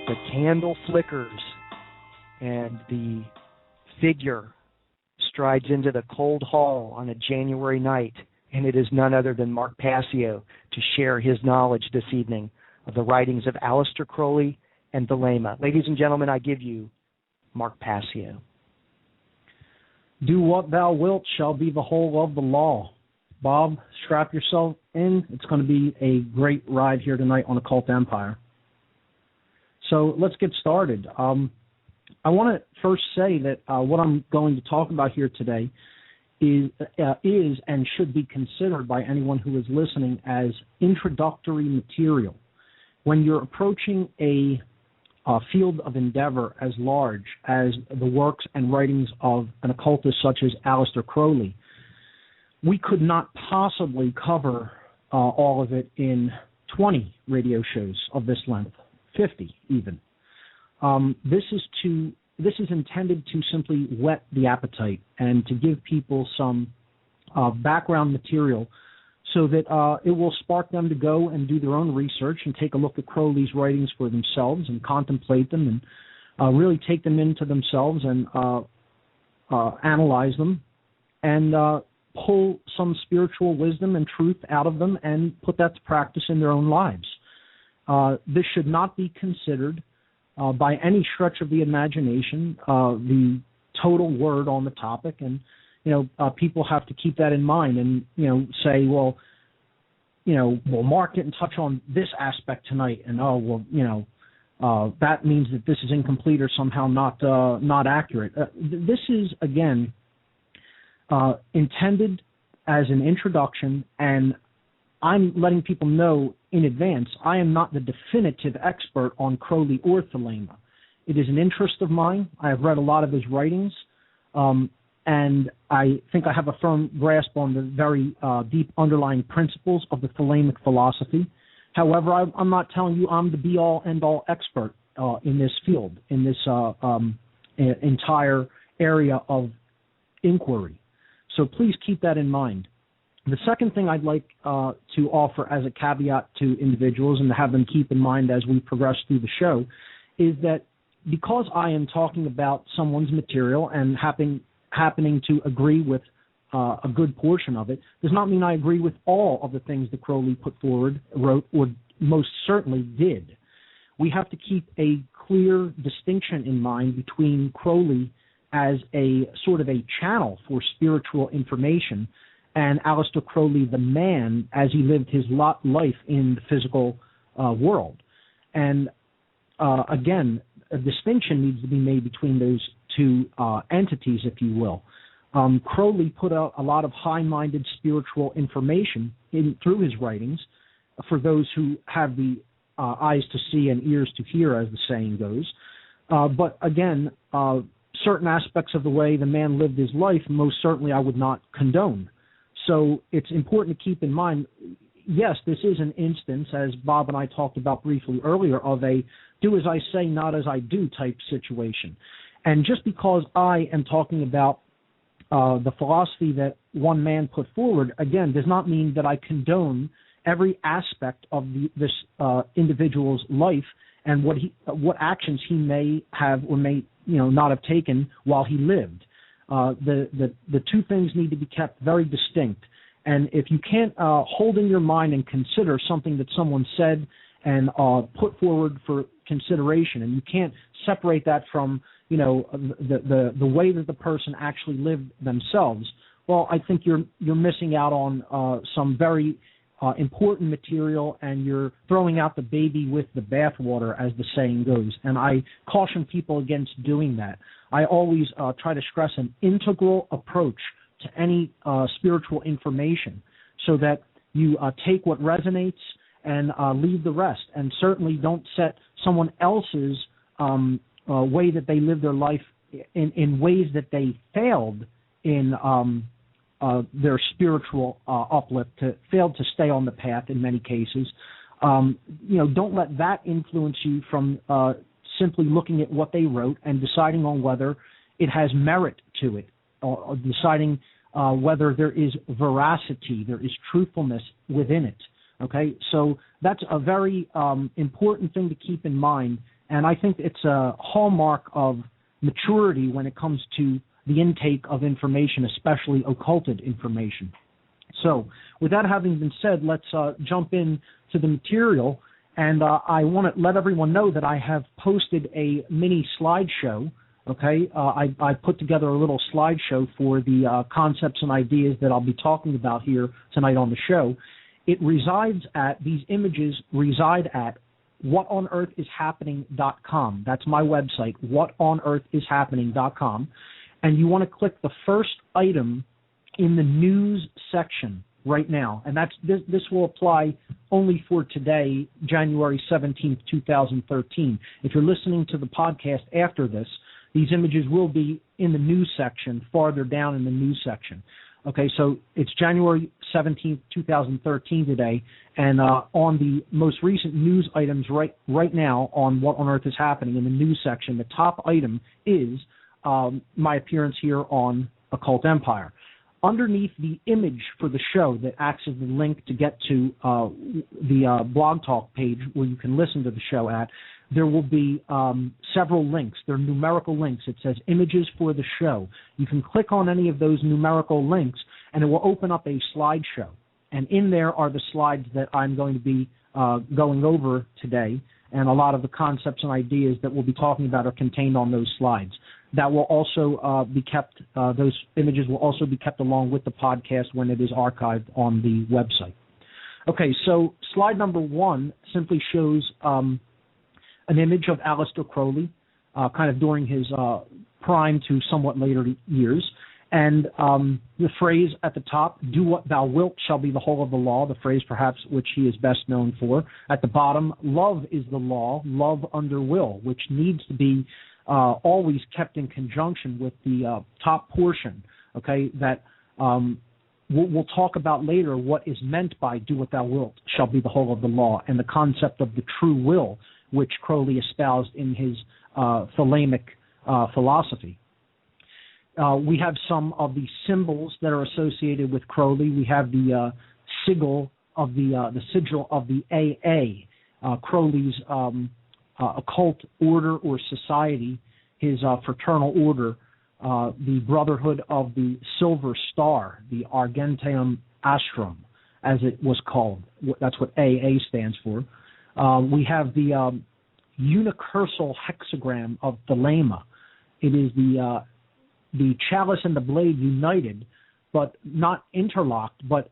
The candle flickers, and the figure strides into the cold hall on a January night, and it is none other than Mark Passio to share his knowledge this evening of the writings of Aleister Crowley and Thelema. Ladies and gentlemen, I give you Mark Passio. Do what thou wilt shall be the whole of the law. Bob, strap yourself in. It's going to be a great ride here tonight on Occult Empire. So let's get started. I want to first say that what I'm going to talk about here today is and should be considered by anyone who is listening as introductory material. When you're approaching a field of endeavor as large as the works and writings of an occultist such as Aleister Crowley, we could not possibly cover all of it in 20 radio shows of this length, 50 even. This is intended to simply whet the appetite and to give people some background material so that it will spark them to go and do their own research and take a look at Crowley's writings for themselves and contemplate them and really take them into themselves and analyze them and pull some spiritual wisdom and truth out of them and put that to practice in their own lives. This should not be considered by any stretch of the imagination the total word on the topic, and people have to keep that in mind and say, well, Mark didn't touch on this aspect tonight, and that means that this is incomplete or somehow not accurate. This is again intended as an introduction, and I'm letting people know in advance I am not the definitive expert on Crowley or Thelema. It is an interest of mine. I have read a lot of his writings, and I think I have a firm grasp on the very deep underlying principles of the Thelemic philosophy. However, I'm not telling you I'm the be-all, end-all expert in this field, in this entire area of inquiry. So please keep that in mind. The second thing I'd like to offer as a caveat to individuals and to have them keep in mind as we progress through the show is that because I am talking about someone's material and happening to agree with a good portion of it, does not mean I agree with all of the things that Crowley put forward, wrote, or most certainly did. We have to keep a clear distinction in mind between Crowley as a sort of a channel for spiritual information and Aleister Crowley, the man, as he lived his life in the physical world. And again, a distinction needs to be made between those two entities, if you will. Crowley put out a lot of high-minded spiritual information through his writings for those who have the eyes to see and ears to hear, as the saying goes. But again, certain aspects of the way the man lived his life, most certainly I would not condone. So it's important to keep in mind, yes, this is an instance, as Bob and I talked about briefly earlier, of a do as I say, not as I do type situation. And just because I am talking about the philosophy that one man put forward, again, does not mean that I condone every aspect of this individual's life and what actions he may have or may not have taken while he lived. The two things need to be kept very distinct. And if you can't hold in your mind and consider something that someone said and put forward for consideration, and you can't separate that from the way that the person actually lived themselves, well, I think you're missing out on some very important material, and you're throwing out the baby with the bathwater, as the saying goes. And I caution people against doing that. I always try to stress an integral approach to any spiritual information so that you take what resonates and leave the rest, and certainly don't set someone else's way that they live their life in ways that they failed in their spiritual uplift, failed to stay on the path in many cases. Don't let that influence you from simply looking at what they wrote and deciding on whether it has merit to it, or deciding whether there is veracity, there is truthfulness within it. Okay, so that's a very important thing to keep in mind And I think it's a hallmark of maturity when it comes to the intake of information, especially occulted information. So with that having been said, let's jump in to the material. And I want to let everyone know that I have posted a mini slideshow. Okay, I put together a little slideshow for the concepts and ideas that I'll be talking about here tonight on the show. These images reside at whatonearthishappening.com. That's my website, whatonearthishappening.com. And you want to click the first item in the news section right now. And this will apply only for today, January 17th, 2013. If you're listening to the podcast after this, these images will be in the news section, farther down in the news section. Okay, so it's January 17th, 2013 today, and on the most recent news items right now on What on Earth is Happening in the news section, the top item is my appearance here on Occult Empire. Underneath the image for the show that acts as the link to get to the blog talk page where you can listen to the show at, there will be several links. They're numerical links. It says images for the show. You can click on any of those numerical links, and it will open up a slideshow. And in there are the slides that I'm going to be going over today, and a lot of the concepts and ideas that we'll be talking about are contained on those slides. That will also be kept, those images will also be kept along with the podcast when it is archived on the website. Okay, so slide number 1 simply shows an image of Aleister Crowley, kind of during his prime to somewhat later years. And the phrase at the top, do what thou wilt shall be the whole of the law, the phrase perhaps which he is best known for. At the bottom, love is the law, love under will, which needs to be always kept in conjunction with the top portion, okay, that we'll talk about later what is meant by do what thou wilt shall be the whole of the law, and the concept of the true will, which Crowley espoused in his Thelemic philosophy. We have some of the symbols that are associated with Crowley. We have the sigil of the AA, Crowley's occult order or society, his fraternal order, the Brotherhood of the Silver Star, the Argenteum Astrum, as it was called. That's what AA stands for. We have the unicursal hexagram of Thelema. It is the chalice and the blade united, but not interlocked, but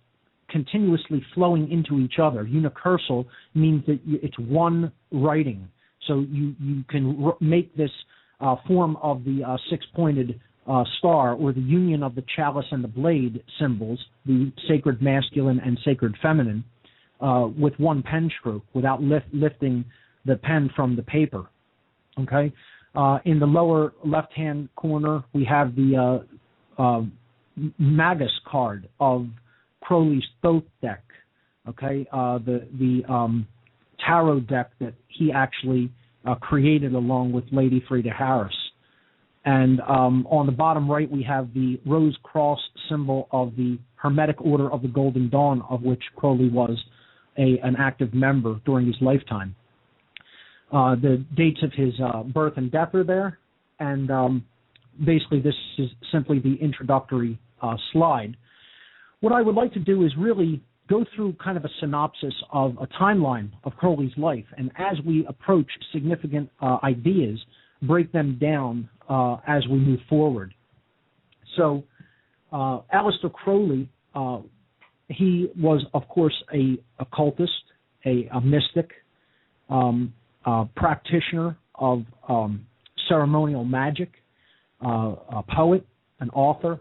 continuously flowing into each other. Unicursal means that it's one writing. So you can make this form of the six-pointed star, or the union of the chalice and the blade symbols, the sacred masculine and sacred feminine, with one pen stroke without lifting the pen from the paper. Okay? In the lower left-hand corner, we have the Magus card of Crowley's Thoth deck. Okay? The tarot deck that he actually created along with Lady Freda Harris. And on the bottom right, we have the Rose Cross symbol of the Hermetic Order of the Golden Dawn, of which Crowley was an active member during his lifetime. The dates of his birth and death are there, and basically this is simply the introductory slide. What I would like to do is really go through kind of a synopsis of a timeline of Crowley's life, and as we approach significant ideas, break them down as we move forward. So Aleister Crowley, he was, of course, a occultist, a mystic, practitioner of ceremonial magic, a poet, an author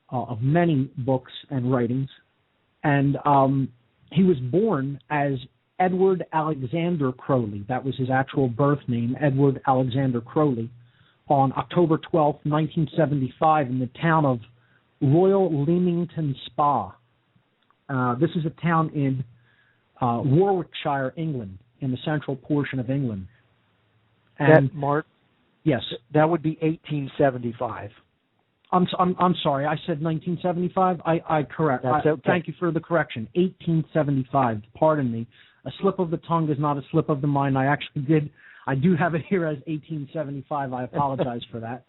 of many books and writings. And he was born as Edward Alexander Crowley. That was his actual birth name, Edward Alexander Crowley, on October 12th, 1975, in the town of Royal Leamington Spa. This is a town in Warwickshire, England, in the central portion of England. And Mark? Yes. That would be 1875. I'm sorry, I said 1975. I correct. That's okay. Thank you for the correction. 1875. Pardon me. A slip of the tongue is not a slip of the mind. I I do have it here as 1875. I apologize for that.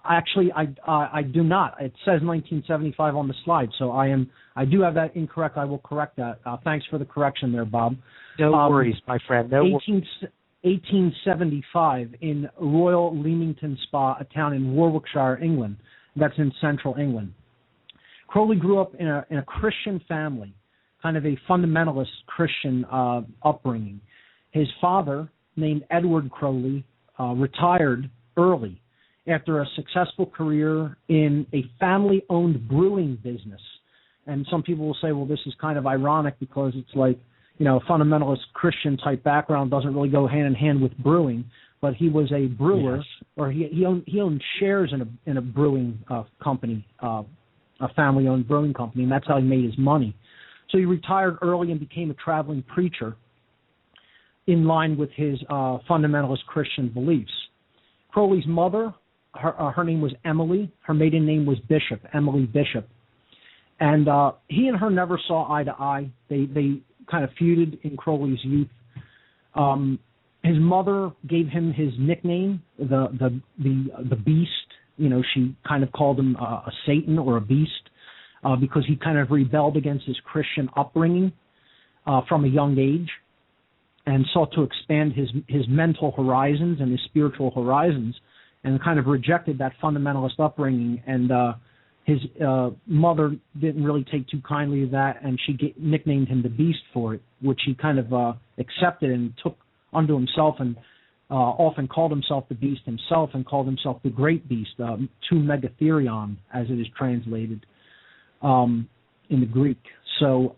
Actually, I do not. It says 1975 on the slide, so I do have that incorrect. I will correct that. Thanks for the correction there, Bob. No worries, my friend. No 1875 in Royal Leamington Spa, a town in Warwickshire, England. That's in central England. Crowley grew up in a Christian family, kind of a fundamentalist Christian upbringing. His father, named Edward Crowley, retired early after a successful career in a family-owned brewing business. And some people will say, well, this is kind of ironic because it's like, a fundamentalist Christian-type background doesn't really go hand-in-hand with brewing. But he was a brewer, yes. Or he owned shares in a brewing company, a family-owned brewing company, and that's how he made his money. So he retired early and became a traveling preacher in line with his fundamentalist Christian beliefs. Crowley's mother, her name was Emily. Her maiden name was Bishop, Emily Bishop. And he and her never saw eye to eye. They kind of feuded in Crowley's youth. His mother gave him his nickname, the Beast. She kind of called him a Satan or a beast because he kind of rebelled against his Christian upbringing from a young age and sought to expand his mental horizons and his spiritual horizons, and kind of rejected that fundamentalist upbringing. And his mother didn't really take too kindly to that, and she nicknamed him the Beast for it, which he kind of accepted and took unto himself, and often called himself the Beast himself and called himself the Great Beast, to Megatherion, as it is translated in the Greek. So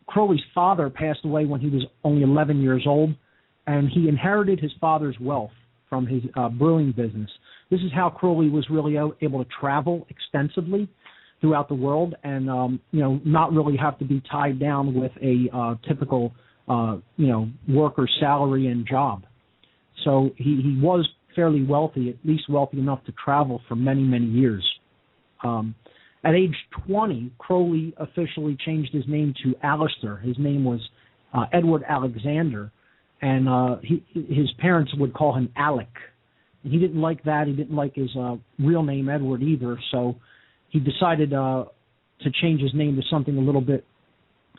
Crowley's father passed away when he was only 11 years old, and he inherited his father's wealth from his brewing business. This is how Crowley was really able to travel extensively throughout the world and, not really have to be tied down with a typical worker salary and job. So he was fairly wealthy, at least wealthy enough to travel for many, many years. At age 20, Crowley officially changed his name to Aleister. His name was Edward Alexander, and his parents would call him Alec. And he didn't like that. He didn't like his real name, Edward, either, so he decided to change his name to something a little bit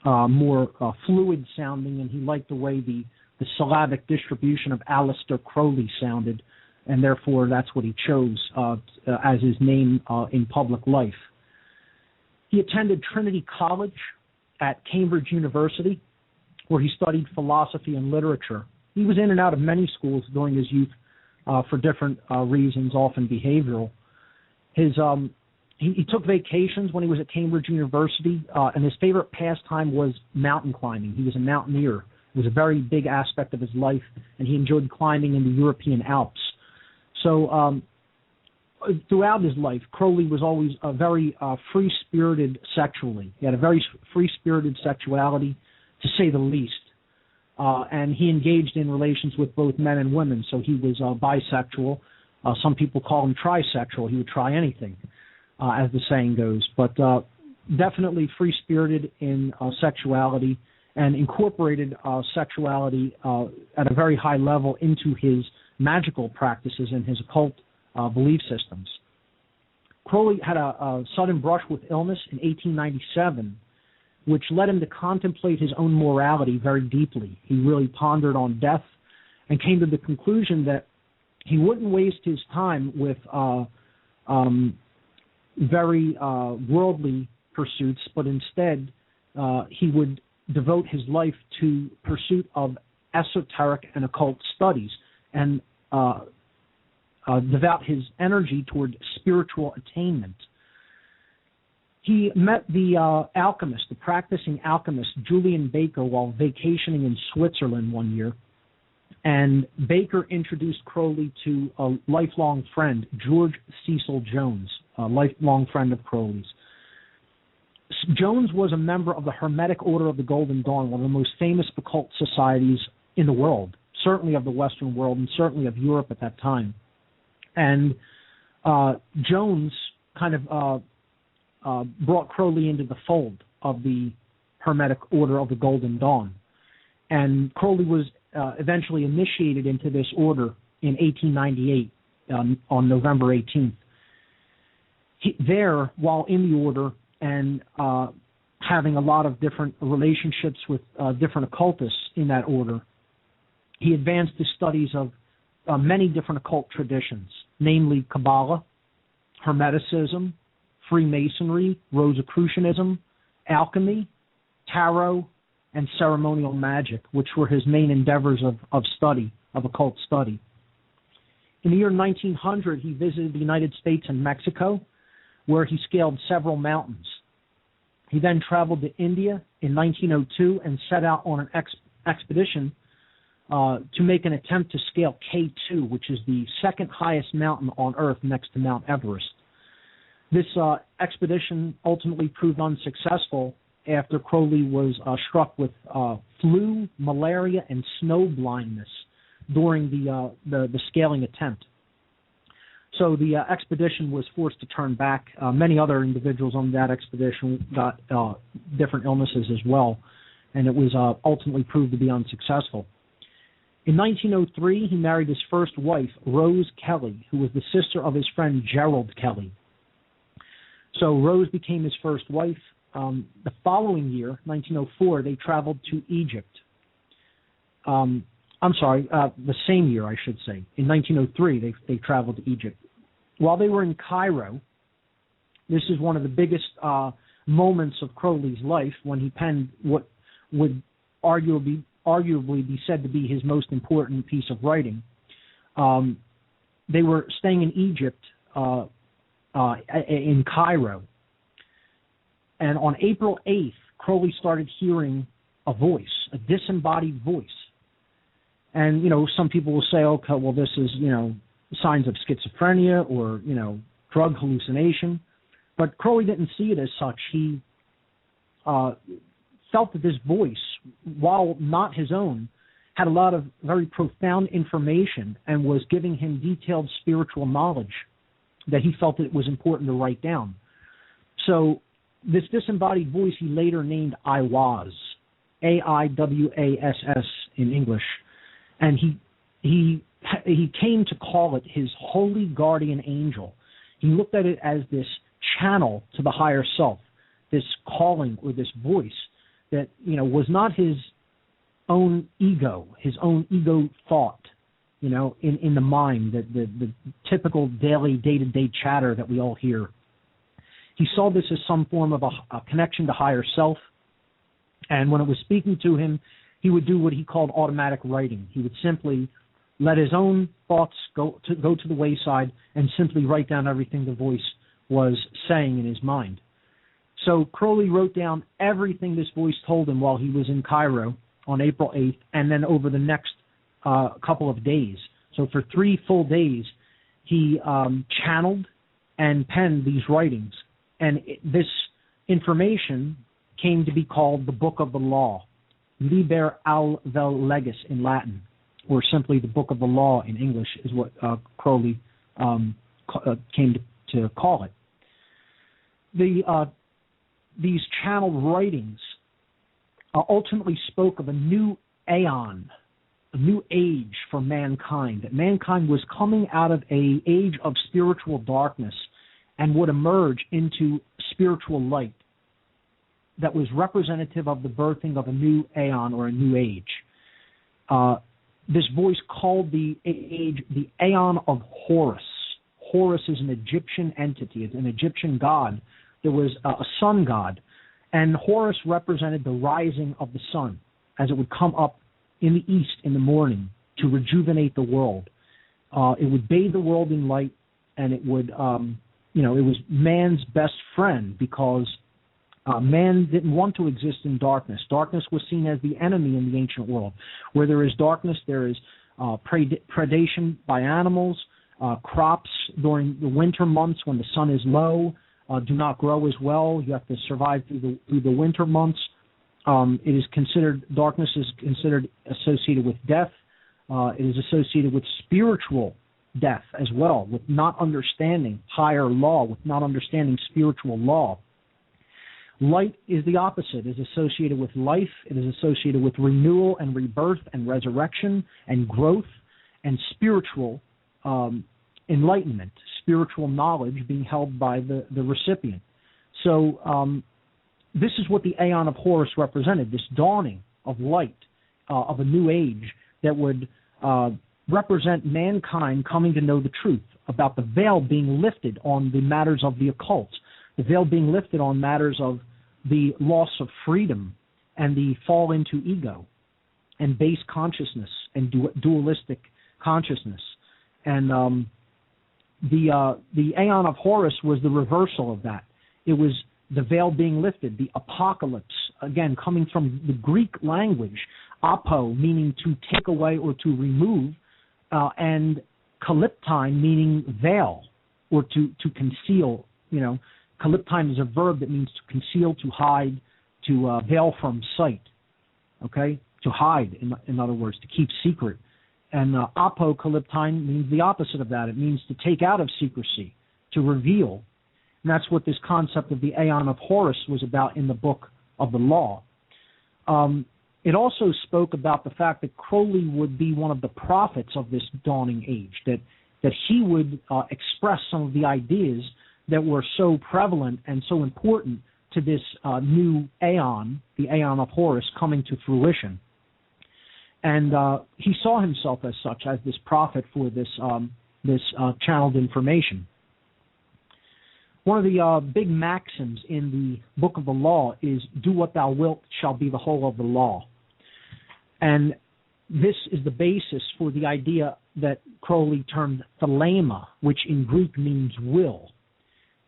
more fluid sounding, and he liked the way the syllabic distribution of Aleister Crowley sounded, and therefore that's what he chose as his name in public life. He attended Trinity College at Cambridge University, where he studied philosophy and literature. He was in and out of many schools during his youth for different reasons, often behavioral. He took vacations when he was at Cambridge University, and his favorite pastime was mountain climbing. He was a mountaineer. It was a very big aspect of his life, and he enjoyed climbing in the European Alps. So throughout his life, Crowley was always very free-spirited sexually. He had a very free-spirited sexuality, to say the least. And he engaged in relations with both men and women, so he was bisexual. Some people call him trisexual. He would try anything, as the saying goes. But definitely free-spirited in sexuality, and incorporated sexuality at a very high level into his magical practices and his occult belief systems. Crowley had a sudden brush with illness in 1897, which led him to contemplate his own morality very deeply. He really pondered on death and came to the conclusion that he wouldn't waste his time with very worldly pursuits, but instead he would devote his life to pursuit of esoteric and occult studies and devote his energy toward spiritual attainment. He met the alchemist, the practicing alchemist, Julian Baker, while vacationing in Switzerland one year. And Baker introduced Crowley to a lifelong friend, George Cecil Jones, a lifelong friend of Crowley's. Jones was a member of the Hermetic Order of the Golden Dawn, one of the most famous occult societies in the world, certainly of the Western world and certainly of Europe at that time. And Jones kind of brought Crowley into the fold of the Hermetic Order of the Golden Dawn. And Crowley was eventually initiated into this order in 1898 on November 18th. There, while in the order and having a lot of different relationships with different occultists in that order, he advanced his studies of many different occult traditions, namely Kabbalah, Hermeticism, Freemasonry, Rosicrucianism, alchemy, tarot, and ceremonial magic, which were his main endeavors of study, of occult study. In the year 1900, he visited the United States and Mexico, where he scaled several mountains. He then traveled to India in 1902 and set out on an expedition to make an attempt to scale K2, which is the second highest mountain on Earth next to Mount Everest. This expedition ultimately proved unsuccessful after Crowley was struck with flu, malaria, and snow blindness during the scaling attempt. So the expedition was forced to turn back. Many other individuals on that expedition got different illnesses as well, and it was ultimately proved to be unsuccessful. In 1903, he married his first wife, Rose Kelly, who was the sister of his friend Gerald Kelly. So Rose became his first wife. The following year, 1904, they traveled to Egypt. The same year, I should say. In 1903, they traveled to Egypt. While they were in Cairo, this is one of the biggest moments of Crowley's life when he penned what would arguably be said to be his most important piece of writing. They were staying in Egypt, in Cairo. And on April 8th, Crowley started hearing a voice, a disembodied voice. And, some people will say, okay, well, this is, signs of schizophrenia or, drug hallucination. But Crowley didn't see it as such. He felt that this voice, while not his own, had a lot of very profound information and was giving him detailed spiritual knowledge that he felt that it was important to write down. So this disembodied voice he later named Aiwass, Aiwass in English, and he came to call it his holy guardian angel. He looked at it as this channel to the higher self, this calling or this voice that was not his own ego thought, in the mind, the typical daily, day-to-day chatter that we all hear. He saw this as some form of a connection to higher self, and when it was speaking to him, he would do what he called automatic writing. He would simply let his own thoughts go to the wayside and simply write down everything the voice was saying in his mind. So Crowley wrote down everything this voice told him while he was in Cairo on April 8th, and then over the next couple of days. So for 3 full days, he channeled and penned these writings. And this information came to be called the Book of the Law, Liber al vel Legis in Latin, or simply the Book of the Law in English is what Crowley came to call it. These channeled writings ultimately spoke of a new aeon, a new age for mankind, that mankind was coming out of an age of spiritual darkness and would emerge into spiritual light that was representative of the birthing of a new aeon or a new age. This voice called the age the Aeon of Horus. Horus is an Egyptian entity. It's an Egyptian god. There was a sun god, and Horus represented the rising of the sun as it would come up in the east in the morning to rejuvenate the world. It would bathe the world in light, and it would, it was man's best friend because man didn't want to exist in darkness. Darkness was seen as the enemy in the ancient world. Where there is darkness, there is predation by animals. Crops during the winter months when the sun is low do not grow as well. You have to survive through the winter months. Darkness is considered associated with death. It is associated with spiritual death as well, with not understanding higher law, with not understanding spiritual law. Light is the opposite. It is associated with life. It is associated with renewal and rebirth and resurrection and growth and spiritual enlightenment, spiritual knowledge being held by the recipient. So this is what the Aeon of Horus represented, this dawning of light, of a new age that would represent mankind coming to know the truth about the veil being lifted on the matters of the occult, the veil being lifted on matters of the loss of freedom and the fall into ego and base consciousness and dualistic consciousness. And the Aeon of Horus was the reversal of that. It was the veil being lifted, the apocalypse, again, coming from the Greek language, apo, meaning to take away or to remove, and kalyptine, meaning veil or to conceal. You know, kalyptine is a verb that means to conceal, to hide, to veil from sight, okay? To hide, in other words, to keep secret. And apocalyptine means the opposite of that. It means to take out of secrecy, to reveal. And that's what this concept of the Aeon of Horus was about in the Book of the Law. It also spoke about the fact that Crowley would be one of the prophets of this dawning age, that he would express some of the ideas that were so prevalent and so important to this new Aeon, the Aeon of Horus, coming to fruition. And he saw himself as such, as this prophet for this channeled information. One of the big maxims in the Book of the Law is, do what thou wilt shall be the whole of the law. And this is the basis for the idea that Crowley termed Thelema, which in Greek means will.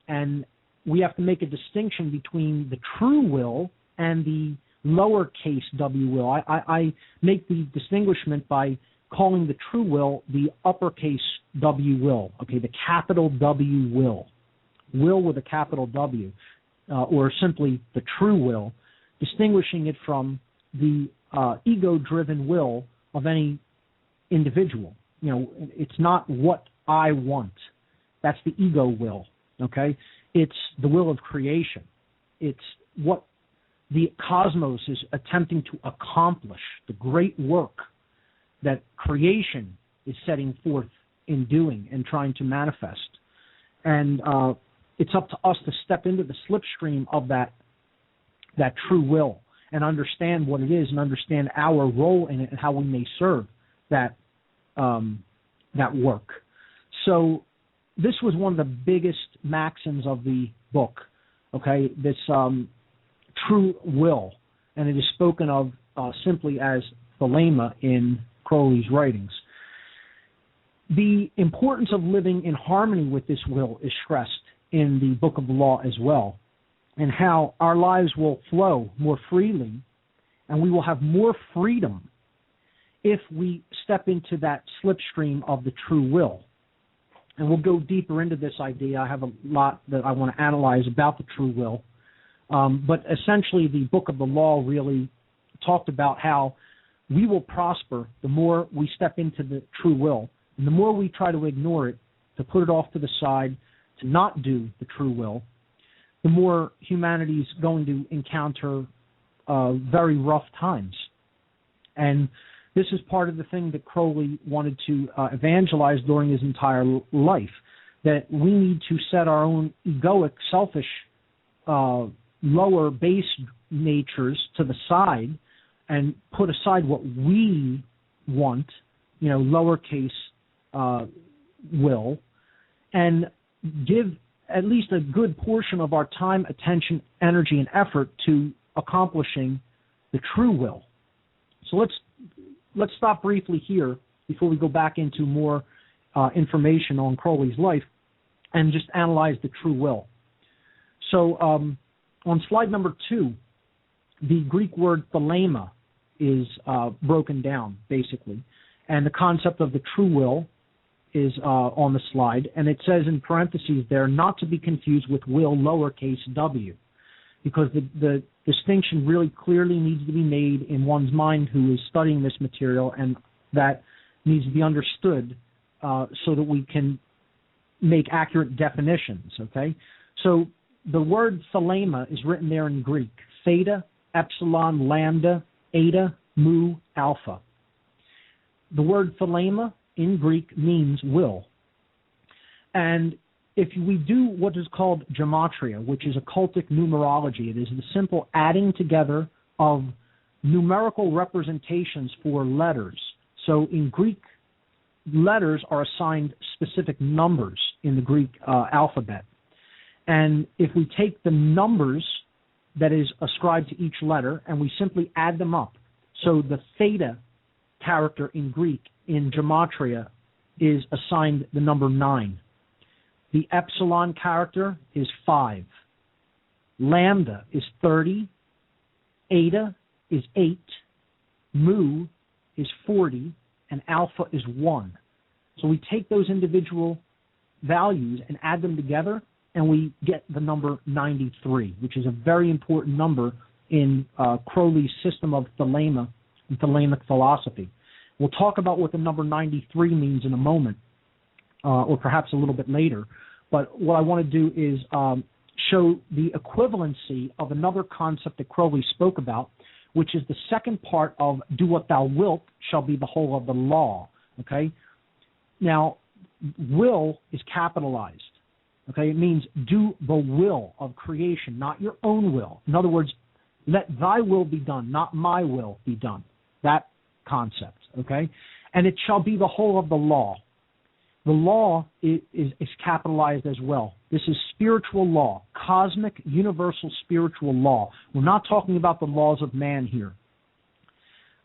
And we have to make a distinction between the true will and the lowercase w will. I make the distinguishment by calling the true will the uppercase W will, okay, the capital W will. Will with a capital W, or simply the true will, distinguishing it from the ego-driven will of any individual. You know, it's not what I want. That's the ego will, okay? It's the will of creation. It's what the cosmos is attempting to accomplish, the great work that creation is setting forth in doing and trying to manifest. And it's up to us to step into the slipstream of that true will and understand what it is and understand our role in it and how we may serve that work. So this was one of the biggest maxims of the book, okay, this true will, and it is spoken of simply as Thelema in Crowley's writings. The importance of living in harmony with this will is stressed in the Book of the Law as well, and how our lives will flow more freely and we will have more freedom if we step into that slipstream of the true will. And we'll go deeper into this idea. I have a lot that I want to analyze about the true will. But essentially, the Book of the Law really talked about how we will prosper the more we step into the true will, and the more we try to ignore it, to put it off to the side, to not do the true will, the more humanity is going to encounter very rough times. And this is part of the thing that Crowley wanted to evangelize during his entire life, that we need to set our own egoic, selfish, lower base natures to the side and put aside what we want, you know, lowercase will, and give at least a good portion of our time, attention, energy, and effort to accomplishing the true will. So let's stop briefly here before we go back into more information on Crowley's life and just analyze the true will. So on slide number 2, the Greek word Thelema is broken down, basically. And the concept of the true will is on the slide. And it says in parentheses there, not to be confused with will lowercase w, because the distinction really clearly needs to be made in one's mind who is studying this material, and that needs to be understood so that we can make accurate definitions, okay? So the word Thelema is written there in Greek. Theta, epsilon, lambda, eta, mu, alpha. The word Thelema in Greek means will. And if we do what is called gematria, which is occultic numerology, it is the simple adding together of numerical representations for letters. So in Greek, letters are assigned specific numbers in the Greek alphabet. And if we take the numbers that is ascribed to each letter and we simply add them up, so the theta character in Greek in gematria is assigned the number 9. The epsilon character is 5. Lambda is 30. Eta is 8. Mu is 40. And alpha is 1. So we take those individual values and add them together, and we get the number 93, which is a very important number in Crowley's system of Thelema and Thelemic philosophy. We'll talk about what the number 93 means in a moment, or perhaps a little bit later. But what I want to do is show the equivalency of another concept that Crowley spoke about, which is the second part of do what thou wilt shall be the whole of the law. Okay? Now, will is capitalized. Okay? It means do the will of creation, not your own will. In other words, let thy will be done, not my will be done. That concept. Okay? And it shall be the whole of the law. The law is capitalized as well. This is spiritual law, cosmic, universal spiritual law. We're not talking about the laws of man here.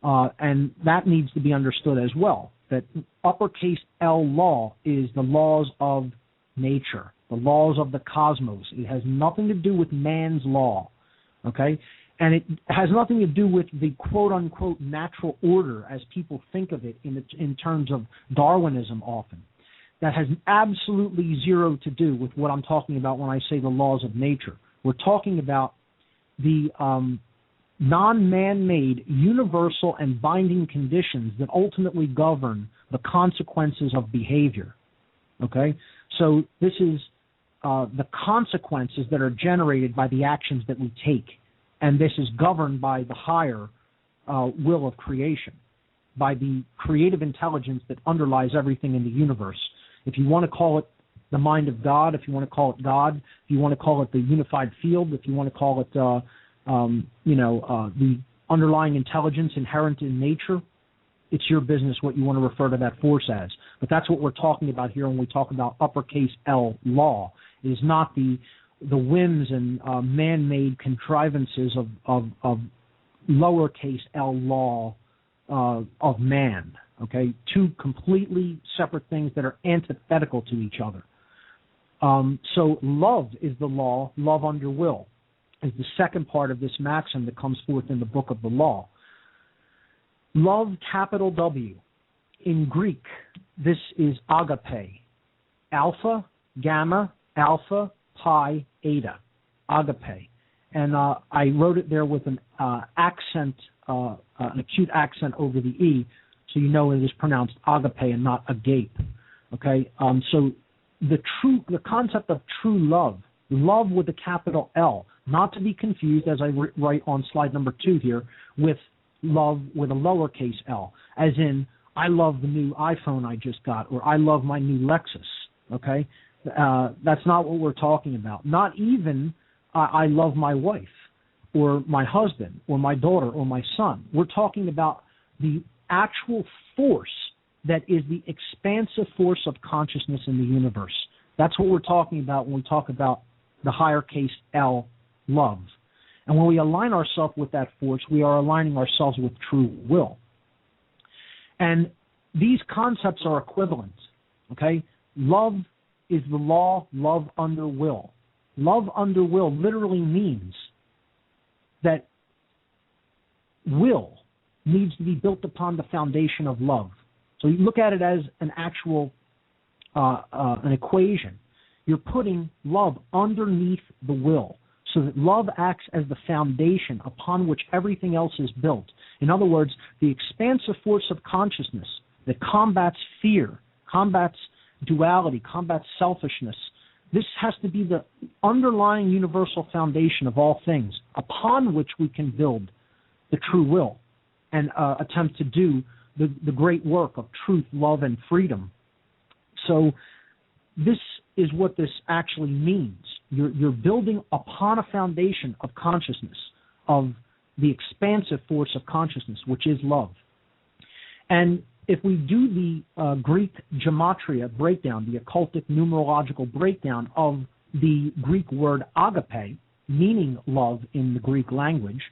And that needs to be understood as well, that uppercase L law is the laws of nature, the laws of the cosmos. It has nothing to do with man's law, okay? And it has nothing to do with the quote-unquote natural order as people think of it in terms of Darwinism often. That has absolutely zero to do with what I'm talking about when I say the laws of nature. We're talking about the non-man-made, universal and binding conditions that ultimately govern the consequences of behavior. Okay? So this is the consequences that are generated by the actions that we take. And this is governed by the higher will of creation, by the creative intelligence that underlies everything in the universe. If you want to call it the mind of God, if you want to call it God, if you want to call it the unified field, if you want to call it, the underlying intelligence inherent in nature, it's your business what you want to refer to that force as. But that's what we're talking about here when we talk about uppercase L law. It is not the whims and man-made contrivances of lowercase L law of man. Okay, two completely separate things that are antithetical to each other. So love is the law, love under will, is the second part of this maxim that comes forth in the book of the law. Love, capital W. In Greek, this is agape. Alpha, gamma, alpha, pi, eta. Agape. And I wrote it there with an accent, an acute accent over the E, so you know it is pronounced agape and not agape. Okay? So the concept of true love, love with a capital L, not to be confused, as I write on slide number 2 here, with love with a lowercase l, as in, I love the new iPhone I just got, or I love my new Lexus. Okay? That's not what we're talking about. Not even I love my wife, or my husband, or my daughter, or my son. We're talking about the actual force that is the expansive force of consciousness in the universe. That's what we're talking about when we talk about the higher case L, love. And when we align ourselves with that force, we are aligning ourselves with true will. And these concepts are equivalent. Okay? Love is the law, love under will. Love under will literally means that will needs to be built upon the foundation of love. So you look at it as an actual an equation. You're putting love underneath the will so that love acts as the foundation upon which everything else is built. In other words, the expansive force of consciousness that combats fear, combats duality, combats selfishness, This has to be the underlying universal foundation of all things upon which we can build the true will and attempt to do the great work of truth, love, and freedom. So this is what this actually means. You're building upon a foundation of consciousness, of the expansive force of consciousness, which is love. And if we do the Greek gematria breakdown, the occultic numerological breakdown of the Greek word agape, meaning love in the Greek language,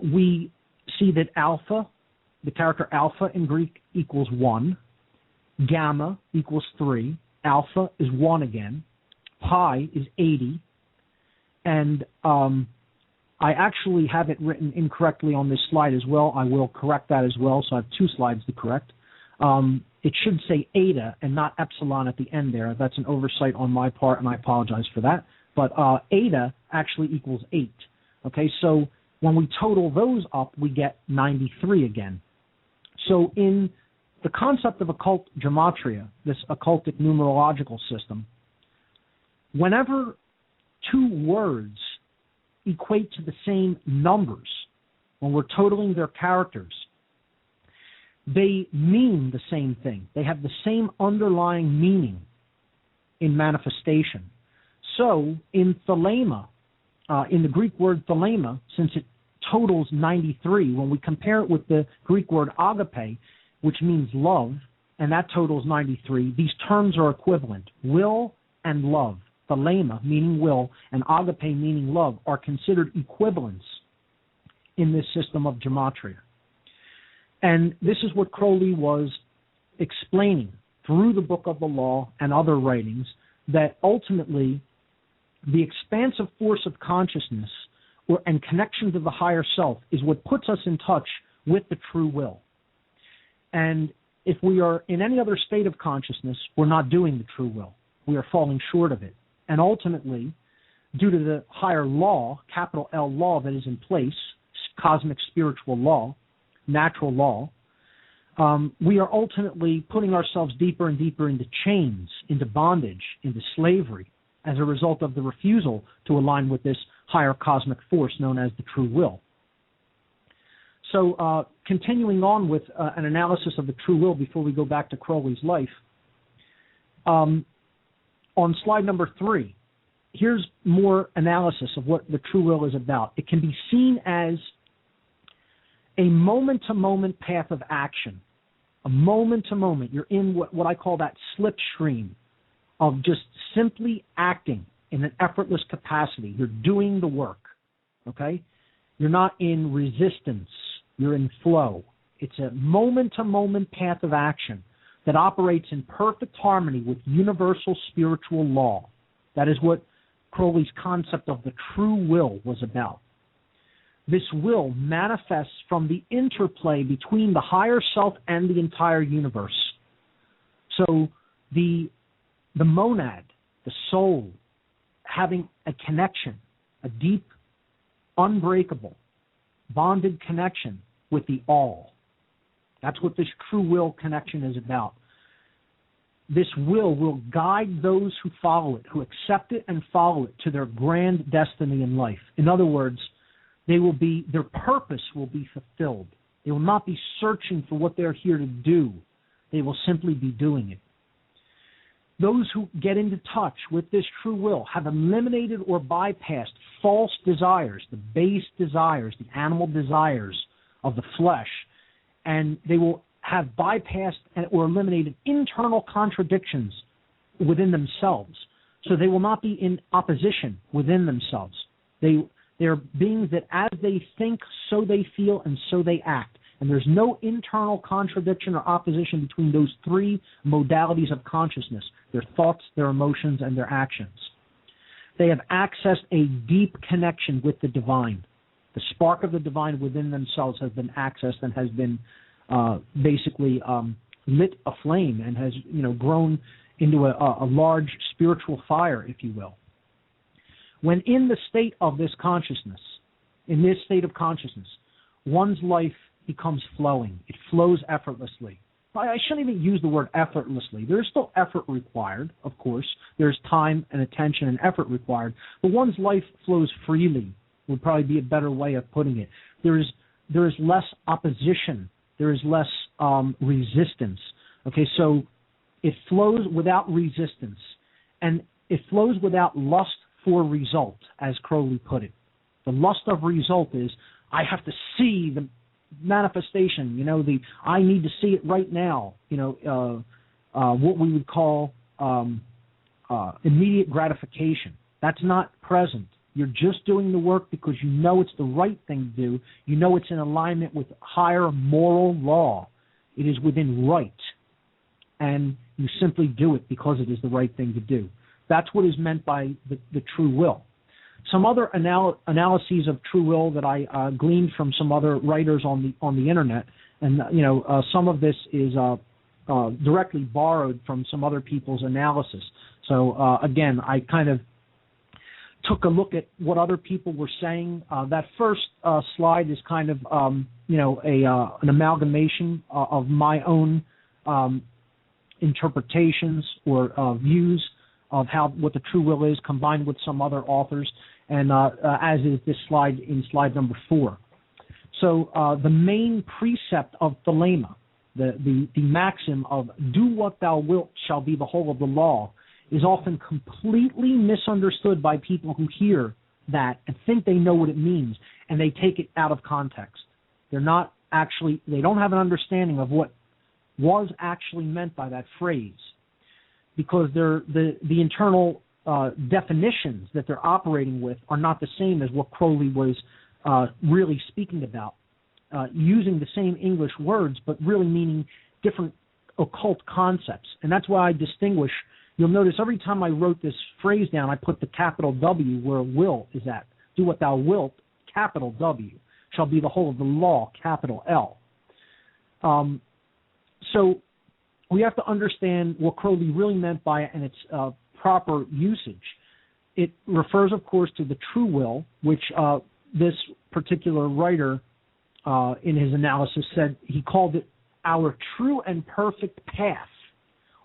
we see that alpha, the character alpha in Greek equals 1, gamma equals 3, alpha is 1 again, pi is 80, and I actually have it written incorrectly on this slide as well. I will correct that as well, so I have 2 slides to correct. It should say eta and not epsilon at the end there. That's an oversight on my part, and I apologize for that. But eta actually equals 8. Okay, so when we total those up, we get 93 again. So in the concept of occult gematria, this occultic numerological system, whenever 2 words equate to the same numbers, when we're totaling their characters, they mean the same thing. They have the same underlying meaning in manifestation. So in Thelema, in the Greek word Thelema, since it totals 93, when we compare it with the Greek word agape, which means love, and that totals 93, these terms are equivalent. Will and love, Thelema meaning will and agape meaning love, are considered equivalents in this system of gematria. And this is what Crowley was explaining through the Book of the Law and other writings, that ultimately the expansive force of consciousness and connection to the higher self is what puts us in touch with the true will. And if we are in any other state of consciousness, we're not doing the true will. We are falling short of it. And ultimately, due to the higher law, capital L law that is in place, cosmic spiritual law, natural law, we are ultimately putting ourselves deeper and deeper into chains, into bondage, into slavery, as a result of the refusal to align with this higher cosmic force known as the true will. So continuing on with an analysis of the true will before we go back to Crowley's life, on slide number 3, here's more analysis of what the true will is about. It can be seen as a moment-to-moment path of action, a moment-to-moment. You're in what I call that slipstream of just simply acting in an effortless capacity. You're doing the work, okay? You're not in resistance. You're in flow. It's a moment-to-moment path of action that operates in perfect harmony with universal spiritual law. That is what Crowley's concept of the true will was about. This will manifests from the interplay between the higher self and the entire universe. So the monad, the soul, having a connection, a deep, unbreakable, bonded connection with the all. That's what this true will connection is about. This will guide those who follow it, who accept it and follow it to their grand destiny in life. In other words, their purpose will be fulfilled. They will not be searching for what they're here to do. They will simply be doing it. Those who get into touch with this true will have eliminated or bypassed false desires, the base desires, the animal desires of the flesh, and they will have bypassed or eliminated internal contradictions within themselves. So they will not be in opposition within themselves. They're beings that as they think, so they feel, and so they act. And there's no internal contradiction or opposition between those 3 modalities of consciousness, their thoughts, their emotions, and their actions. They have accessed a deep connection with the divine. The spark of the divine within themselves has been accessed and has been basically lit aflame and has grown into a large spiritual fire, if you will. When in the state of this consciousness, in this state of consciousness, one's life becomes flowing. It flows effortlessly. I shouldn't even use the word effortlessly. There's still effort required, of course. There's time and attention and effort required. But one's life flows freely would probably be a better way of putting it. There is less opposition. There is less resistance. Okay, so it flows without resistance. And it flows without lust for result, as Crowley put it. The lust of result is, I have to see the manifestation, I need to see it right now, what we would call immediate gratification. That's not present. You're just doing the work because you know it's the right thing to do. You know it's in alignment with higher moral law. It is within right. And you simply do it because it is the right thing to do. That's what is meant by the true will. Some other analyses of true will that I gleaned from some other writers on the internet, and some of this is directly borrowed from some other people's analysis. So again, I kind of took a look at what other people were saying. That first slide is kind of an amalgamation of my own interpretations or views of what the true will is, combined with some other authors, and as is this slide in slide number 4. So the main precept of Thelema, the maxim of "do what thou wilt shall be the whole of the law," is often completely misunderstood by people who hear that and think they know what it means, and they take it out of context. They don't have an understanding of what was actually meant by that phrase, because the internal definitions that they're operating with are not the same as what Crowley was really speaking about, using the same English words but really meaning different occult concepts. And that's why I distinguish. You'll notice every time I wrote this phrase down, I put the capital W where will is at. Do what thou wilt, capital W, shall be the whole of the law, capital L. So we have to understand what Crowley really meant by it and its proper usage. It refers, of course, to the true will, which this particular writer in his analysis said he called it our true and perfect path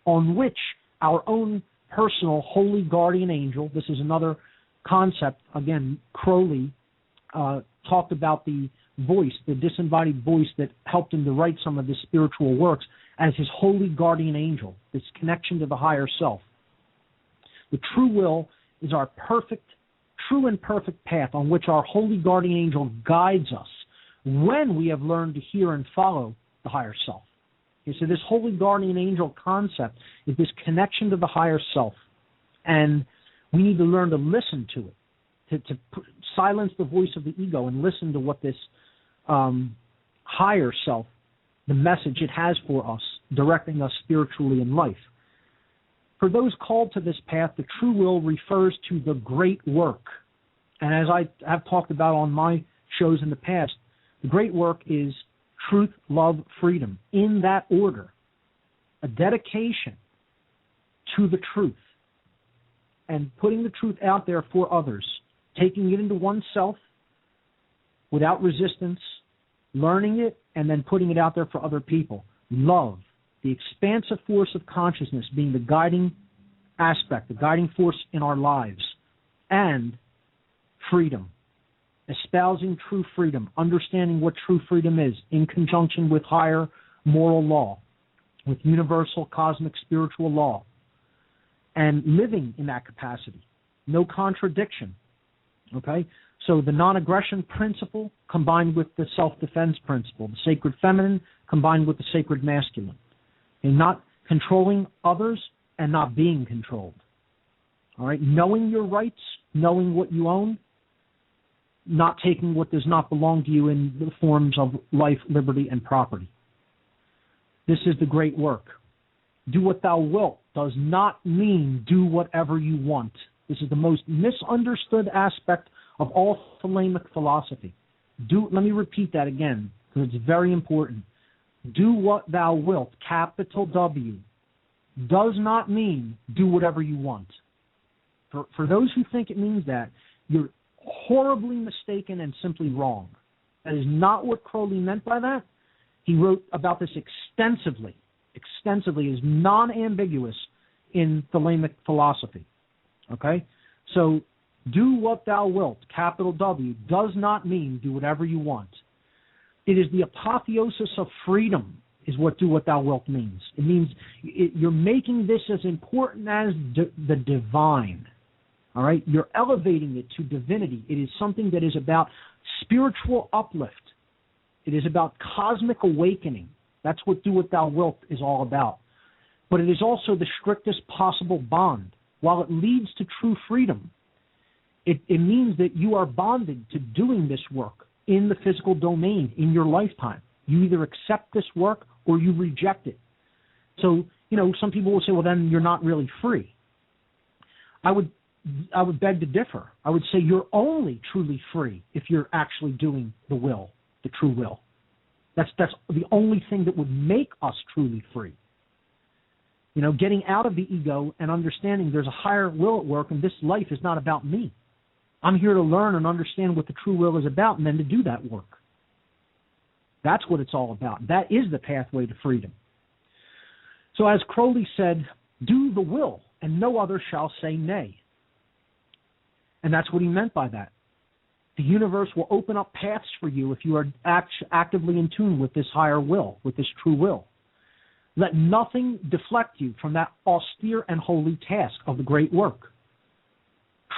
on which our own personal holy guardian angel, this is another concept, again, Crowley talked about the voice, the disembodied voice that helped him to write some of his spiritual works, as his holy guardian angel, this connection to the higher self. The true will is our true and perfect path on which our holy guardian angel guides us when we have learned to hear and follow the higher self. Okay, so this holy guardian angel concept is this connection to the higher self, and we need to learn to listen to it, to silence the voice of the ego and listen to what this higher self, the message it has for us, directing us spiritually in life. For those called to this path, the true will refers to the great work. And as I have talked about on my shows in the past, the great work is truth, love, freedom, in that order. A dedication to the truth and putting the truth out there for others, taking it into oneself without resistance, learning it, and then putting it out there for other people. Love, the expansive force of consciousness being the guiding aspect, the guiding force in our lives, and freedom, espousing true freedom, understanding what true freedom is in conjunction with higher moral law, with universal cosmic spiritual law, and living in that capacity. No contradiction. Okay? So the non-aggression principle combined with the self-defense principle, the sacred feminine combined with the sacred masculine. And not controlling others and not being controlled. All right? Knowing your rights, knowing what you own, not taking what does not belong to you in the forms of life, liberty, and property. This is the great work. Do what thou wilt does not mean do whatever you want. This is the most misunderstood aspect of all Thelemic philosophy. Let me repeat that again, because it's very important. Do what thou wilt, capital W, does not mean do whatever you want. For those who think it means that, you're horribly mistaken and simply wrong. That is not what Crowley meant by that. He wrote about this extensively extensively, is non-ambiguous in Thelemic philosophy. Okay? So, do what thou wilt, capital W, does not mean do whatever you want. It is the apotheosis of freedom is what do what thou wilt means. It means you're making this as important as the divine. All right? You're elevating it to divinity. It is something that is about spiritual uplift. It is about cosmic awakening. That's what do what thou wilt is all about. But it is also the strictest possible bond. While it leads to true freedom, it means that you are bonded to doing this work in the physical domain in your lifetime. You either accept this work or you reject it. So, some people will say, well, then you're not really free. I would beg to differ. I would say you're only truly free if you're actually doing the will, the true will. That's the only thing that would make us truly free. Getting out of the ego and understanding there's a higher will at work, and this life is not about me. I'm here to learn and understand what the true will is about and then to do that work. That's what it's all about. That is the pathway to freedom. So as Crowley said, do the will, and no other shall say nay. And that's what he meant by that. The universe will open up paths for you if you are actively in tune with this higher will, with this true will. Let nothing deflect you from that austere and holy task of the great work.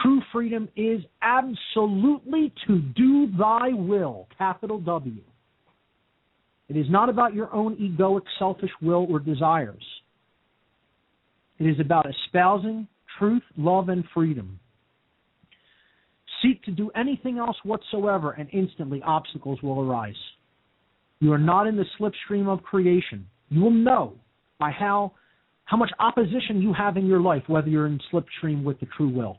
True freedom is absolutely to do thy will, capital W. It is not about your own egoic, selfish will or desires. It is about espousing truth, love, and freedom. Seek to do anything else whatsoever, and instantly obstacles will arise. You are not in the slipstream of creation. You will know by how much opposition you have in your life, whether you're in slipstream with the true will.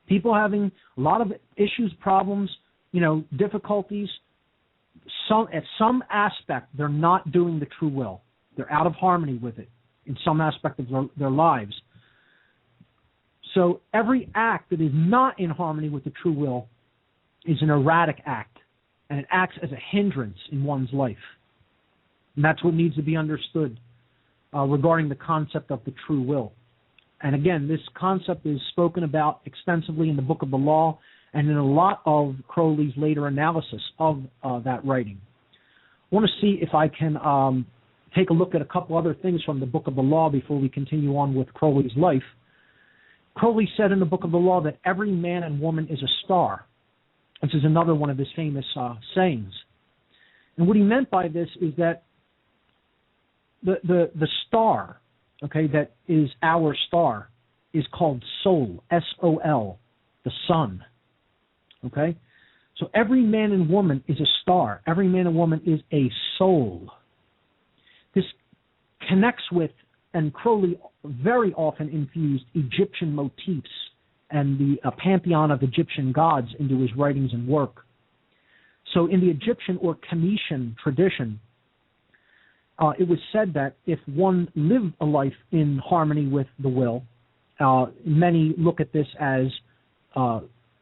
People having a lot of issues, problems, difficulties. At some aspect, they're not doing the true will. They're out of harmony with it in some aspect of their lives. So every act that is not in harmony with the true will is an erratic act, and it acts as a hindrance in one's life. And that's what needs to be understood regarding the concept of the true will. And again, this concept is spoken about extensively in the Book of the Law and in a lot of Crowley's later analysis of that writing. I want to see if I can take a look at a couple other things from the Book of the Law before we continue on with Crowley's life. Crowley said in the Book of the Law that every man and woman is a star. This is another one of his famous sayings. And what he meant by this is that the star, okay, that is our star, is called soul, S-O-L, the sun, okay? So every man and woman is a star. Every man and woman is a soul. This connects with, and Crowley very often infused Egyptian motifs and the pantheon of Egyptian gods into his writings and work. So in the Egyptian or Kemetian tradition, it was said that if one lived a life in harmony with the will, many look at this as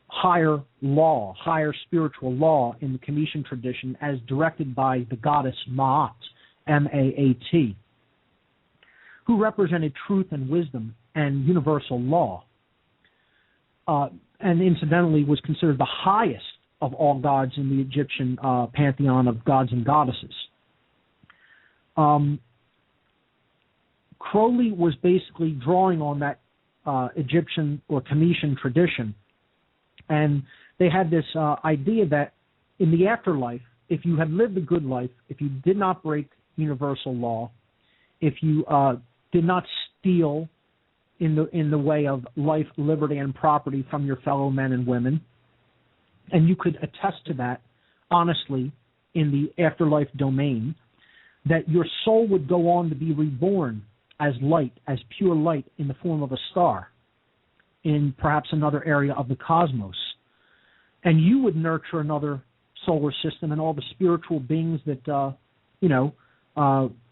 higher law, higher spiritual law in the Kemetian tradition as directed by the goddess Ma'at, M-A-A-T, who represented truth and wisdom and universal law, and incidentally was considered the highest of all gods in the Egyptian pantheon of gods and goddesses. Crowley was basically drawing on that Egyptian or Kemetian tradition, and they had this idea that in the afterlife, if you had lived a good life, if you did not break universal law, if you did not steal in the way of life, liberty, and property from your fellow men and women, and you could attest to that honestly in the afterlife domain, that your soul would go on to be reborn as light, as pure light in the form of a star in perhaps another area of the cosmos. And you would nurture another solar system and all the spiritual beings that,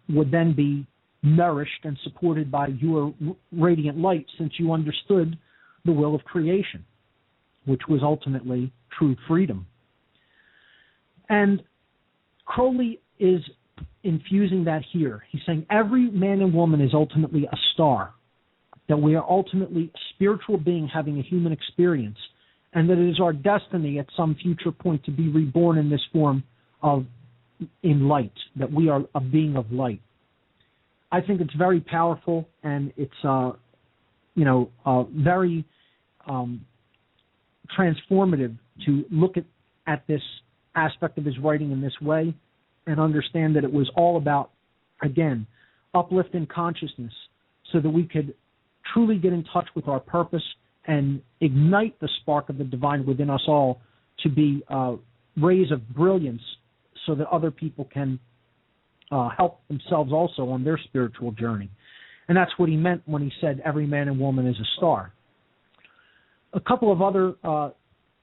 would then be nourished and supported by your radiant light, since you understood the will of creation, which was ultimately true freedom. And Crowley is infusing that here. He's saying every man and woman is ultimately a star, that we are ultimately a spiritual being having a human experience, and that it is our destiny at some future point to be reborn in this form in light, that we are a being of light. I think it's very powerful, and it's very transformative to look at this aspect of his writing in this way and understand that it was all about, again, uplifting consciousness so that we could truly get in touch with our purpose and ignite the spark of the divine within us all to be rays of brilliance so that other people can help themselves also on their spiritual journey. And that's what he meant when he said every man and woman is a star. A couple of other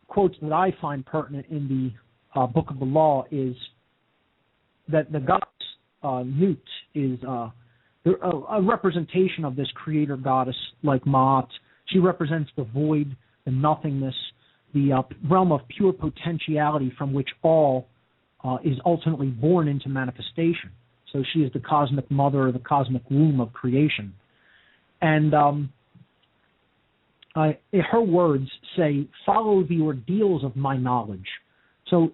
quotes that I find pertinent in the Book of the Law is that the goddess Nut is a representation of this creator goddess like Ma'at. She represents the void, the nothingness, the realm of pure potentiality from which all is ultimately born into manifestation. So she is the cosmic mother, or the cosmic womb of creation. And her words say, "Follow the ordeals of my knowledge." So,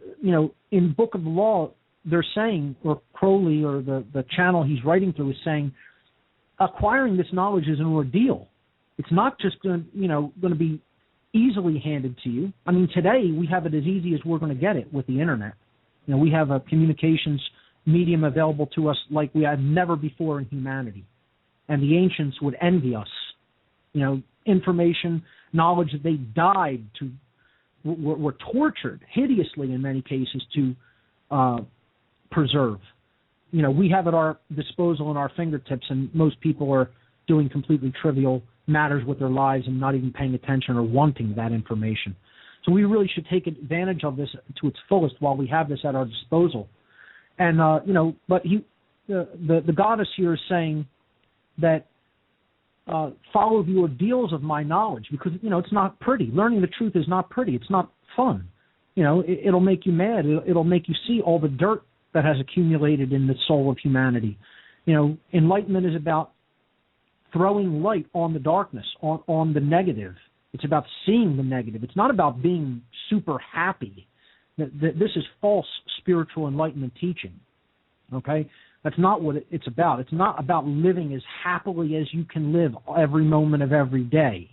in Book of the Law, they're saying, or Crowley or the channel he's writing through is saying, acquiring this knowledge is an ordeal. It's not just going to be easily handed to you. I mean, today we have it as easy as we're going to get it with the internet. We have a communications medium available to us like we had never before in humanity. And the ancients would envy us. Information, knowledge that they died to, were tortured hideously in many cases to preserve. We have at our disposal and our fingertips, and most people are doing completely trivial matters with their lives and not even paying attention or wanting that information. So we really should take advantage of this to its fullest while we have this at our disposal. And but the goddess here is saying that follow the ordeals of my knowledge, because it's not pretty. Learning the truth is not pretty. It's not fun. It'll make you mad. It'll make you see all the dirt that has accumulated in the soul of humanity. Enlightenment is about throwing light on the darkness, on the negative. It's about seeing the negative. It's not about being super happy. This is false spiritual enlightenment teaching. Okay? That's not what it's about. It's not about living as happily as you can live every moment of every day,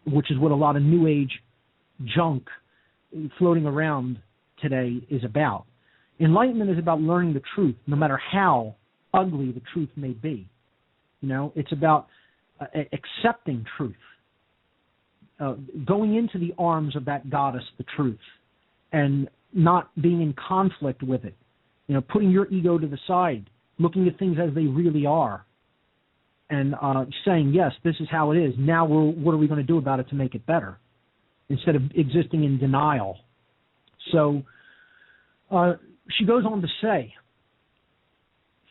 which is what a lot of New Age junk floating around today is about. Enlightenment is about learning the truth, no matter how ugly the truth may be. It's about accepting truth, going into the arms of that goddess, the truth, and not being in conflict with it. Putting your ego to the side, looking at things as they really are, and saying, yes, this is how it is. Now what are we going to do about it to make it better, instead of existing in denial? So she goes on to say,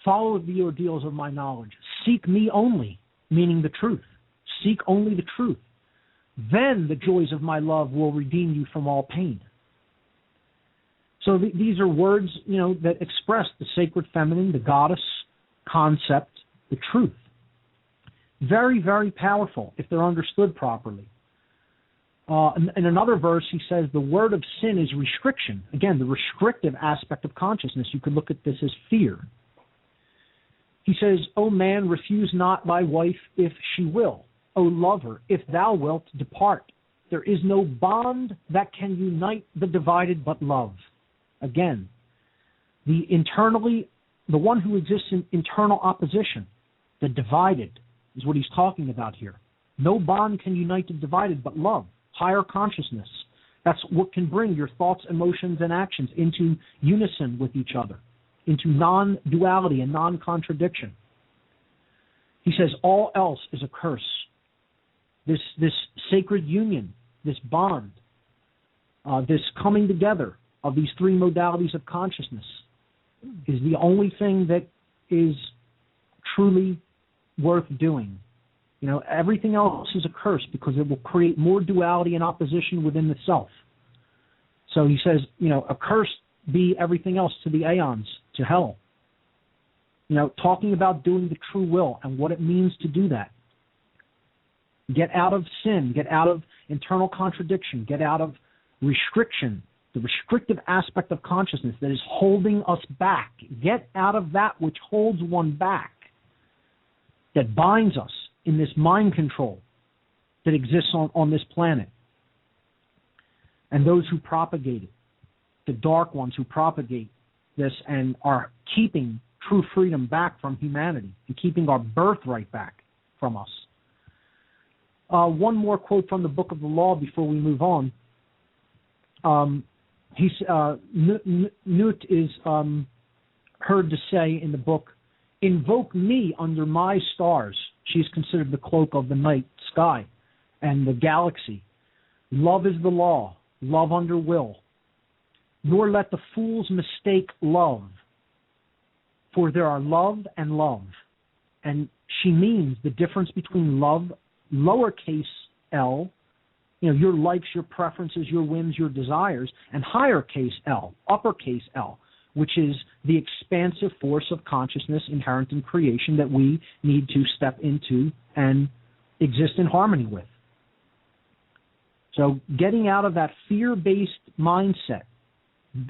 follow the ordeals of my knowledge. Seek me only, meaning the truth. Seek only the truth. Then the joys of my love will redeem you from all pain. So these are words, that express the sacred feminine, the goddess concept, the truth. Very, very powerful if they're understood properly. In another verse, he says, the word of sin is restriction. Again, the restrictive aspect of consciousness. You could look at this as fear. He says, O man, refuse not thy wife if she will. O lover, if thou wilt, depart. There is no bond that can unite the divided but love. Again, the one who exists in internal opposition, the divided, is what he's talking about here. No bond can unite the divided but love, higher consciousness. That's what can bring your thoughts, emotions, and actions into unison with each other, into non-duality and non-contradiction. He says all else is a curse. This sacred union, this bond, this coming together of these three modalities of consciousness is the only thing that is truly worth doing. Everything else is a curse because it will create more duality and opposition within the self. So he says, accursed be everything else to the aeons, to hell. talking about doing the true will and what it means to do that. Get out of sin, get out of internal contradiction, get out of restriction, the restrictive aspect of consciousness that is holding us back. Get out of that which holds one back, that binds us in this mind control that exists on this planet. And those who propagate it, the dark ones who propagate this and are keeping true freedom back from humanity and keeping our birthright back from us. One more quote from the Book of the Law before we move on. Newt is heard to say in the book, "Invoke me under my stars." She is considered the cloak of the night sky and the galaxy. Love is the law, love under will. Nor let the fools mistake love, for there are love and love. And she means the difference between love, lowercase l, your likes, your preferences, your whims, your desires, and higher case L, uppercase L, which is the expansive force of consciousness inherent in creation that we need to step into and exist in harmony with. So getting out of that fear-based mindset,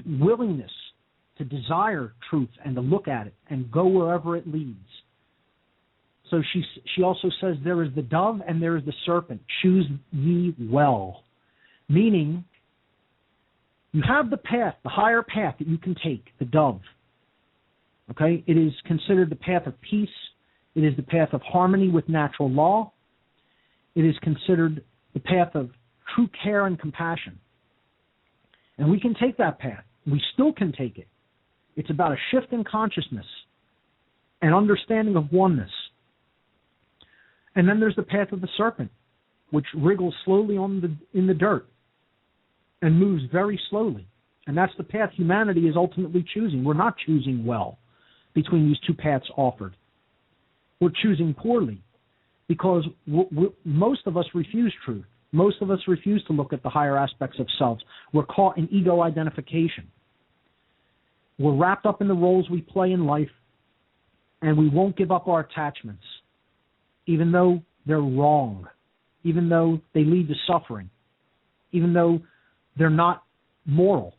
willingness to desire truth and to look at it and go wherever it leads. So she also says there is the dove and there is the serpent. Choose ye well. Meaning you have the path, the higher path that you can take, the dove. Okay? It is considered the path of peace. It is the path of harmony with natural law. It is considered the path of true care and compassion. And we can take that path. We still can take it. It's about a shift in consciousness and understanding of oneness. And then there's the path of the serpent, which wriggles slowly in the dirt and moves very slowly. And that's the path humanity is ultimately choosing. We're not choosing well between these two paths offered. We're choosing poorly because most of us refuse truth. Most of us refuse to look at the higher aspects of selves. We're caught in ego identification. We're wrapped up in the roles we play in life, and we won't give up our attachments, even though they're wrong, even though they lead to suffering, even though they're not moral.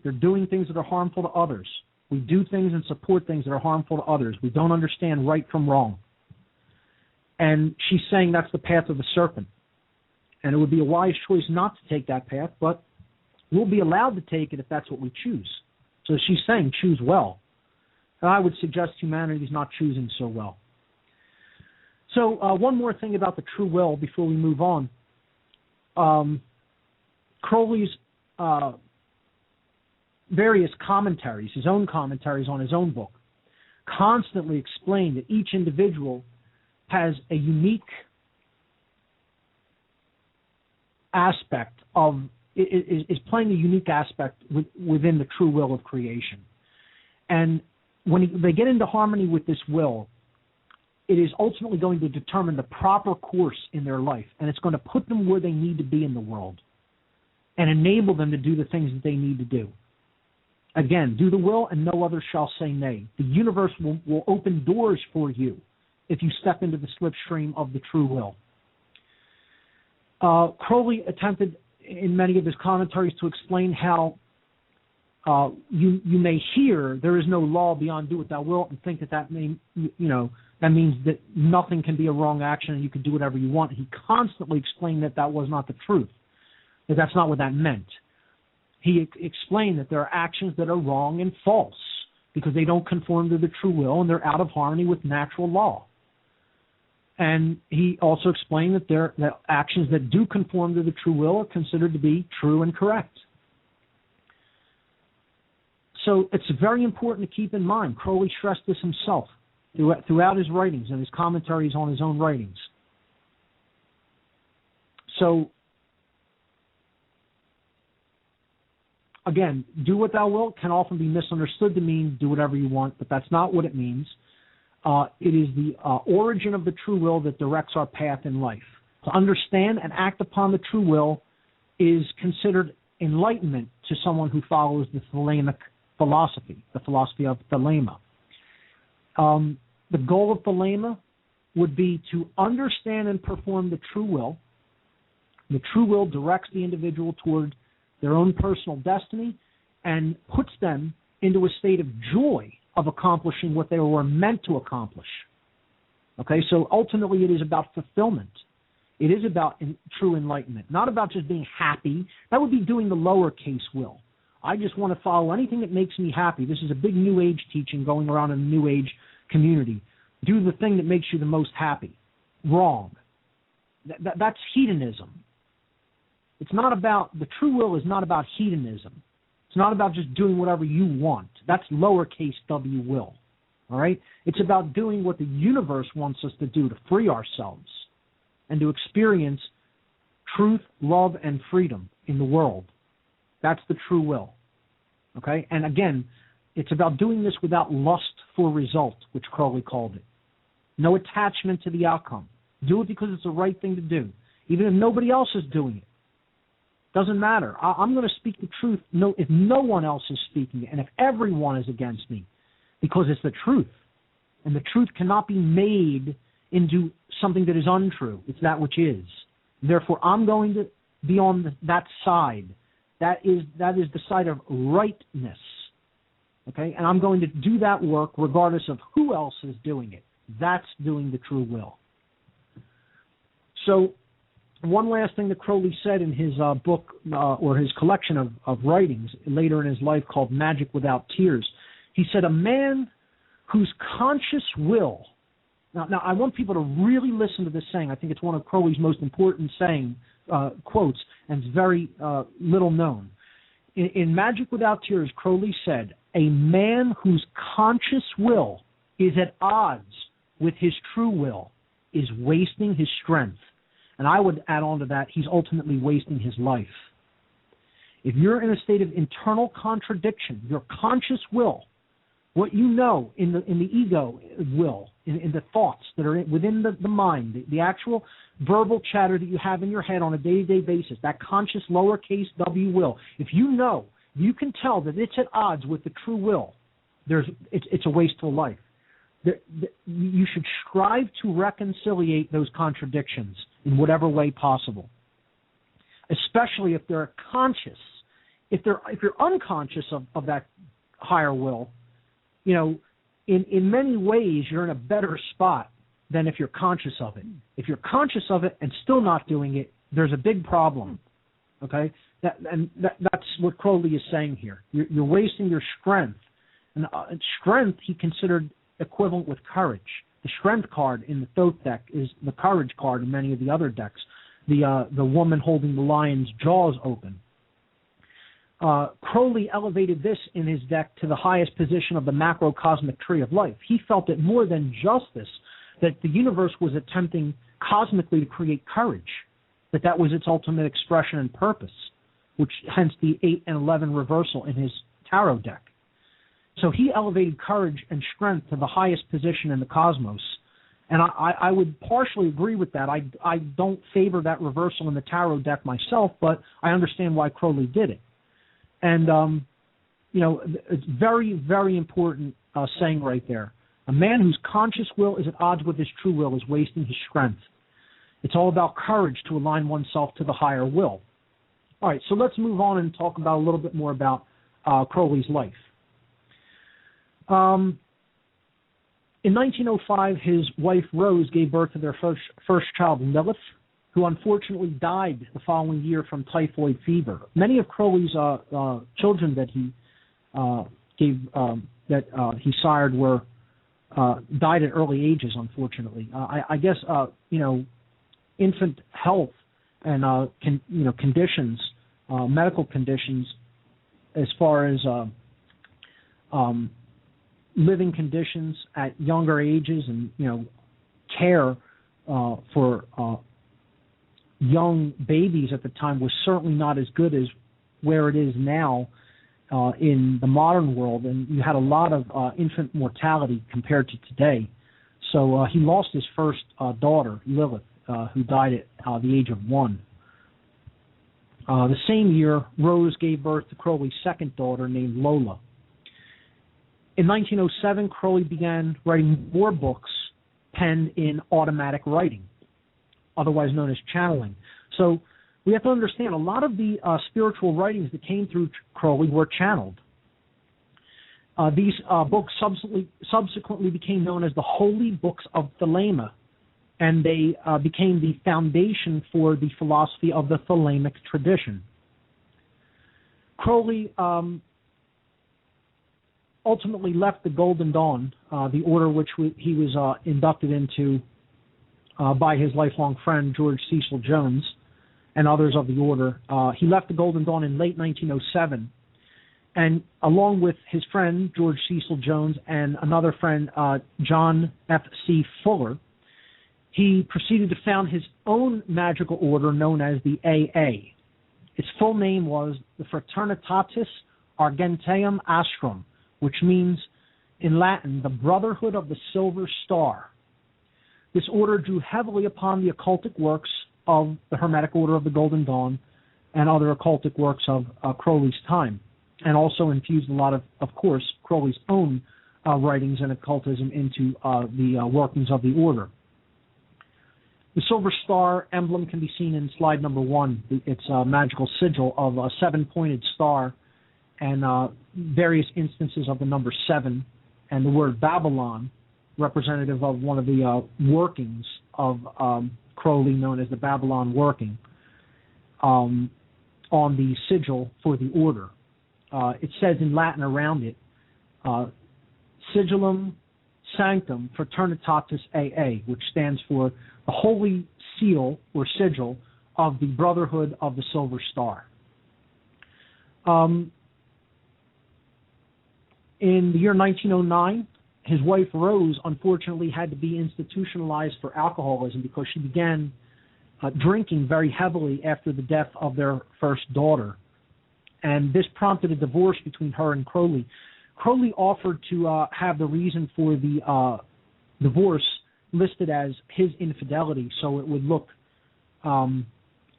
They're doing things that are harmful to others. We do things and support things that are harmful to others. We don't understand right from wrong. And she's saying that's the path of the serpent. And it would be a wise choice not to take that path, but we'll be allowed to take it if that's what we choose. So she's saying choose well. And I would suggest humanity is not choosing so well. So one more thing about the true will before we move on. Crowley's various commentaries, his own commentaries on his own book, constantly explain that each individual has a unique aspect of, is playing a unique aspect within the true will of creation. And when they get into harmony with this will, it is ultimately going to determine the proper course in their life, and it's going to put them where they need to be in the world and enable them to do the things that they need to do. Again, do the will and no other shall say nay. The universe will open doors for you if you step into the slipstream of the true will. Crowley attempted in many of his commentaries to explain how you may hear there is no law beyond do what thou wilt and think that means that nothing can be a wrong action and you can do whatever you want. He constantly explained that was not the truth, that that's not what that meant. He explained that there are actions that are wrong and false because they don't conform to the true will and they're out of harmony with natural law. And he also explained that actions that do conform to the true will are considered to be true and correct. So it's very important to keep in mind. Crowley stressed this himself throughout his writings and his commentaries on his own writings. So, again, do what thou wilt can often be misunderstood to mean do whatever you want, but that's not what it means. It is the origin of the true will that directs our path in life. To understand and act upon the true will is considered enlightenment to someone who follows the Thelemic philosophy, the philosophy of Thelema. The goal of Thelema would be to understand and perform the true will. The true will directs the individual toward their own personal destiny and puts them into a state of joy of accomplishing what they were meant to accomplish. Okay, so ultimately it is about fulfillment. It is about true enlightenment, not about just being happy. That would be doing the lowercase will. I just want to follow anything that makes me happy. This is a big New Age teaching going around in the New Age community. Do the thing that makes you the most happy. Wrong. That's hedonism. It's not about, the true will is not about hedonism. It's not about just doing whatever you want. That's lowercase w will. All right? It's about doing what the universe wants us to do to free ourselves and to experience truth, love, and freedom in the world. That's the true will. Okay? And again, it's about doing this without lust for result, which Crowley called it. No attachment to the outcome. Do it because it's the right thing to do, even if nobody else is doing it. Doesn't matter. I'm going to speak the truth if no one else is speaking it and if everyone is against me, because it's the truth. And the truth cannot be made into something that is untrue. It's that which is. Therefore, I'm going to be on that side. That is the side of rightness. Okay? And I'm going to do that work regardless of who else is doing it. That's doing the true will. So, one last thing that Crowley said in his book or his collection of writings later in his life called Magic Without Tears, he said, a man whose conscious will. Now I want people to really listen to this saying. I think it's one of Crowley's most important quotes, and it's very little known. In Magic Without Tears, Crowley said, a man whose conscious will is at odds with his true will is wasting his strength. And I would add on to that, he's ultimately wasting his life. If you're in a state of internal contradiction, your conscious will, what you know in the ego will, in the thoughts that are within the mind, the actual verbal chatter that you have in your head on a day-to-day basis, that conscious lowercase w will, if you know, you can tell that it's at odds with the true will, it's a wasteful life. You should strive to reconciliate those contradictions in whatever way possible, especially if they're conscious. If you're unconscious of that higher will, you know, in many ways you're in a better spot than if you're conscious of it. If you're conscious of it and still not doing it, there's a big problem. Okay, that's what Crowley is saying here. You're wasting your strength, and strength he considered equivalent with courage. The strength card in the Thoth deck is the courage card in many of the other decks. The woman holding the lion's jaws open. Crowley elevated this in his deck to the highest position of the macrocosmic tree of life. He felt it more than justice that the universe was attempting cosmically to create courage, that was its ultimate expression and purpose, which hence the 8 and 11 reversal in his tarot deck. So he elevated courage and strength to the highest position in the cosmos. And I would partially agree with that. I don't favor that reversal in the tarot deck myself, but I understand why Crowley did it. And, it's very, very important saying right there. A man whose conscious will is at odds with his true will is wasting his strength. It's all about courage to align oneself to the higher will. All right, so let's move on and talk about a little bit more about Crowley's life. In 1905, his wife Rose gave birth to their first child, Lilith, who unfortunately died the following year from typhoid fever. Many of Crowley's children that he sired were died at early ages. Unfortunately, I guess infant health and conditions, medical conditions, as far as living conditions at younger ages and, care for young babies at the time was certainly not as good as where it is now in the modern world. And you had a lot of infant mortality compared to today. So he lost his first daughter, Lilith, who died at the age of 1. The same year, Rose gave birth to Crowley's second daughter named Lola. In 1907, Crowley began writing more books penned in automatic writing, otherwise known as channeling. So we have to understand a lot of the spiritual writings that came through Crowley were channeled. These books subsequently became known as the Holy Books of Thelema, and they became the foundation for the philosophy of the Thelemic tradition. Crowley ultimately left the Golden Dawn, the order which he was inducted into by his lifelong friend George Cecil Jones and others of the order. He left the Golden Dawn in late 1907, and along with his friend George Cecil Jones and another friend, John F.C. Fuller, he proceeded to found his own magical order known as the AA. Its full name was the Fraternitatis Argenteum Astrum, which means in Latin, the Brotherhood of the Silver Star. This order drew heavily upon the occultic works of the Hermetic Order of the Golden Dawn and other occultic works of Crowley's time, and also infused a lot of course, Crowley's own writings and occultism into the workings of the order. The Silver Star emblem can be seen in slide number 1. It's a magical sigil of a 7-pointed star and various instances of the number 7 and the word Babylon, representative of one of the workings of Crowley, known as the Babylon working, on the sigil for the order. It says in Latin around it, Sigillum Sanctum Fraternitatis AA, which stands for the Holy Seal or Sigil of the Brotherhood of the Silver Star. In the year 1909, his wife Rose unfortunately had to be institutionalized for alcoholism because she began drinking very heavily after the death of their first daughter. And this prompted a divorce between her and Crowley. Crowley offered to have the reason for the divorce listed as his infidelity, so it would look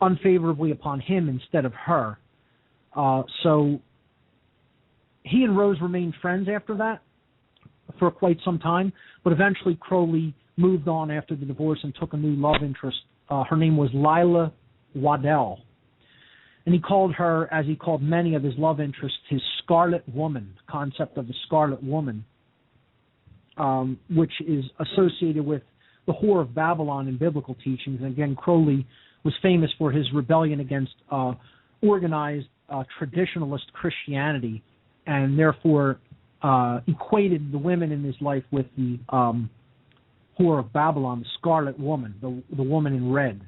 unfavorably upon him instead of her. So he and Rose remained friends after that for quite some time, but eventually Crowley moved on after the divorce and took a new love interest. Her name was Lila Waddell, and he called her, as he called many of his love interests, his Scarlet Woman, the concept of the Scarlet Woman, which is associated with the Whore of Babylon in biblical teachings. And again, Crowley was famous for his rebellion against organized traditionalist Christianity, and therefore equated the women in his life with the Whore of Babylon, the Scarlet Woman, the woman in red.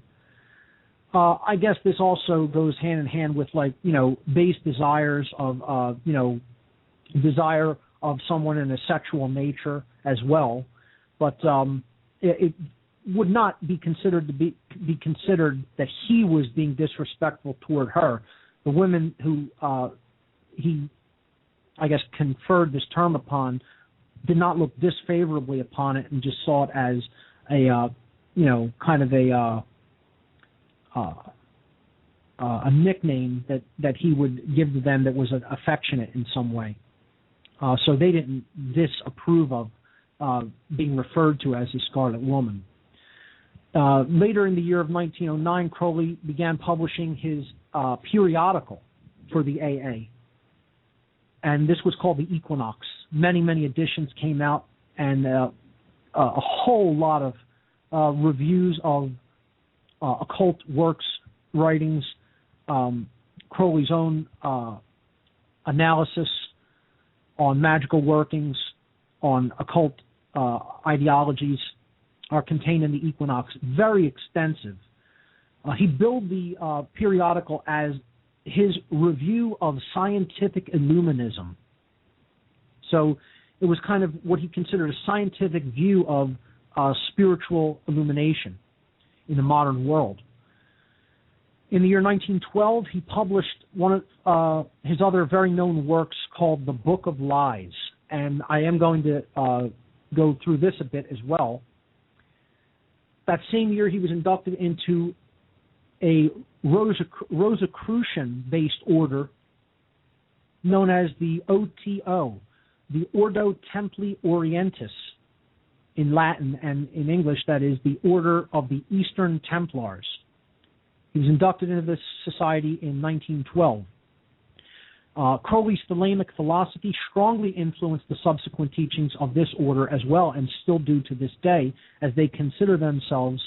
I guess this also goes hand in hand with, like, base desires of, desire of someone in a sexual nature as well. But it would not be considered to be considered that he was being disrespectful toward her. The women who he, I guess, conferred this term upon did not look disfavorably upon it and just saw it as a, kind of a nickname that he would give to them that was affectionate in some way. So they didn't disapprove of being referred to as the Scarlet Woman. Later in the year of 1909, Crowley began publishing his periodical for the AA, and this was called the Equinox. Many, many editions came out, and a whole lot of reviews of occult works, writings, Crowley's own analysis on magical workings, on occult ideologies are contained in the Equinox. Very extensive. He billed the periodical as his review of scientific illuminism. So it was kind of what he considered a scientific view of spiritual illumination in the modern world. In the year 1912, he published one of his other very known works called The Book of Lies, and I am going to go through this a bit as well. That same year, he was inducted into a Rosicrucian-based order known as the OTO, the Ordo Templi Orientis in Latin, and in English that is the Order of the Eastern Templars. He was inducted into this society in 1912. Crowley's Thelemic philosophy strongly influenced the subsequent teachings of this order as well, and still do to this day, as they consider themselves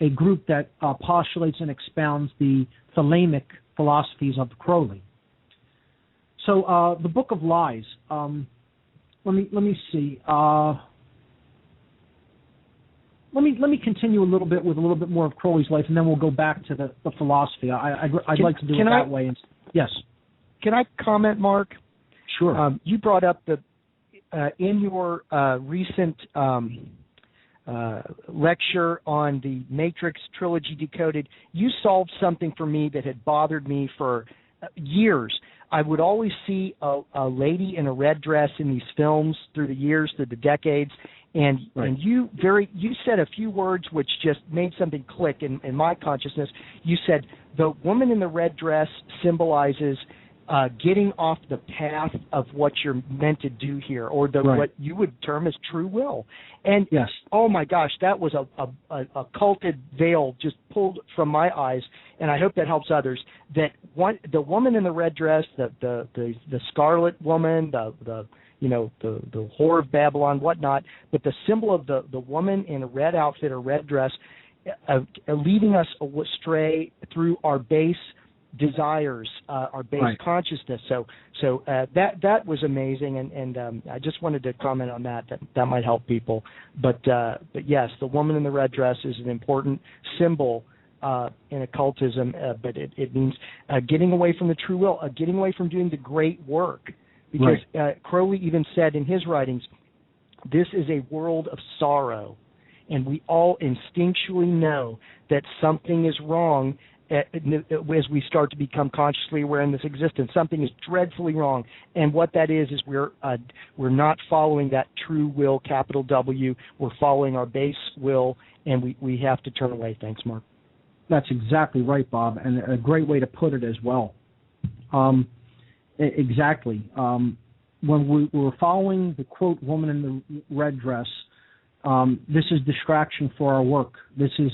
a group that postulates and expounds the Thelemic philosophies of Crowley. So the Book of Lies. Let me see. Let me continue a little bit with a little bit more of Crowley's life, and then we'll go back to the philosophy. I'd like to do it that way. Yes. Can I comment, Mark? Sure. You brought up in your recent lecture on the Matrix Trilogy Decoded, you solved something for me that had bothered me for years. I would always see a lady in a red dress in these films through the years, through the decades, and you said a few words which just made something click in my consciousness. You said the woman in the red dress symbolizes getting off the path of what you're meant to do here, or what you would term as true will. And yes. Oh my gosh, that was a culted veil just pulled from my eyes, and I hope that helps others. That the woman in the red dress, the scarlet woman, the whore of Babylon, whatnot, but the symbol of the woman in a red outfit or red dress, leading us astray through our base desires, our base consciousness. So that was amazing, and I just wanted to comment on that might help people. But yes, the woman in the red dress is an important symbol in occultism, but it means getting away from the true will, getting away from doing the great work. Because Crowley even said in his writings, this is a world of sorrow, and we all instinctually know that something is wrong as we start to become consciously aware in this existence. Something is dreadfully wrong, and what that is we're not following that true will, capital W. We're following our base will, and we have to turn away. Thanks, Mark. That's exactly right, Bob, and a great way to put it as well. Exactly. When we were following the, quote, woman in the red dress, this is distraction for our work. This is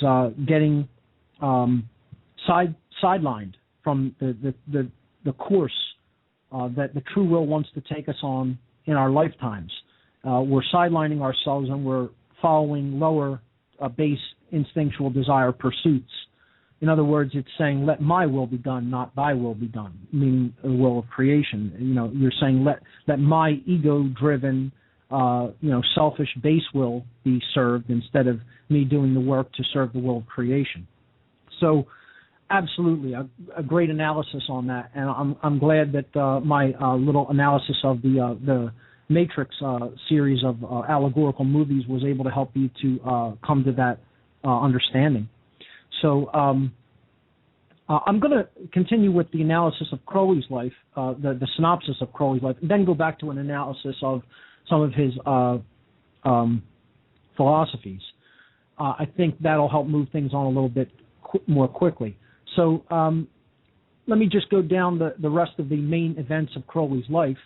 getting sidelined from the course that the true will wants to take us on in our lifetimes. We're sidelining ourselves, and we're following lower base instinctual desire pursuits. In other words, it's saying, let my will be done, not thy will be done, meaning the will of creation. You're saying, let my ego-driven, selfish base will be served instead of me doing the work to serve the will of creation. So, absolutely, a great analysis on that, and I'm glad that my little analysis of the Matrix series of allegorical movies was able to help you to come to that understanding. So I'm going to continue with the analysis of Crowley's life, the synopsis of Crowley's life, and then go back to an analysis of some of his philosophies. I think that'll help move things on a little bit more quickly. So let me just go down the rest of the main events of Crowley's life.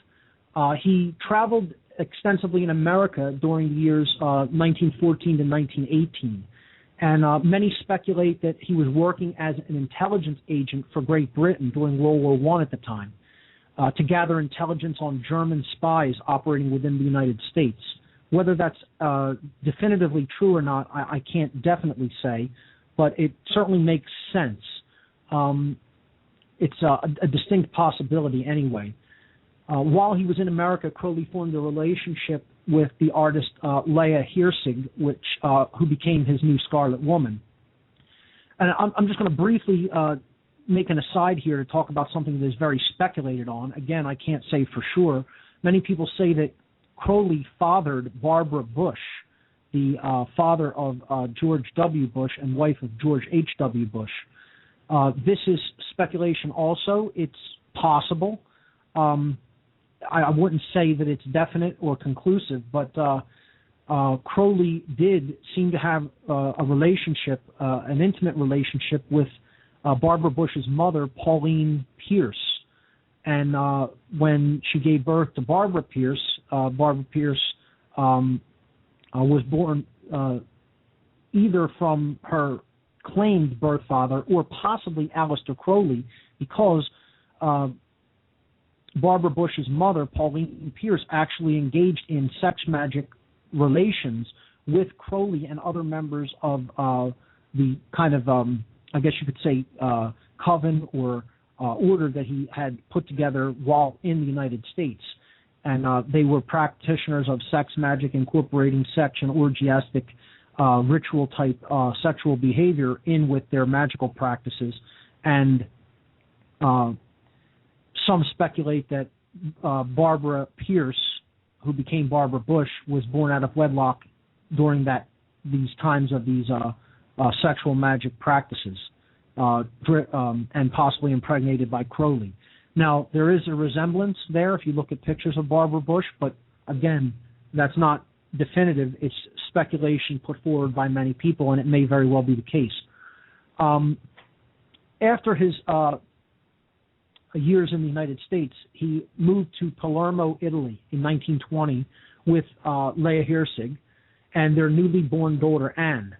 He traveled extensively in America during the years 1914 to 1918. And many speculate that he was working as an intelligence agent for Great Britain during World War I at the time, to gather intelligence on German spies operating within the United States. Whether that's definitively true or not, I can't definitely say, but it certainly makes sense. It's a distinct possibility anyway. While he was in America, Crowley formed a relationship with the artist Leah Hirsig, who became his new Scarlet Woman. And I'm just going to briefly make an aside here to talk about something that is very speculated on. Again, I can't say for sure. Many people say that Crowley fathered Barbara Bush, the father of George W. Bush and wife of George H.W. Bush. This is speculation also. It's possible. I wouldn't say that it's definite or conclusive, but Crowley did seem to have a relationship, an intimate relationship with Barbara Bush's mother, Pauline Pierce. And when she gave birth to Barbara Pierce, Barbara Pierce was born either from her claimed birth father or possibly Aleister Crowley, because Barbara Bush's mother, Pauline Pierce, actually engaged in sex magic relations with Crowley and other members of the kind of, I guess you could say, coven or order that he had put together while in the United States. And they were practitioners of sex magic, incorporating sex and orgiastic ritual-type sexual behavior in with their magical practices. And some speculate that Barbara Pierce, who became Barbara Bush, was born out of wedlock during these times of these sexual magic practices, and possibly impregnated by Crowley. Now, there is a resemblance there if you look at pictures of Barbara Bush, but again, that's not definitive. It's speculation put forward by many people, and it may very well be the case. After his years in the United States, he moved to Palermo, Italy in 1920 with Leah Hirsig and their newly born daughter, Anne.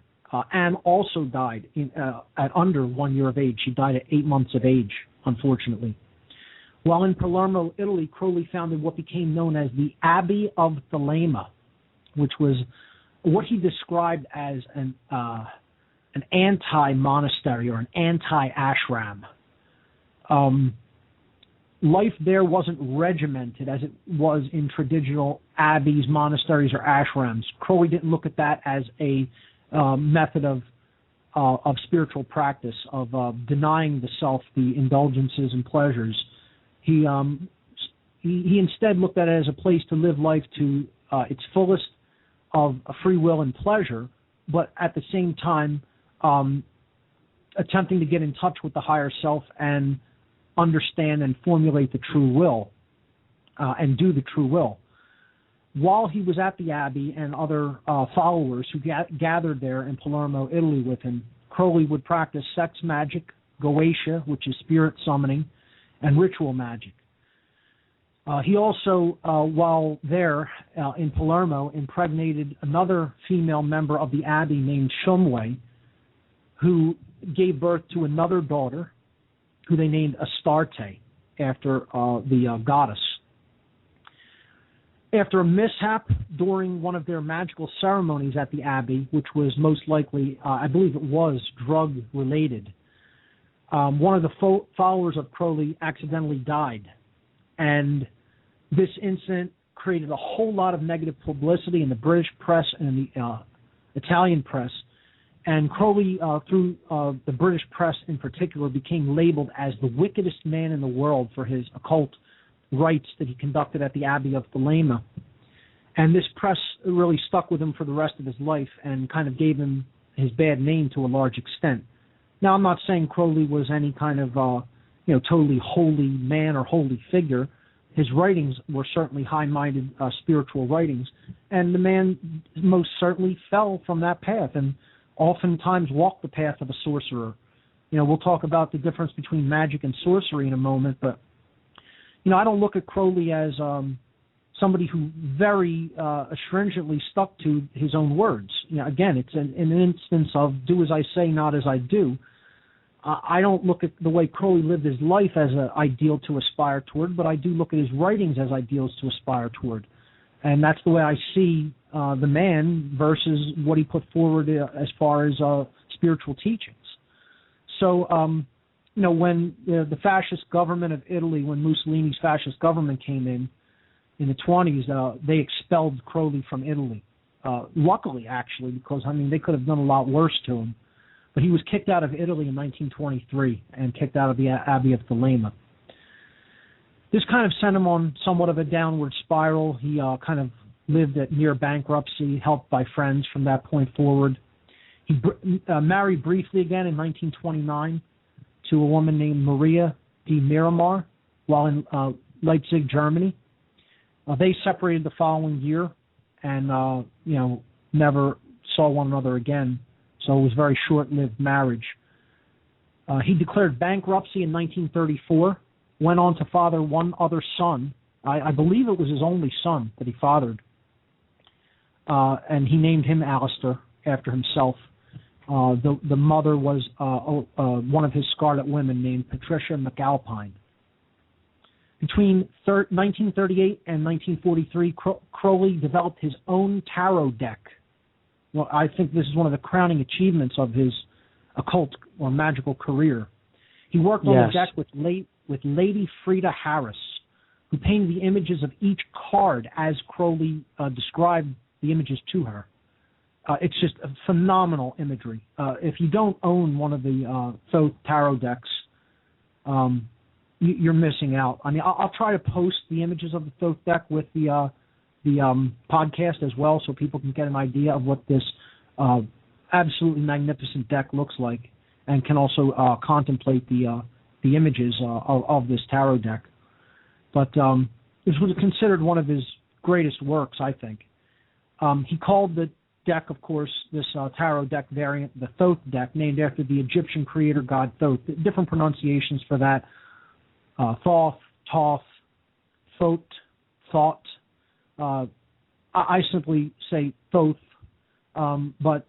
Anne also died at under 1 year of age. She died at 8 months of age, unfortunately. While in Palermo, Italy, Crowley founded what became known as the Abbey of Thelema, which was what he described as an anti-monastery or an anti-ashram. Life there wasn't regimented as it was in traditional abbeys, monasteries, or ashrams. Crowley didn't look at that as a method of spiritual practice, of denying the self the indulgences and pleasures. He instead looked at it as a place to live life to its fullest of free will and pleasure, but at the same time attempting to get in touch with the higher self and understand and formulate the true will and do the true will. While he was at the Abbey and other followers who gathered there in Palermo, Italy with him, Crowley would practice sex magic, goetia, which is spirit summoning, and ritual magic. He also, while there in Palermo, impregnated another female member of the Abbey named Shumway, who gave birth to another daughter, who they named Astarte, after the goddess. After a mishap during one of their magical ceremonies at the Abbey, which was most likely, I believe it was, drug-related, one of the followers of Crowley accidentally died. And this incident created a whole lot of negative publicity in the British press and the Italian press. And Crowley, through the British press in particular, became labeled as the wickedest man in the world for his occult rites that he conducted at the Abbey of Thelema. And this press really stuck with him for the rest of his life and kind of gave him his bad name to a large extent. Now, I'm not saying Crowley was any kind of, totally holy man or holy figure. His writings were certainly high-minded spiritual writings, and the man most certainly fell from that path and oftentimes walked the path of a sorcerer. We'll talk about the difference between magic and sorcery in a moment, but I don't look at Crowley as somebody who very stringently stuck to his own words. Again, it's an instance of do as I say, not as I do. I don't look at the way Crowley lived his life as an ideal to aspire toward, but I do look at his writings as ideals to aspire toward. And that's the way I see the man versus what he put forward as far as spiritual teachings. So, when the fascist government of Italy, when Mussolini's fascist government came in the 1920s, they expelled Crowley from Italy. Luckily, actually, because, they could have done a lot worse to him. But he was kicked out of Italy in 1923 and kicked out of the Abbey of Thelema. This kind of sent him on somewhat of a downward spiral. He kind of lived at near bankruptcy, helped by friends from that point forward. He married briefly again in 1929 to a woman named Maria de Miramar while in Leipzig, Germany. They separated the following year and, never saw one another again. So it was a very short-lived marriage. He declared bankruptcy in 1934, went on to father one other son, I believe it was his only son that he fathered, and he named him Aleister after himself. The mother was one of his Scarlet Women named Patricia McAlpine. Between 1938 and 1943, Crowley developed his own tarot deck. Well, I think this is one of the crowning achievements of his occult or magical career. He worked on the deck with Lady Frida Harris, who painted the images of each card as Crowley described the images to her. It's just a phenomenal imagery. If you don't own one of the Thoth tarot decks, you're missing out. I mean, I'll try to post the images of the Thoth deck with the podcast as well, so people can get an idea of what this absolutely magnificent deck looks like, and can also contemplate the images of this tarot deck. But this was considered one of his greatest works, I think. He called the deck, of course, this tarot deck variant, the Thoth deck, named after the Egyptian creator god Thoth. Different pronunciations for that: Thoth, Thoth, Thoth, Thought. I simply say Thoth. But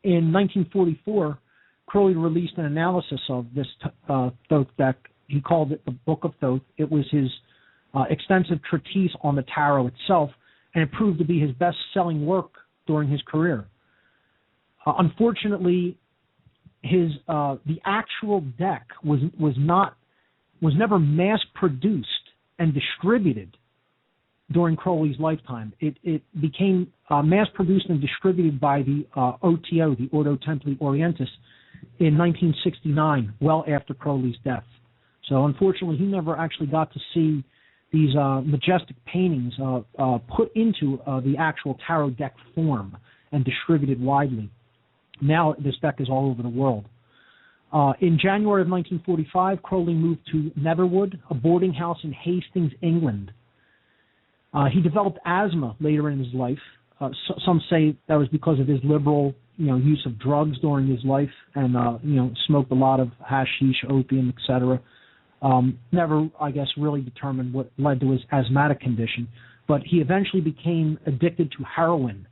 in 1944, Crowley released an analysis of this Thoth deck. He called it the Book of Thoth. It was his extensive treatise on the tarot itself, and it proved to be his best-selling work during his career. Unfortunately, the actual deck was never mass-produced and distributed during Crowley's lifetime. It became mass-produced and distributed by the OTO, the Ordo Templi Orientis, in 1969, well after Crowley's death. So unfortunately, he never actually got to see these majestic paintings put into the actual tarot deck form and distributed widely. Now this deck is all over the world. In January of 1945, Crowley moved to Netherwood, a boarding house in Hastings, England. He developed asthma later in his life. Some say that was because of his liberal, use of drugs during his life, and smoked a lot of hashish, opium, etc. Never, I guess, really determined what led to his asthmatic condition, but he eventually became addicted to heroin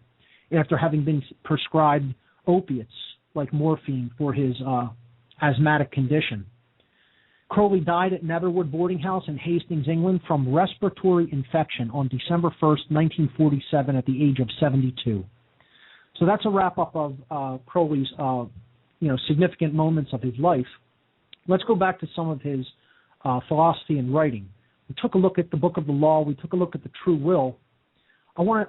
after having been prescribed opiates like morphine for his asthmatic condition. Crowley died at Netherwood Boarding House in Hastings, England, from respiratory infection on December 1st, 1947, at the age of 72. So that's a wrap-up of Crowley's, significant moments of his life. Let's go back to some of his philosophy and writing. We took a look at the Book of the Law. We took a look at the True Will. I want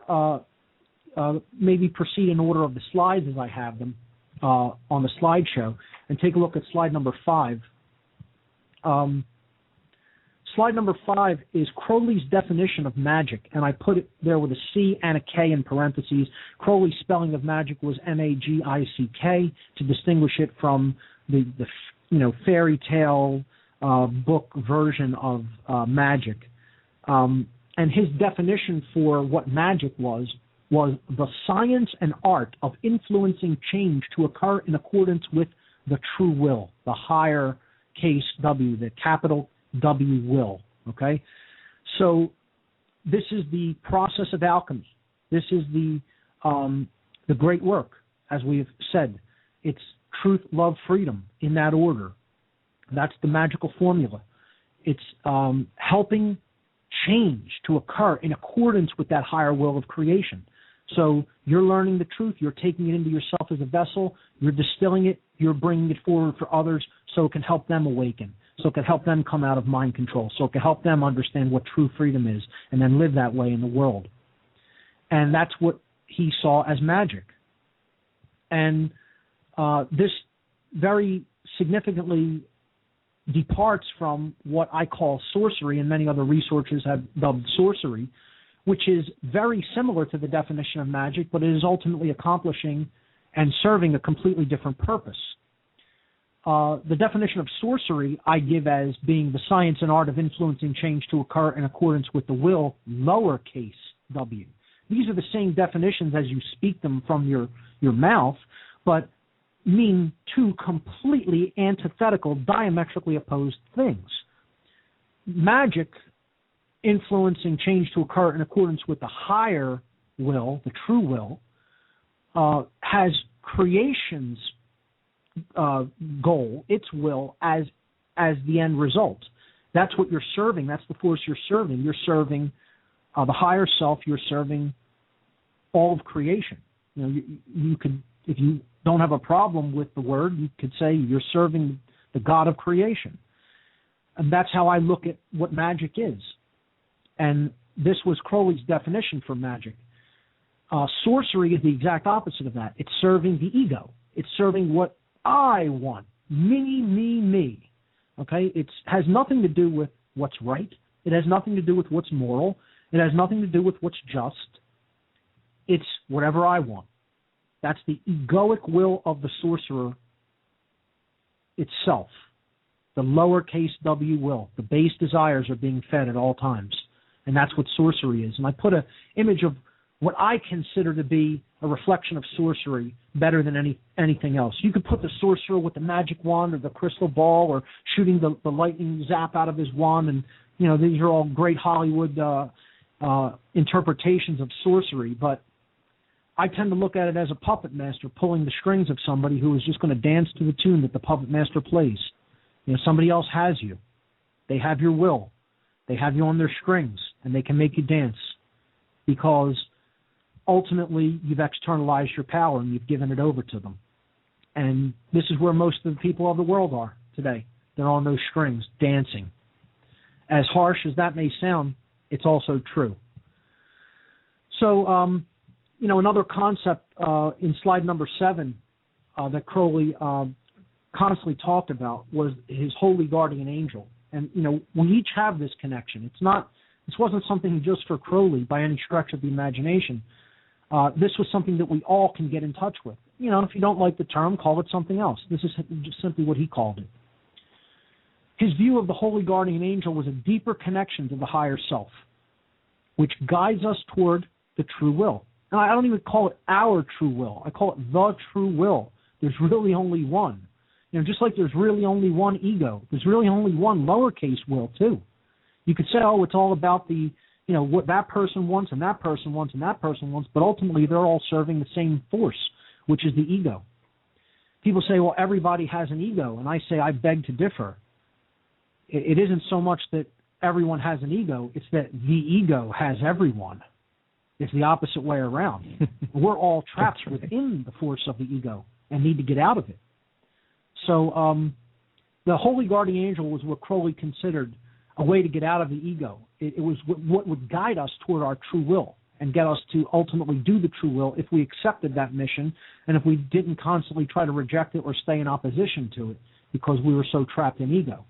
to maybe proceed in order of the slides as I have them on the slideshow, and take a look at slide number 5. Slide number 5 is Crowley's definition of magic, and I put it there with a C and a K in parentheses. Crowley's spelling of magic was M-A-G-I-C-K to distinguish it from the fairy tale book version of magic. And his definition for what magic was the science and art of influencing change to occur in accordance with the true will, the higher case W, the capital W will. Okay? So this is the process of alchemy. This is the great work, as we've said. It's truth, love, freedom in that order. That's the magical formula. It's helping change to occur in accordance with that higher will of creation. So you're learning the truth. You're taking it into yourself as a vessel. You're distilling it. You're bringing it forward for others so it can help them awaken, so it can help them come out of mind control, so it can help them understand what true freedom is and then live that way in the world. And that's what he saw as magic. And this very significantly departs from what I call sorcery, and many other researchers have dubbed sorcery, which is very similar to the definition of magic, but it is ultimately accomplishing and serving a completely different purpose. The definition of sorcery I give as being the science and art of influencing change to occur in accordance with the will, lowercase w. These are the same definitions as you speak them from your mouth, but mean two completely antithetical, diametrically opposed things. Magic influence and change to occur in accordance with the higher will, the true will, has creation's goal, its will, as the end result. That's what you're serving. That's the force you're serving. You're serving the higher self. You're serving all of creation. You could, if you don't have a problem with the word, you could say you're serving the God of creation. And that's how I look at what magic is. And this was Crowley's definition for magic. Sorcery is the exact opposite of that. It's serving the ego. It's serving what I want. Me. Okay? It has nothing to do with what's right. It has nothing to do with what's moral. It has nothing to do with what's just. It's whatever I want. That's the egoic will of the sorcerer itself. The lowercase w will. The base desires are being fed at all times. And that's what sorcery is. And I put an image of what I consider to be a reflection of sorcery better than anything else. You could put the sorcerer with the magic wand or the crystal ball or shooting the lightning zap out of his wand. And, these are all great Hollywood interpretations of sorcery. But I tend to look at it as a puppet master pulling the strings of somebody who is just going to dance to the tune that the puppet master plays. Somebody else has you. They have your will. They have you on their strings, and they can make you dance because ultimately you've externalized your power and you've given it over to them. And this is where most of the people of the world are today. They're on those strings, dancing. As harsh as that may sound, it's also true. So, another concept in slide number 7 that Crowley constantly talked about was his holy guardian angel. And, we each have this connection. This wasn't something just for Crowley by any stretch of the imagination. This was something that we all can get in touch with. If you don't like the term, call it something else. This is just simply what he called it. His view of the holy guardian angel was a deeper connection to the higher self, which guides us toward the true will. And I don't even call it our true will. I call it the true will. There's really only one. Just like there's really only one ego, there's really only one lowercase will too. You could say, it's all about the, what that person wants and that person wants and that person wants, but ultimately they're all serving the same force, which is the ego. People say, well, everybody has an ego, and I say I beg to differ. It isn't so much that everyone has an ego, it's that the ego has everyone. It's the opposite way around. We're all trapped within the force of the ego and need to get out of it. So the holy guardian angel was what Crowley considered a way to get out of the ego. It was what would guide us toward our true will and get us to ultimately do the true will if we accepted that mission and if we didn't constantly try to reject it or stay in opposition to it because we were so trapped in ego.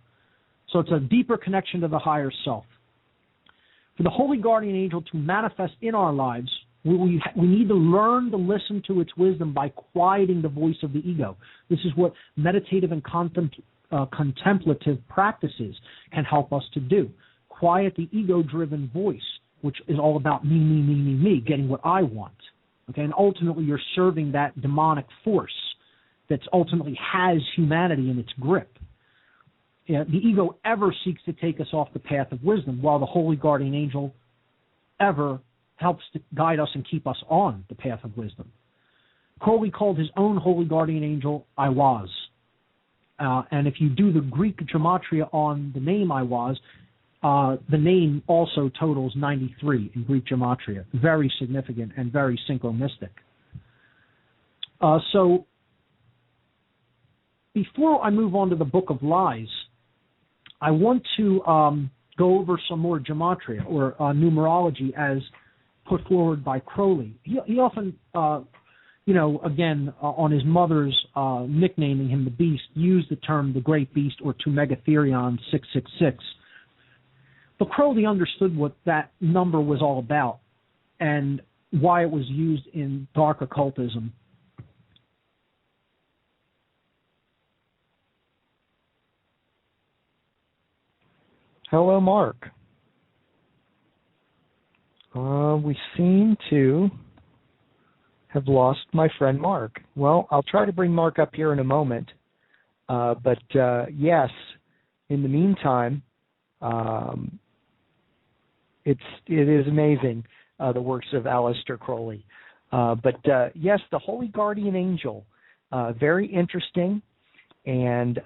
So it's a deeper connection to the higher self. For the holy guardian angel to manifest in our lives, we need to learn to listen to its wisdom by quieting the voice of the ego. This is what meditative and contemplative practices can help us to do. Quiet the ego-driven voice, which is all about me, getting what I want. Okay, and ultimately you're serving that demonic force that ultimately has humanity in its grip. The ego ever seeks to take us off the path of wisdom, while the holy guardian angel ever helps to guide us and keep us on the path of wisdom. Crowley called his own holy guardian angel I Was. And if you do the Greek gematria on the name I Was, the name also totals 93 in Greek gematria. Very significant and very synchronistic. So before I move on to the Book of Lies, I want to go over some more gematria or numerology as put forward by Crowley. He often, again, on his mother's nicknaming him the Beast, used the term the Great Beast or to Megatherion 666. But Crowley understood what that number was all about and why it was used in dark occultism. Hello, Mark. We seem to have lost my friend Mark. Well, I'll try to bring Mark up here in a moment. But yes, in the meantime, it is amazing, the works of Aleister Crowley. But yes, the Holy Guardian Angel, very interesting, and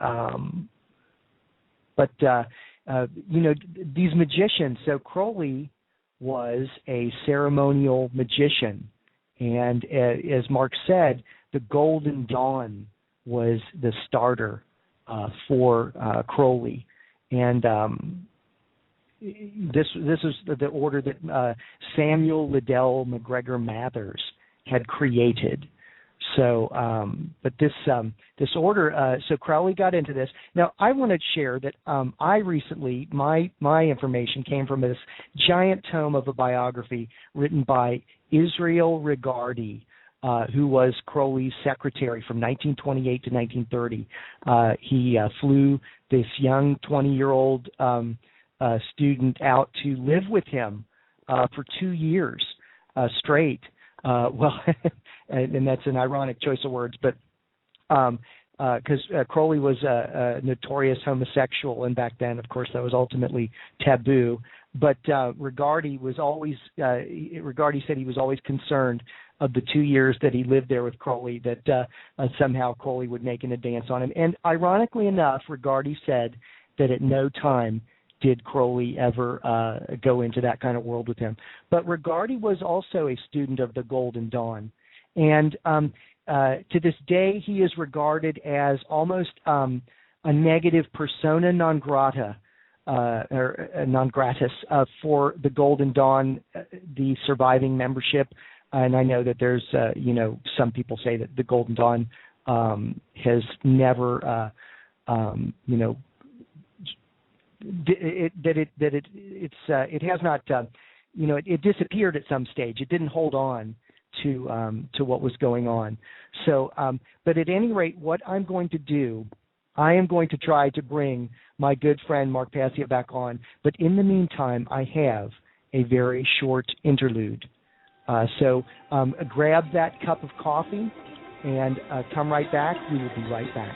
these magicians. So Crowley was a ceremonial magician, and as Mark said, the Golden Dawn was the starter for Crowley, and this is the order that Samuel Liddell McGregor Mathers had created. So, but this order. So Crowley got into this. Now, I want to share that I recently my information came from this giant tome of a biography written by Israel Regardie, who was Crowley's secretary from 1928 to 1930. He flew this young 20-year-old student out to live with him for 2 years straight. And that's an ironic choice of words, but because Crowley was a notorious homosexual, and back then, of course, that was ultimately taboo. But Regardie said he was always concerned of the 2 years that he lived there with Crowley, that somehow Crowley would make an advance on him. And ironically enough, Regardie said that at no time did Crowley ever go into that kind of world with him. But Regardie was also a student of the Golden Dawn. And to this day, he is regarded as almost a negative persona non grata, or non gratis for the Golden Dawn, the surviving membership. And I know that there's, some people say that the Golden Dawn has never, it has not, it disappeared at some stage. It didn't hold on to what was going on. So, but at any rate, what I'm going to do, I am going to try to bring my good friend Mark Passio back on. But in the meantime, I have a very short interlude. So grab that cup of coffee and come right back. We will be right back.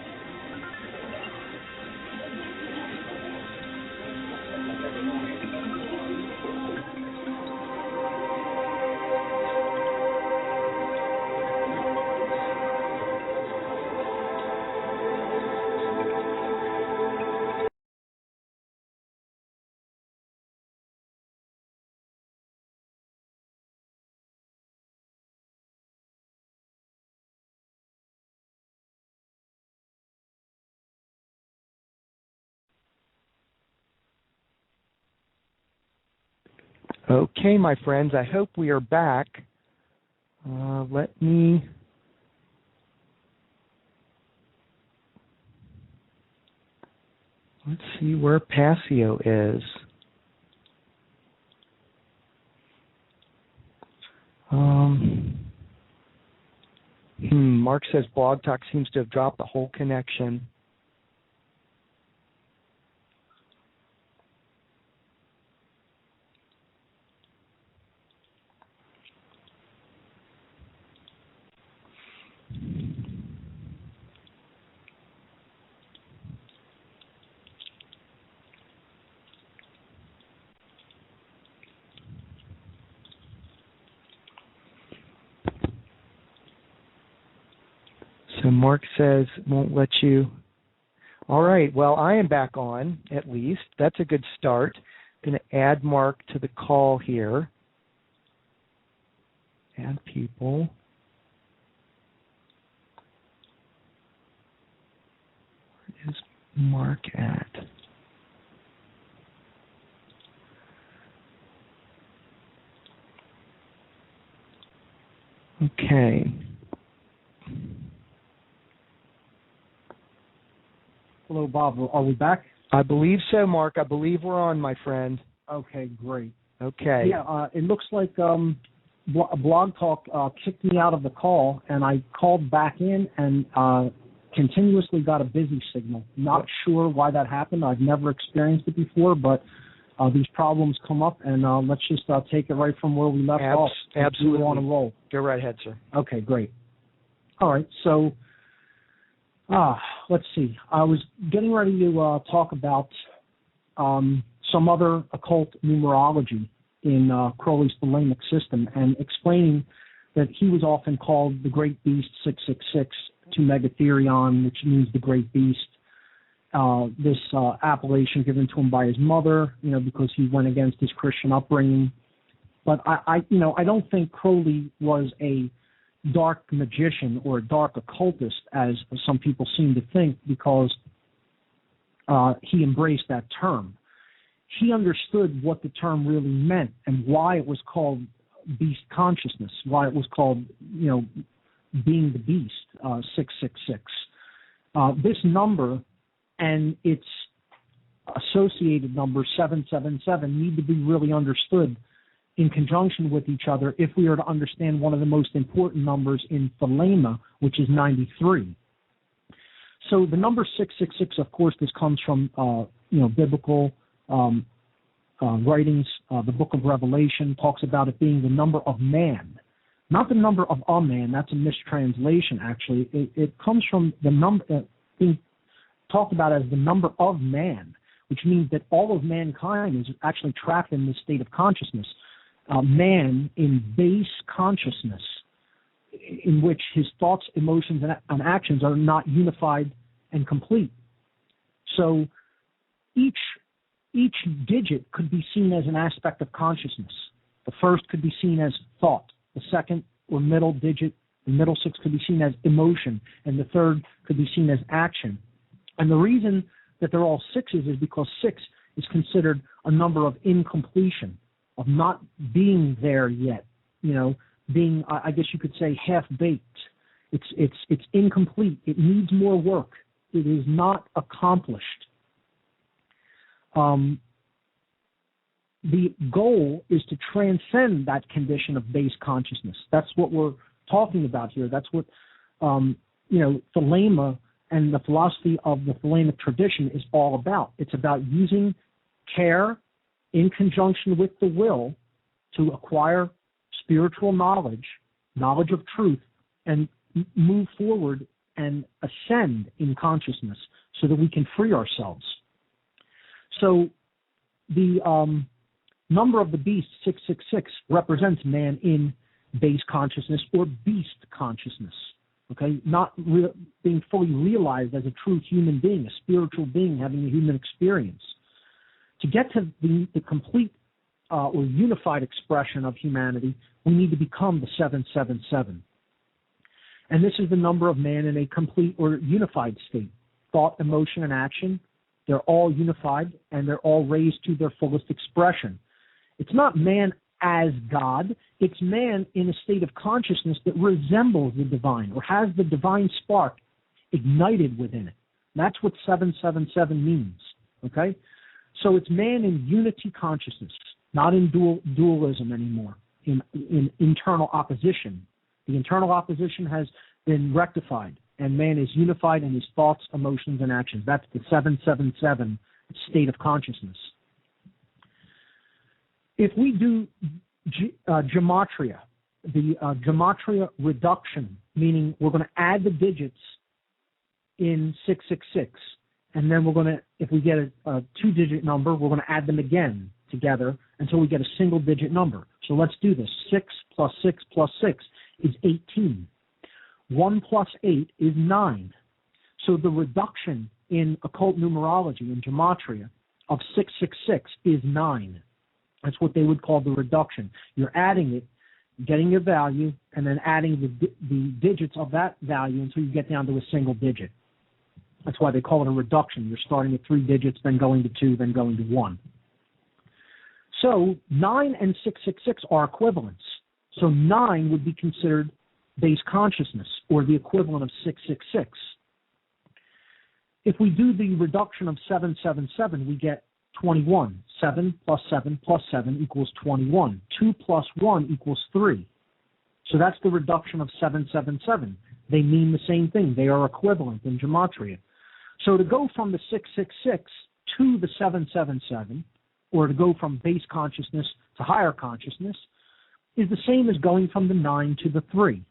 Okay, my friends, I hope we are back. Let's see where Passio is. Mark says Blog Talk seems to have dropped the whole connection. So Mark says, won't let you. All right, well, I am back on, at least. That's a good start. I'm going to add Mark to the call here. Add people. Where is Mark at? Okay. Hello, Bob. Are we back? I believe so, Mark. I believe we're on, my friend. Okay, great. Okay. Yeah, it looks like Blog Talk kicked me out of the call, and I called back in and continuously got a busy signal. Not sure why that happened. I've never experienced it before, but these problems come up, and let's just take it right from where we left off. Absolutely. We want to roll. Go right ahead, sir. Okay, great. All right, so let's see. I was getting ready to talk about some other occult numerology, in Crowley's Thelemic system, and explaining that he was often called the Great Beast 666 to Megatherion, which means the Great Beast. This appellation given to him by his mother, because he went against his Christian upbringing. But I don't think Crowley was a dark magician or a dark occultist, as some people seem to think, because he embraced that term. He understood what the term really meant and why it was called beast consciousness, why it was called, being the beast, 666. This number and its associated number 777 need to be really understood in conjunction with each other if we are to understand one of the most important numbers in Thelema, which is 93. So the number 666, of course, this comes from biblical writings. The Book of Revelation talks about it being the number of man, not the number of a man. That's a mistranslation, actually. It comes from the number being talked about as the number of man, which means that all of mankind is actually trapped in this state of consciousness. Man in base consciousness, in which his thoughts, emotions, and actions are not unified and complete. So each digit could be seen as an aspect of consciousness. The first could be seen as thought. The second or middle digit, the middle six, could be seen as emotion, and the third could be seen as action. And the reason that they're all sixes is because 6 is considered a number of incompletion, of not being there yet, being, I guess you could say, half-baked. It's incomplete. It needs more work. It is not accomplished. The goal is to transcend that condition of base consciousness. That's what we're talking about here. That's what, Thelema and the philosophy of the Thelemic tradition is all about. It's about using care in conjunction with the will to acquire spiritual knowledge of truth, and move forward and ascend in consciousness so that we can free ourselves. So the number of the beast, 666, represents man in base consciousness or beast consciousness, okay? Not being fully realized as a true human being, a spiritual being having a human experience. To get to the complete or unified expression of humanity, we need to become the 777. And this is the number of man in a complete or unified state. Thought, emotion, and action, they're all unified, and they're all raised to their fullest expression. It's not man as God. It's man in a state of consciousness that resembles the divine or has the divine spark ignited within it. That's what 777 means, okay? So it's man in unity consciousness, not in dualism anymore, in internal opposition. The internal opposition has been rectified, and man is unified in his thoughts, emotions, and actions. That's the 777 state of consciousness. If we do gematria, the gematria reduction, meaning we're going to add the digits in 666, and then we're going to, if we get a two-digit number, we're going to add them again together until we get a single-digit number. So let's do this. 6 plus 6 plus 6 is 18. 1 plus 8 is 9. So the reduction in occult numerology, in gematria, of 666 is 9. That's what they would call the reduction. You're adding it, getting your value, and then adding the digits of that value until you get down to a single digit. That's why they call it a reduction. You're starting at 3 digits, then going to 2, then going to 1. So 9 and 666 are equivalents. So 9 would be considered base consciousness, or the equivalent of 666. If we do the reduction of 777, we get 21. 7 plus 7 plus 7 equals 21. 2 plus 1 equals 3. So that's the reduction of 777. They mean the same thing. They are equivalent in gematria. So to go from the 666 to the 777, or to go from base consciousness to higher consciousness, is the same as going from the 9 to the 3.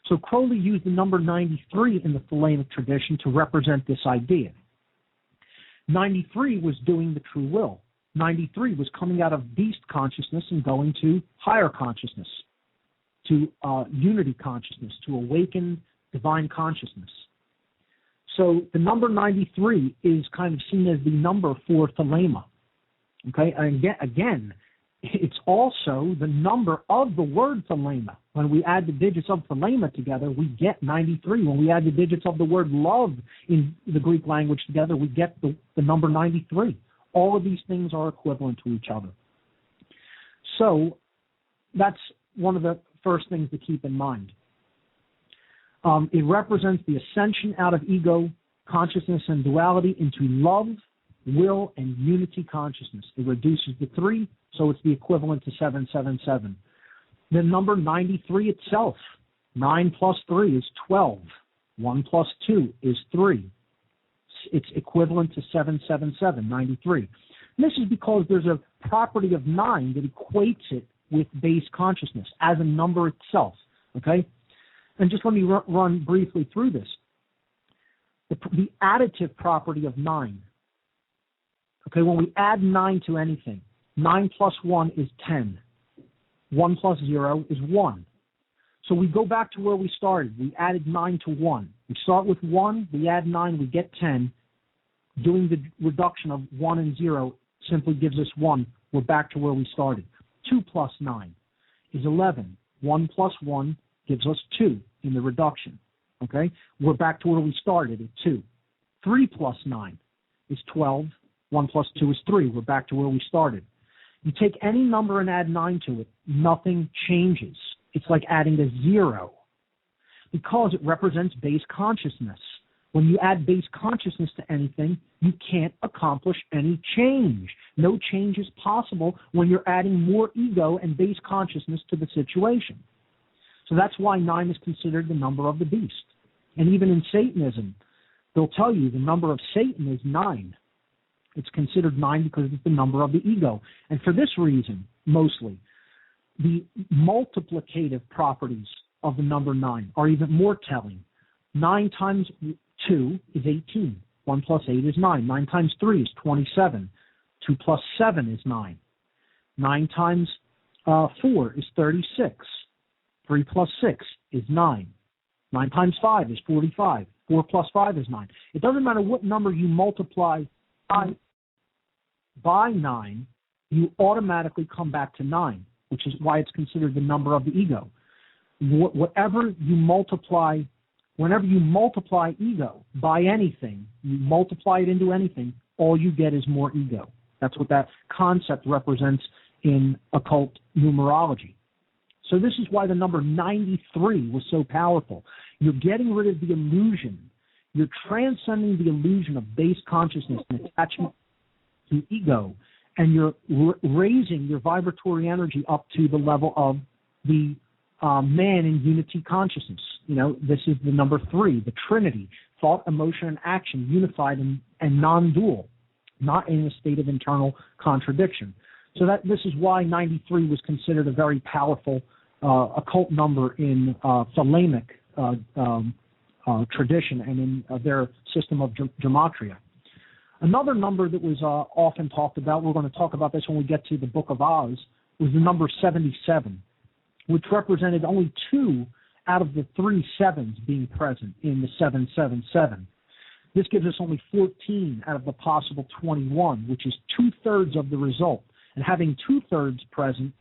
So Crowley used the number 93 in the Thelemic tradition to represent this idea. 93 was doing the true will. 93 was coming out of beast consciousness and going to higher consciousness, to unity consciousness, to awakened divine consciousness. So the number 93 is kind of seen as the number for Thelema. Okay, and again, it's also the number of the word Thelema. When we add the digits of Thelema together, we get 93. When we add the digits of the word love in the Greek language together, we get the number 93. All of these things are equivalent to each other. So that's one of the first things to keep in mind. It represents the ascension out of ego, consciousness, and duality into love, will, and unity consciousness. It reduces the 3, so it's the equivalent to 777. The number 93 itself, 9 plus 3 is 12. 1 plus 2 is 3. It's equivalent to 777, 93. And this is because there's a property of 9 that equates it with base consciousness as a number itself, okay? And just let me run briefly through this. The additive property of 9, okay, when we add 9 to anything, 9 plus 1 is 10. 1 plus 0 is 1. So we go back to where we started. We added 9 to 1. We start with 1, we add 9, we get 10. Doing the reduction of 1 and 0 simply gives us 1. We're back to where we started. 2 plus 9 is 11. 1 plus 1 gives us 2 in the reduction. Okay? We're back to where we started at 2. 3 plus 9 is 12. 1 plus 2 is 3. We're back to where we started. You take any number and add 9 to it, nothing changes. It's like adding a 0 because it represents base consciousness. When you add base consciousness to anything, you can't accomplish any change. No change is possible when you're adding more ego and base consciousness to the situation. So that's why 9 is considered the number of the beast. And even in Satanism, they'll tell you the number of Satan is 9. It's considered 9 because it's the number of the ego. And for this reason, mostly, the multiplicative properties of the number 9 are even more telling. 9 times 2 is 18. 1 plus 8 is 9. 9 times 3 is 27. 2 plus 7 is 9. 9 times 4 is 36. 3 plus 6 is 9. 9 times 5 is 45. 4 plus 5 is 9. It doesn't matter what number you multiply by 9, you automatically come back to 9, which is why it's considered the number of the ego. Whenever you multiply ego by anything, you multiply it into anything, all you get is more ego. That's what that concept represents in occult numerology. So this is why the number 93 was so powerful. You're getting rid of the illusion. You're transcending the illusion of base consciousness and attachment to ego, and you're raising your vibratory energy up to the level of the man in unity consciousness. You know, this is the number 3, the Trinity, thought, emotion, and action, unified and non-dual, not in a state of internal contradiction. So this is why 93 was considered a very powerful occult number in Thelemic tradition and in their system of gematria. Another number that was often talked about, we're going to talk about this when we get to the Book of Oz, was the number 77, which represented only 2 out of the 3 sevens being present in the 777. This gives us only 14 out of the possible 21, which is 2/3 of the result. And having 2/3 present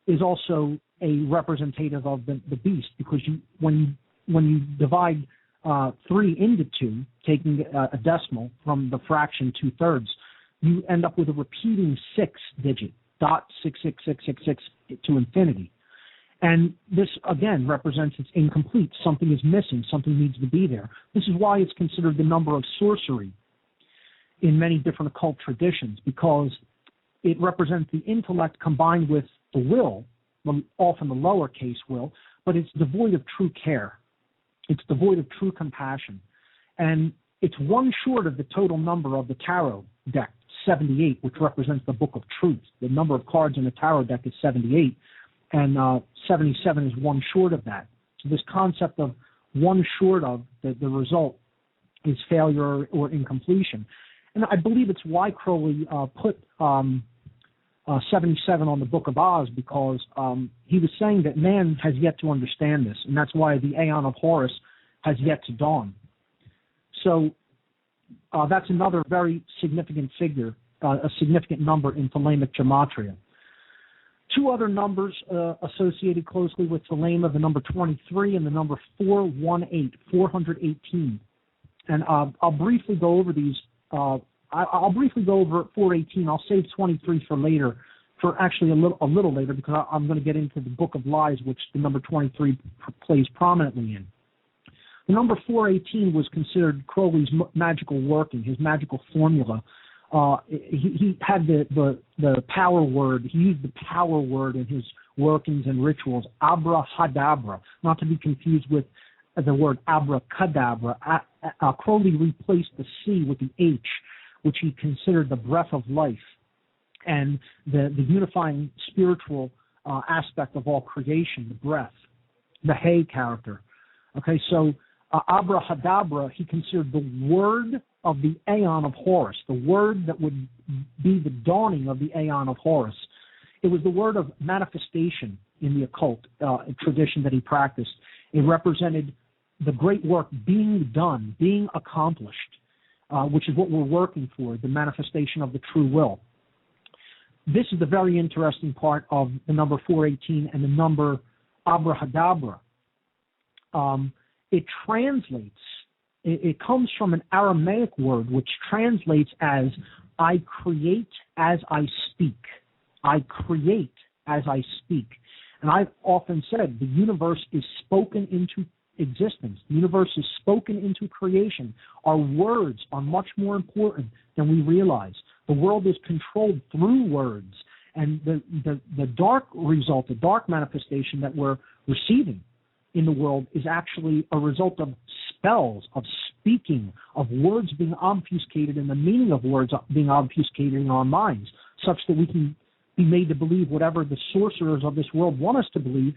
is also a representative of the beast, because when you divide 3 into 2, taking a decimal from the fraction 2/3, you end up with a repeating 6-digit, .66666 to infinity. And this, again, represents it's incomplete. Something is missing. Something needs to be there. This is why it's considered the number of sorcery in many different occult traditions, because it represents the intellect combined with the will, often the lowercase will, but it's devoid of true care. It's devoid of true compassion. And it's one short of the total number of the tarot deck, 78, which represents the book of truth. The number of cards in the tarot deck is 78, and 77 is one short of that. So this concept of one short of the result is failure or incompletion. and I believe it's why Crowley put 77 on the Book of Oz, because he was saying that man has yet to understand this, and that's why the Aeon of Horus has yet to dawn. So that's another very significant figure, a significant number in Thelemic gematria. Two other numbers associated closely with Thelema, the number 23 and the number 418, 418. And I'll briefly go over these. I'll briefly go over 418. I'll save 23 for later, for actually a little later, because I'm going to get into the Book of Lies, which the number 23 plays prominently in. The number 418 was considered Crowley's magical working, his magical formula. He had the power word. He used the power word in his workings and rituals, abrahadabra, not to be confused with the word abracadabra. Crowley replaced the C with the H, which he considered the breath of life and the unifying spiritual aspect of all creation, the breath, the Hay character. Okay, so abrahadabra, he considered the word of the Aeon of Horus, the word that would be the dawning of the Aeon of Horus. It was the word of manifestation in the occult tradition that he practiced. It represented the great work being done, being accomplished, which is what we're working for, the manifestation of the true will. This is the very interesting part of the number 418 and the number abrahadabra. It translates, it comes from an Aramaic word which translates as I create as I speak. I create as I speak. And I've often said the universe is spoken into existence. The universe is spoken into creation. Our words are much more important than we realize. The world is controlled through words. And the dark result, the dark manifestation that we're receiving in the world is actually a result of spells, of speaking, of words being obfuscated and the meaning of words being obfuscated in our minds, such that we can be made to believe whatever the sorcerers of this world want us to believe,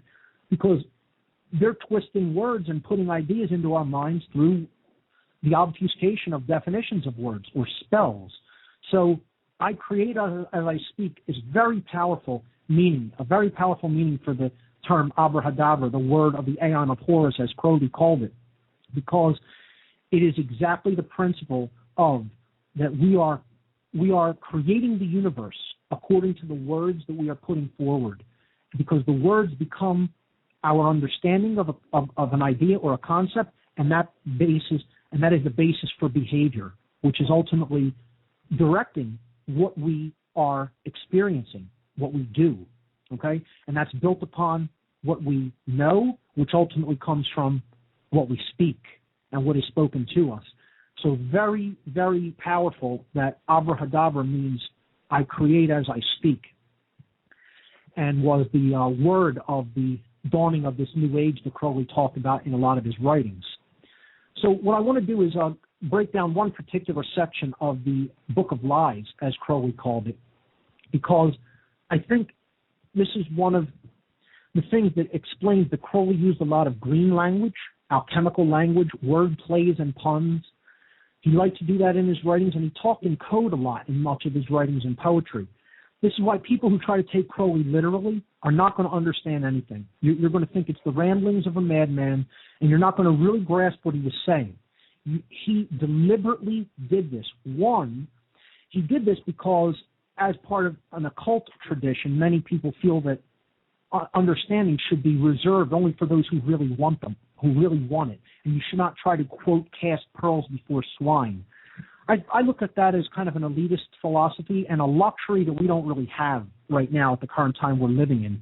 because they're twisting words and putting ideas into our minds through the obfuscation of definitions of words or spells. So I create as I speak is very powerful meaning, a very powerful meaning for the term abrahadabra, the word of the Aeon of Horus, as Crowley called it, because it is exactly the principle of that we are creating the universe according to the words that we are putting forward, because the words become our understanding of an idea or a concept, and that is the basis for behavior, which is ultimately directing what we are experiencing, what we do. Okay, and that's built upon what we know, which ultimately comes from what we speak and what is spoken to us. So very, very powerful that abrahadabra means I create as I speak, and was the word of the dawning of this new age that Crowley talked about in a lot of his writings. So what I want to do is break down one particular section of the Book of Lies, as Crowley called it, because I think this is one of the things that explains that Crowley used a lot of green language, alchemical language, word plays and puns. He liked to do that in his writings, and he talked in code a lot in much of his writings and poetry. This is why people who try to take Crowley literally are not going to understand anything. You're going to think it's the ramblings of a madman, and you're not going to really grasp what he was saying. He deliberately did this. One, he did this because as part of an occult tradition, many people feel that understanding should be reserved only for those who really want them, who really want it. And you should not try to, quote, cast pearls before swine. I look at that as kind of an elitist philosophy and a luxury that we don't really have right now at the current time we're living in,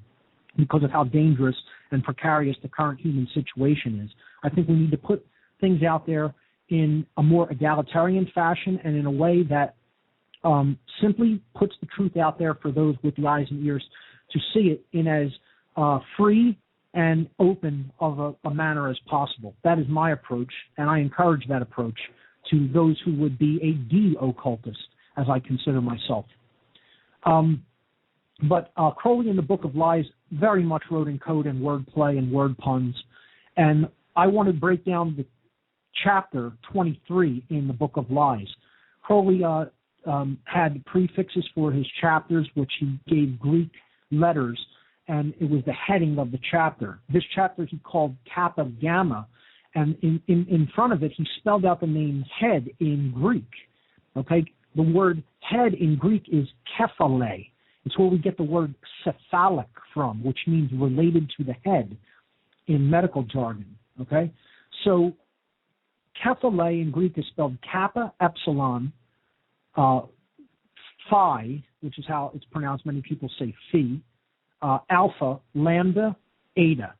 because of how dangerous and precarious the current human situation is. I think we need to put things out there in a more egalitarian fashion and in a way that simply puts the truth out there for those with the eyes and ears to see it in as free and open of a manner as possible. That is my approach, and I encourage that approach to those who would be a de-occultist, as I consider myself. But Crowley in the Book of Lies very much wrote in code and wordplay and word puns, and I want to break down the chapter 23 in the Book of Lies. Crowley had prefixes for his chapters, which he gave Greek letters, and it was the heading of the chapter. This chapter he called Kappa Gamma, and in front of it he spelled out the name head in Greek. Okay, the word head in Greek is kephale. It's where we get the word cephalic from, which means related to the head in medical jargon. Okay, so kephale in Greek is spelled kappa, epsilon, phi, which is how it's pronounced. Many people say phi, alpha, lambda, eta.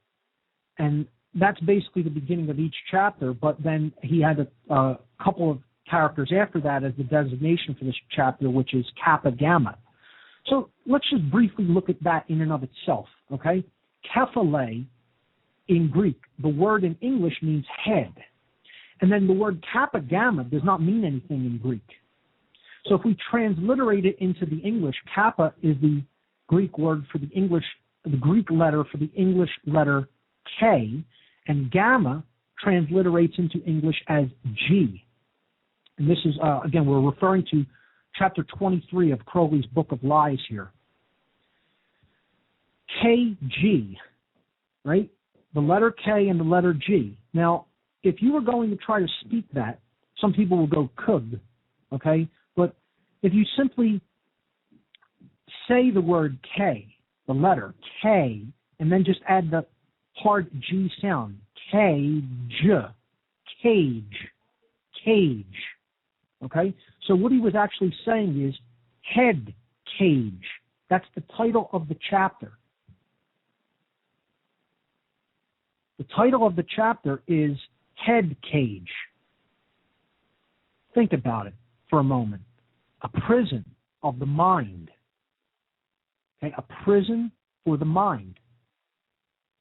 And that's basically the beginning of each chapter, but then he had a couple of characters after that as the designation for this chapter, which is Kappa Gamma. So let's just briefly look at that in and of itself, okay? Kephale in Greek, the word in English means head. And then the word Kappa Gamma does not mean anything in Greek. So if we transliterate it into the English, Kappa is the Greek word for the English, the Greek letter for the English letter K, and Gamma transliterates into English as G. And this is, again, we're referring to chapter 23 of Crowley's Book of Lies here. KG, right? The letter K and the letter G. Now, if you were going to try to speak that, some people will go kug, okay? But if you simply say the word K, the letter K, and then just add the hard G sound, K-J, cage, cage, okay? So what he was actually saying is head cage. That's the title of the chapter. The title of the chapter is Head Cage. Think about it for a moment. A prison of the mind. Okay, a prison for the mind.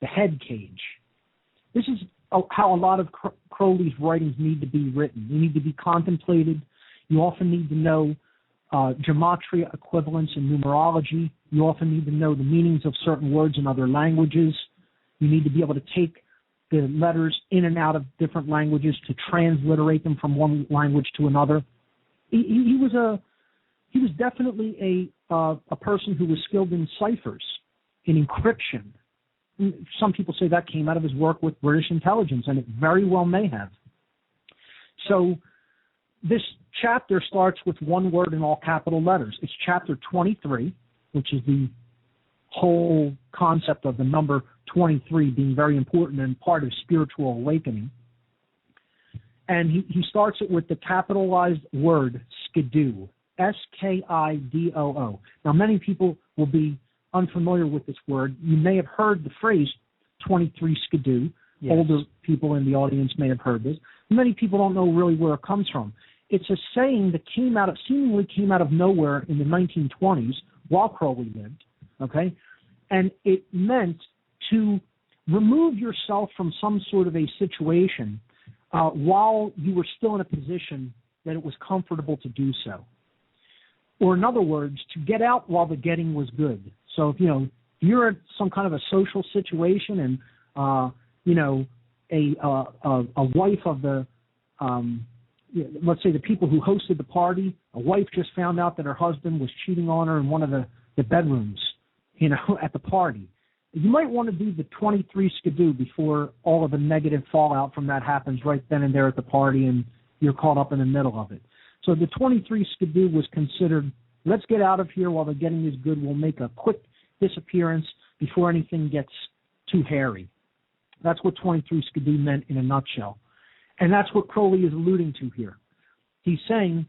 The head cage. This is how a lot of Crowley's writings need to be written. They need to be contemplated. You often need to know gematria, equivalence, and numerology. You often need to know the meanings of certain words in other languages. You need to be able to take the letters in and out of different languages to transliterate them from one language to another. He was definitely a person who was skilled in ciphers, in encryption. Some people say that came out of his work with British intelligence, and it very well may have. So this chapter starts with one word in all capital letters. It's chapter 23, which is the whole concept of the number 23 being very important and part of spiritual awakening. And he starts it with the capitalized word skidoo, S-K-I-D-O-O. Now, many people will be unfamiliar with this word. You may have heard the phrase 23 skidoo. Yes. Older people in the audience may have heard this. Many people don't know really where it comes from. It's a saying that seemingly came out of nowhere in the 1920s while Crowley lived, okay? And it meant to remove yourself from some sort of a situation while you were still in a position that it was comfortable to do so. Or in other words, to get out while the getting was good. So if you're at some kind of a social situation and a wife of the let's say the people who hosted the party, a wife just found out that her husband was cheating on her in one of the bedrooms, at the party. You might want to do the 23 skidoo before all of the negative fallout from that happens right then and there at the party and you're caught up in the middle of it. So the 23 skidoo was considered, let's get out of here while the getting is good. We'll make a quick disappearance before anything gets too hairy. That's what 23 skidoo meant in a nutshell. And that's what Crowley is alluding to here. He's saying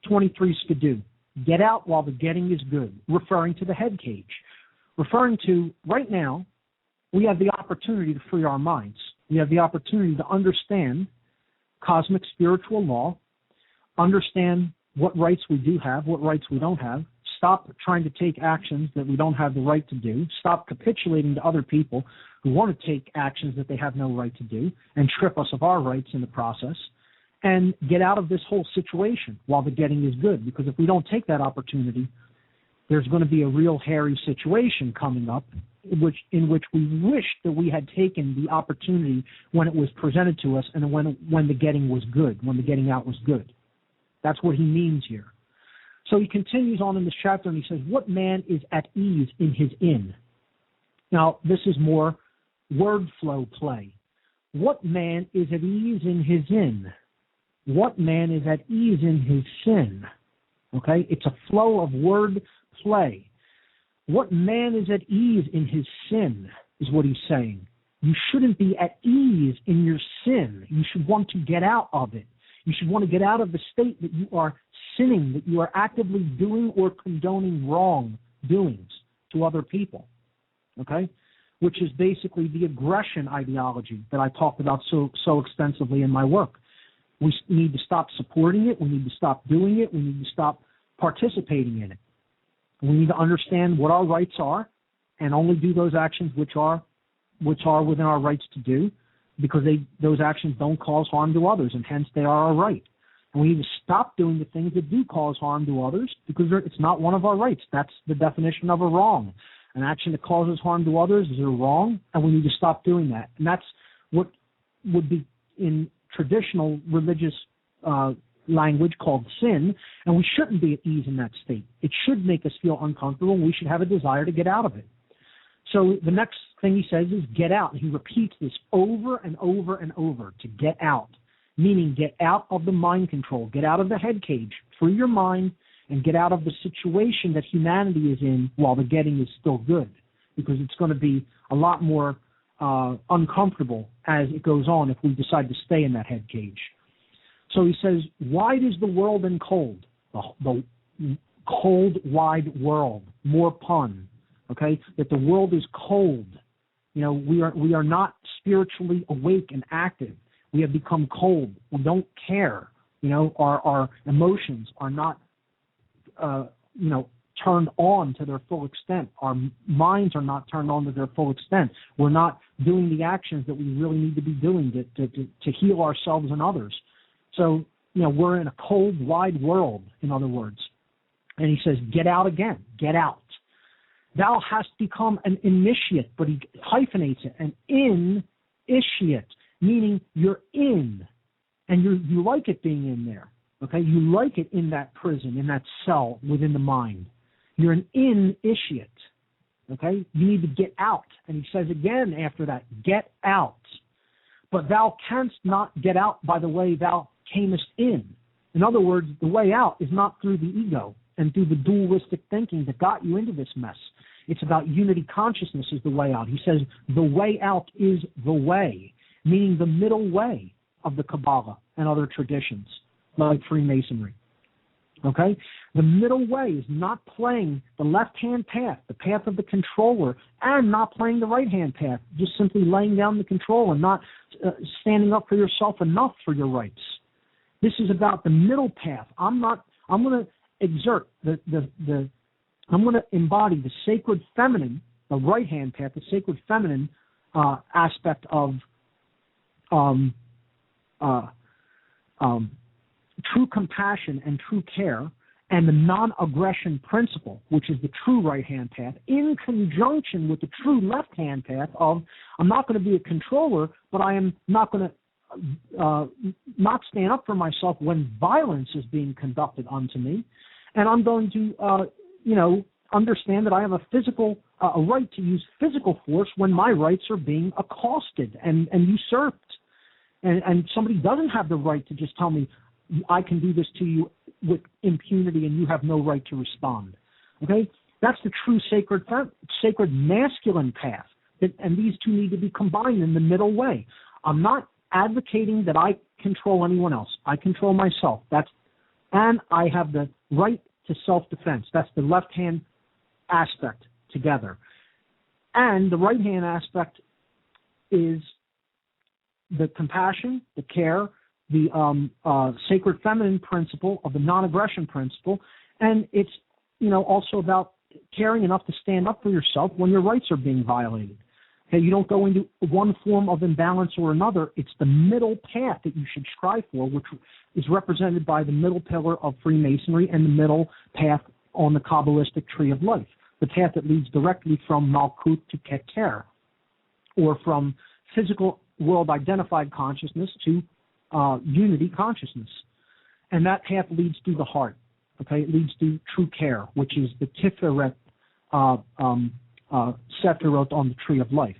23 skidoo, get out while the getting is good, referring to the head cage. Referring to, right now, we have the opportunity to free our minds. We have the opportunity to understand cosmic spiritual law, understand what rights we do have, what rights we don't have, stop trying to take actions that we don't have the right to do, stop capitulating to other people who want to take actions that they have no right to do and strip us of our rights in the process, and get out of this whole situation while the getting is good. Because if we don't take that opportunity, there's going to be a real hairy situation coming up in which we wish that we had taken the opportunity when it was presented to us and when the getting was good, when the getting out was good. That's what he means here. So he continues on in this chapter and he says, what man is at ease in his inn? Now, this is more word flow play. What man is at ease in his inn? What man is at ease in his sin? Okay, it's a flow of word play. What man is at ease in his sin is what he's saying. You shouldn't be at ease in your sin. You should want to get out of it. You should want to get out of the state that you are sinning, that you are actively doing or condoning wrong doings to other people, okay? Which is basically the aggression ideology that I talked about so extensively in my work. We need to stop supporting it. We need to stop doing it. We need to stop participating in it. We need to understand what our rights are and only do those actions which are within our rights to do, because those actions don't cause harm to others, and hence they are our right. And we need to stop doing the things that do cause harm to others, because it's not one of our rights. That's the definition of a wrong. An action that causes harm to others is a wrong, and we need to stop doing that. And that's what would be in traditional religious language called sin, and we shouldn't be at ease in that state. It should make us feel uncomfortable, and we should have a desire to get out of it. So the next thing he says is get out. And he repeats this over and over and over, to get out, meaning get out of the mind control, get out of the head cage, free your mind, and get out of the situation that humanity is in while the getting is still good, because it's going to be a lot more uncomfortable as it goes on if we decide to stay in that head cage. So he says, wide is the world and cold, the cold, wide world, more pun. Okay, that the world is cold. You know, we are not spiritually awake and active. We have become cold. We don't care. You know, our emotions are not, turned on to their full extent. Our minds are not turned on to their full extent. We're not doing the actions that we really need to be doing to heal ourselves and others. So, you know, we're in a cold, wide world, in other words. And he says, get out again. Get out. Thou hast become an initiate, but he hyphenates it, an initiate, meaning you're in, and you like it being in there, okay? You like it in that prison, in that cell within the mind. You're an initiate, okay? You need to get out. And he says again after that, get out. But thou canst not get out by the way thou camest in. In other words, the way out is not through the ego and through the dualistic thinking that got you into this mess. It's about unity consciousness is the way out. He says the way out is the way, meaning the middle way of the Kabbalah and other traditions like Freemasonry. Okay? The middle way is not playing the left-hand path, the path of the controller, and not playing the right-hand path, just simply laying down the control and not standing up for yourself enough for your rights. This is about the middle path. I'm going to exert I'm going to embody the sacred feminine, the right-hand path, the sacred feminine aspect of true compassion and true care, and the non-aggression principle, which is the true right-hand path, in conjunction with the true left-hand path of I'm not going to be a controller, but I am not going to not stand up for myself when violence is being conducted unto me, and I'm going to understand that I have a right to use physical force when my rights are being accosted and usurped. And somebody doesn't have the right to just tell me, I can do this to you with impunity and you have no right to respond. Okay? That's the true sacred masculine path. And these two need to be combined in the middle way. I'm not advocating that I control anyone else. I control myself. And I have the right to self-defense. That's the left-hand aspect together. And the right-hand aspect is the compassion, the care, the sacred feminine principle of the non-aggression principle, and it's also about caring enough to stand up for yourself when your rights are being violated. Okay, you don't go into one form of imbalance or another. It's the middle path that you should strive for, which is represented by the middle pillar of Freemasonry and the middle path on the Kabbalistic tree of life, the path that leads directly from Malkut to Keter, or from physical world identified consciousness to unity consciousness. and that path leads through the heart. Okay, it leads to true care, which is the Tiferet Sephirot on the tree of life.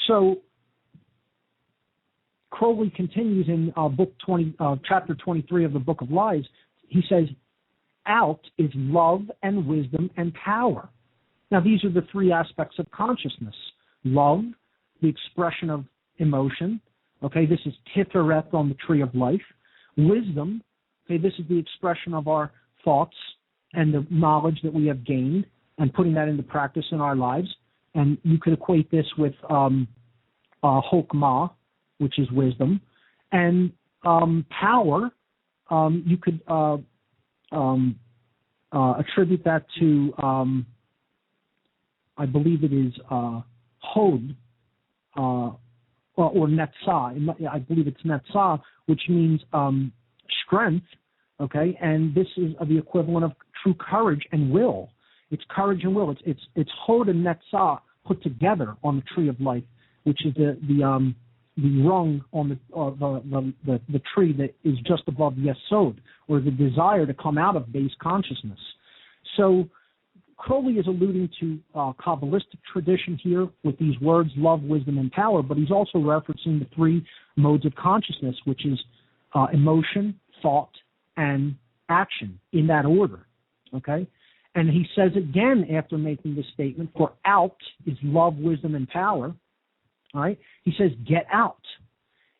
So Crowley continues in chapter 23 of the Book of Lies. He says, out is love and wisdom and power. Now, these are the three aspects of consciousness. Love, the expression of emotion. Okay, this is Tiferet on the tree of life. Wisdom, okay, this is the expression of our thoughts and the knowledge that we have gained and putting that into practice in our lives. And you could equate this with Chokmah, which is wisdom. And power, you could attribute that to, I believe it is Hod, or Netzah. I believe it's Netzah, which means strength, okay? And this is the equivalent of true courage and will. It's courage and will. It's Hod and Netzah put together on the tree of life, which is the rung on the tree that is just above Yesod, or the desire to come out of base consciousness. So Crowley is alluding to Kabbalistic tradition here with these words, love, wisdom, and power, but he's also referencing the three modes of consciousness, which is emotion, thought, and action, in that order, okay? And he says again after making this statement, for out is love, wisdom, and power, all right? He says, get out.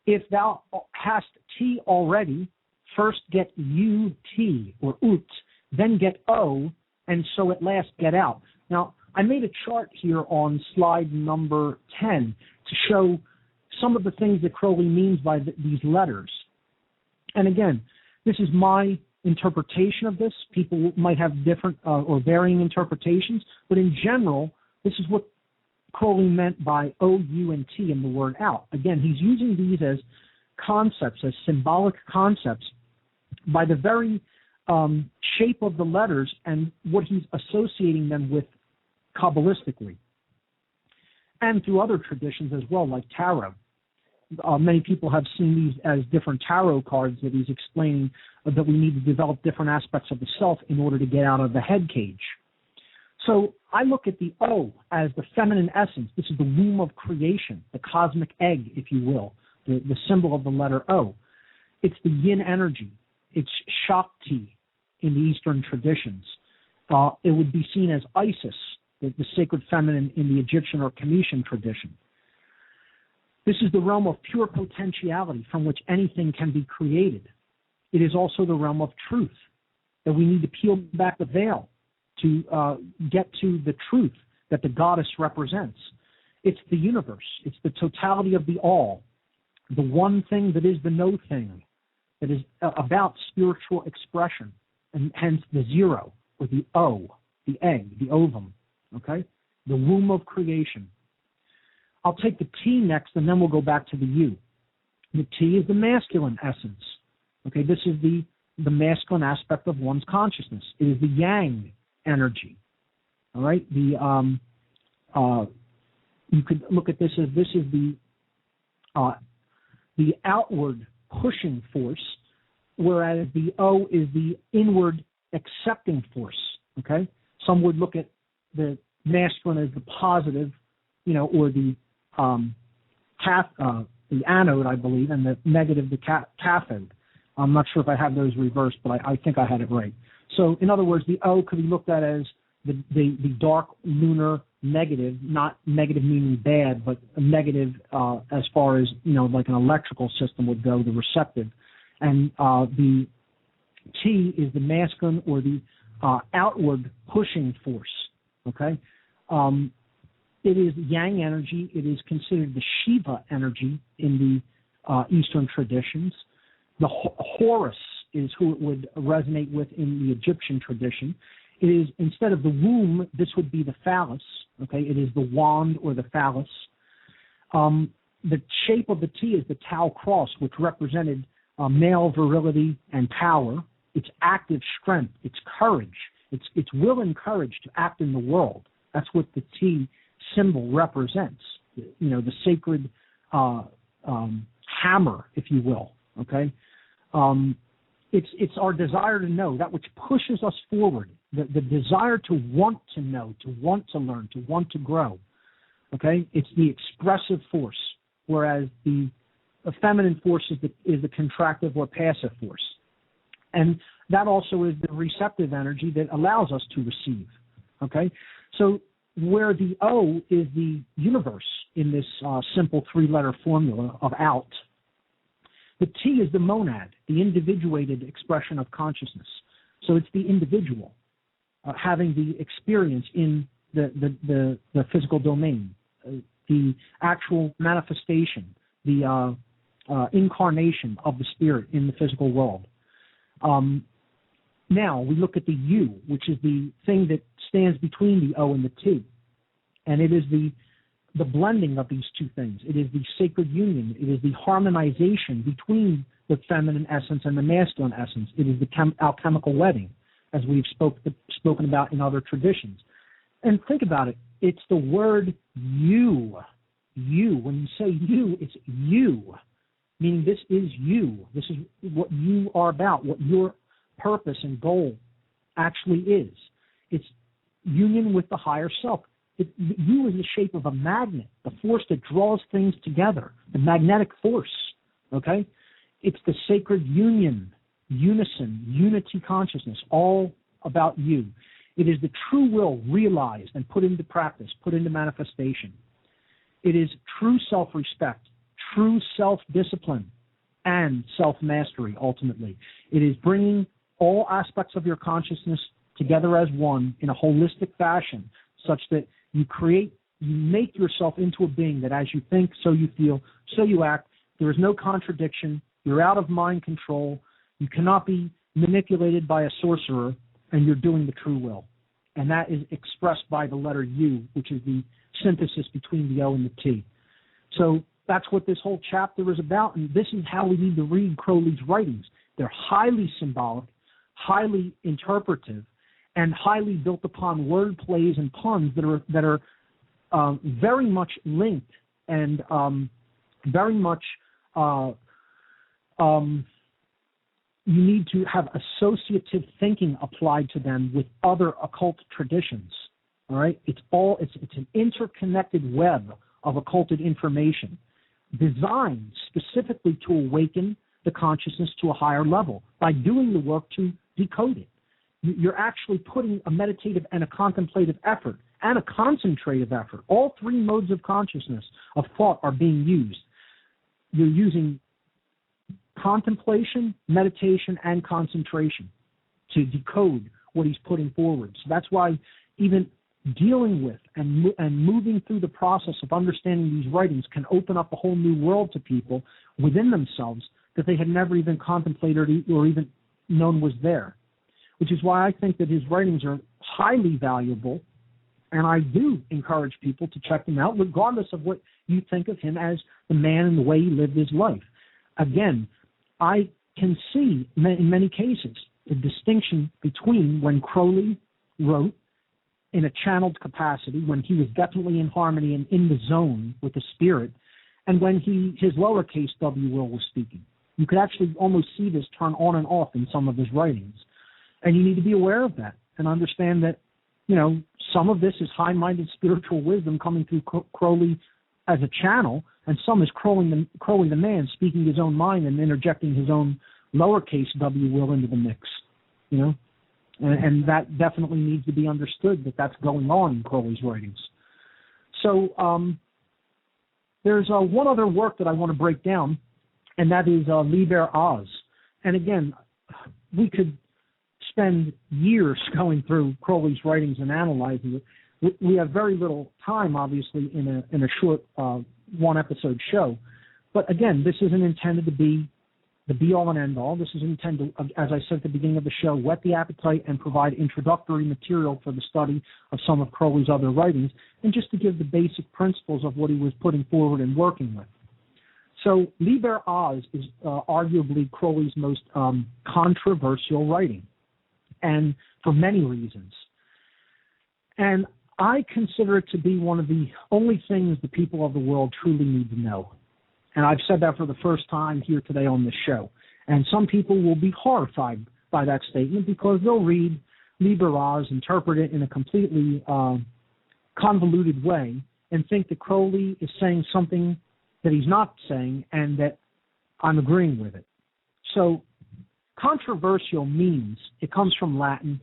If thou hast T already, first get U-T, or ut, then get O, and so at last get out. Now, I made a chart here on slide number 10 to show some of the things that Crowley means by these letters. And again, this is my interpretation of this. People might have different or varying interpretations, but in general, this is what Crowley meant by O, U, and T in the word out. Again, he's using these as concepts, as symbolic concepts, by the very shape of the letters and what he's associating them with Kabbalistically, and through other traditions as well, like tarot. Many people have seen these as different tarot cards that he's explaining that we need to develop different aspects of the self in order to get out of the head cage. So I look at the O as the feminine essence. This is the womb of creation, the cosmic egg, if you will, the symbol of the letter O. It's the yin energy. It's Shakti in the Eastern traditions. It would be seen as Isis, the sacred feminine in the Egyptian or Cometian tradition. This is the realm of pure potentiality from which anything can be created. It is also the realm of truth, that we need to peel back the veil to get to the truth that the goddess represents. It's the universe. It's the totality of the all, the one thing that is the no thing, that is about spiritual expression, and hence the zero, or the O, the egg, the ovum, okay? The womb of creation. I'll take the T next, and then we'll go back to the U. The T is the masculine essence. Okay, this is the masculine aspect of one's consciousness. It is the yang energy. All right, you could look at this as this is the outward pushing force, whereas the O is the inward accepting force. Okay, some would look at the masculine as the positive, or the the anode, I believe, and the negative, the cathode. I'm not sure if I have those reversed, but I think I had it right. So, in other words, the O could be looked at as the dark lunar negative, not negative meaning bad, but a negative as far as, like an electrical system would go, the receptive. And the T is the masculine or the outward pushing force, okay? It is yang energy. It is considered the Shiva energy in the Eastern traditions. The Horus is who it would resonate with in the Egyptian tradition. It is, instead of the womb, this would be the phallus. Okay, it is the wand or the phallus. The shape of the T is the Tau cross, which represented male virility and power. It's active strength. It's courage. It's will and courage to act in the world. That's what the T symbol represents. The sacred hammer, if you will. Okay. It's our desire to know, that which pushes us forward, the desire to want to know, to want to learn, to want to grow. Okay? It's the expressive force, whereas the feminine force is the contractive or passive force. And that also is the receptive energy that allows us to receive. Okay? So where the O is the universe in this simple three-letter formula of out, the T is the monad, the individuated expression of consciousness. So it's the individual having the experience in the physical domain, the actual manifestation, the incarnation of the spirit in the physical world. Now we look at the U, which is the thing that stands between the O and the T. And it is the blending of these two things. It is the sacred union. It is the harmonization between the feminine essence and the masculine essence. It is the alchemical wedding, as we've spoken about in other traditions. And think about it. It's the word you. You. When you say you, it's you. Meaning this is you. This is what you are about, what your purpose and goal actually is. It's union with the higher self. You is the shape of a magnet, the force that draws things together, the magnetic force, okay? It's the sacred union, unison, unity consciousness, all about you. It is the true will realized and put into practice, put into manifestation. It is true self-respect, true self-discipline, and self-mastery, ultimately. It is bringing all aspects of your consciousness together as one in a holistic fashion, such that you make yourself into a being that as you think, so you feel, so you act. There is no contradiction. You're out of mind control. You cannot be manipulated by a sorcerer, and you're doing the true will. And that is expressed by the letter U, which is the synthesis between the O and the T. So that's what this whole chapter is about, and this is how we need to read Crowley's writings. They're highly symbolic, highly interpretive, and highly built upon word plays and puns that are very much linked and very much you need to have associative thinking applied to them with other occult traditions. All right, it's an interconnected web of occulted information designed specifically to awaken the consciousness to a higher level by doing the work to decode it. You're actually putting a meditative and a contemplative effort and a concentrative effort. All three modes of consciousness, of thought, are being used. You're using contemplation, meditation, and concentration to decode what he's putting forward. So that's why even dealing with and moving through the process of understanding these writings can open up a whole new world to people within themselves that they had never even contemplated or even known was there. Which is why I think that his writings are highly valuable, and I do encourage people to check them out, regardless of what you think of him as the man and the way he lived his life. Again, I can see in many cases the distinction between when Crowley wrote in a channeled capacity, when he was definitely in harmony and in the zone with the spirit, and when his lowercase W will was speaking. You could actually almost see this turn on and off in some of his writings. And you need to be aware of that and understand that, some of this is high-minded spiritual wisdom coming through Crowley as a channel, and some is Crowley the man speaking his own mind and interjecting his own lowercase w will into the mix, And that definitely needs to be understood that that's going on in Crowley's writings. So there's one other work that I want to break down, and that is Liber Oz. And again, we could spend years going through Crowley's writings and analyzing it. We have very little time, obviously, in a short one-episode show. But again, this isn't intended to be the be-all and end-all. This is intended, as I said at the beginning of the show, whet the appetite and provide introductory material for the study of some of Crowley's other writings, and just to give the basic principles of what he was putting forward and working with. So Liber Oz is arguably Crowley's most controversial writing, and for many reasons. And I consider it to be one of the only things the people of the world truly need to know. And I've said that for the first time here today on this show. And some people will be horrified by that statement because they'll read Liber Oz, interpret it in a completely convoluted way, and think that Crowley is saying something that he's not saying and that I'm agreeing with it. So controversial means, it comes from Latin,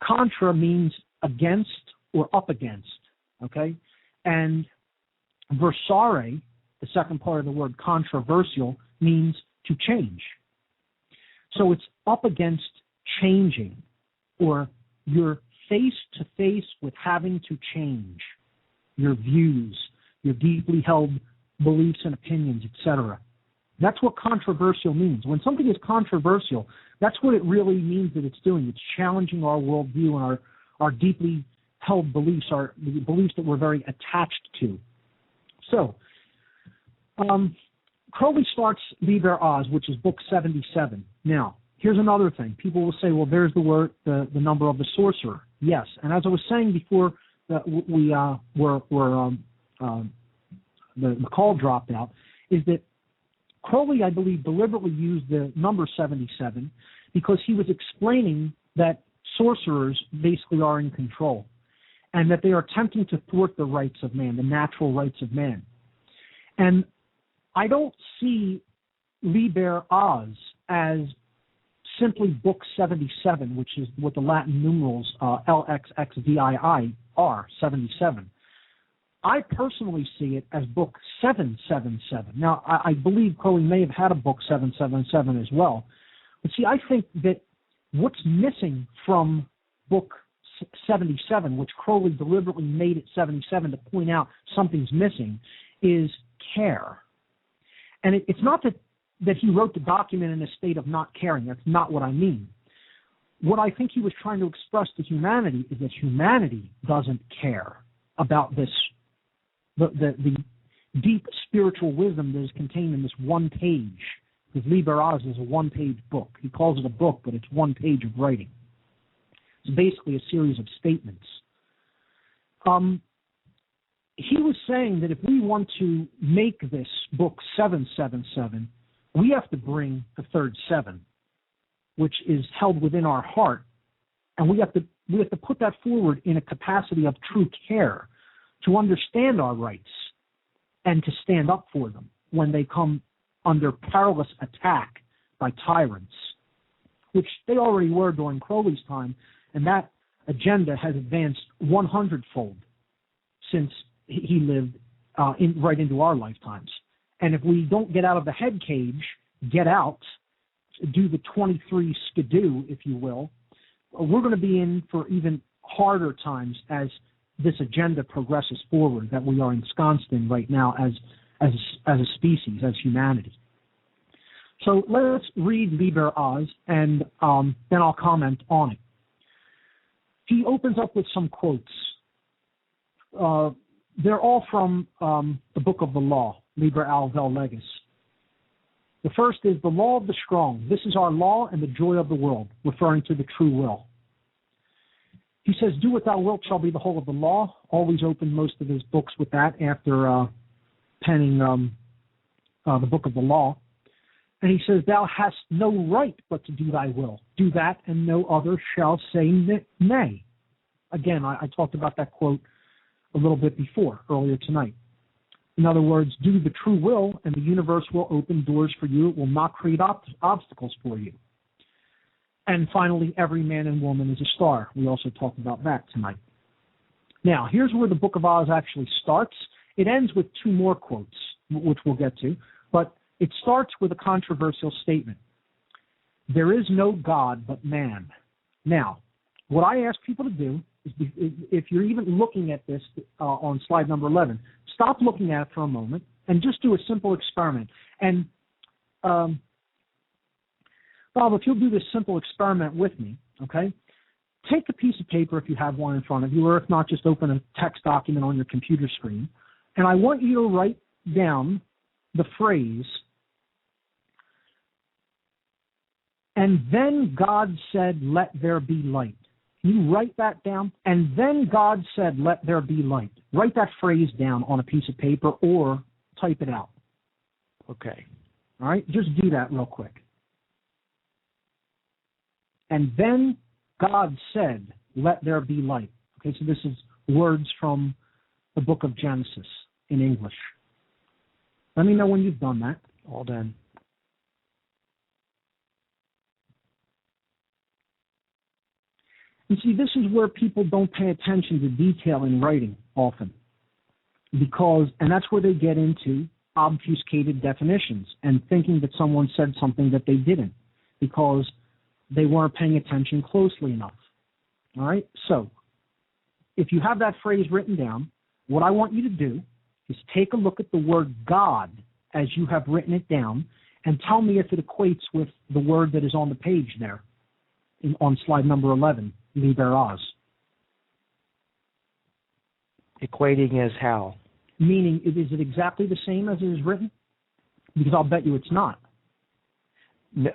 contra means against or up against, okay? And versare, the second part of the word controversial, means to change. So it's up against changing, or you're face to face with having to change your views, your deeply held beliefs and opinions, etc. That's what controversial means. When something is controversial, that's what it really means that it's doing. It's challenging our worldview and our deeply held beliefs, the beliefs that we're very attached to. So, Crowley starts Liber Oz, which is book 77. Now, here's another thing. People will say, well, there's the number of the sorcerer. Yes, and as I was saying before, the call dropped out, is that Crowley, I believe, deliberately used the number 77 because he was explaining that sorcerers basically are in control and that they are attempting to thwart the rights of man, the natural rights of man. And I don't see Liber Oz as simply book 77, which is what the Latin numerals LXXVII are, 77. I personally see it as book 777. Now, I believe Crowley may have had a book 777 as well. But see, I think that what's missing from book 77, which Crowley deliberately made it 77 to point out something's missing, is care. And it's not that he wrote the document in a state of not caring. That's not what I mean. What I think he was trying to express to humanity is that humanity doesn't care about this, the deep spiritual wisdom that is contained in this one page. Because Liber Oz is a one-page book. He calls it a book, but it's one page of writing. It's basically a series of statements. He was saying that if we want to make this book 777, we have to bring the third seven, which is held within our heart, and we have to put that forward in a capacity of true care to understand our rights and to stand up for them when they come under perilous attack by tyrants, which they already were during Crowley's time, and that agenda has advanced 100-fold since he lived right into our lifetimes. And if we don't get out of the head cage, get out, do the 23 skidoo, if you will, we're going to be in for even harder times as this agenda progresses forward that we are ensconced in right now as a species, as humanity. So let's read Liber Oz, and then I'll comment on it. He opens up with some quotes. They're all from the Book of the Law, Liber Al Vel Legis. The first is the law of the strong. This is our law and the joy of the world, referring to the true will. He says, do what thou wilt shall be the whole of the law. Always opened most of his books with that after penning the Book of the Law. And he says, thou hast no right but to do thy will. Do that, and no other shall say nay. Again, I talked about that quote a little bit before, earlier tonight. In other words, do the true will, and the universe will open doors for you. It will not create obstacles for you. And finally, every man and woman is a star. We also talked about that tonight. Now, here's where the Book of Oz actually starts. It ends with two more quotes, which we'll get to, but it starts with a controversial statement. There is no God but man. Now, what I ask people to do is, if you're even looking at this on slide number 11, stop looking at it for a moment and just do a simple experiment. And Bob, if you'll do this simple experiment with me, okay? Take a piece of paper if you have one in front of you, or if not, just open a text document on your computer screen. And I want you to write down the phrase, and then God said, let there be light. Can you write that down? And then God said, let there be light. Write that phrase down on a piece of paper or type it out. Okay. All right? Just do that real quick. And then God said, let there be light. Okay, so this is words from the book of Genesis in English. Let me know when you've done that. All done. You see, this is where people don't pay attention to detail in writing often. And that's where they get into obfuscated definitions and thinking that someone said something that they didn't because they weren't paying attention closely enough. All right? So, if you have that phrase written down, what I want you to do is take a look at the word God as you have written it down and tell me if it equates with the word that is on the page there on slide number 11, Liber Oz. Equating as how? Meaning, is it exactly the same as it is written? Because I'll bet you it's not.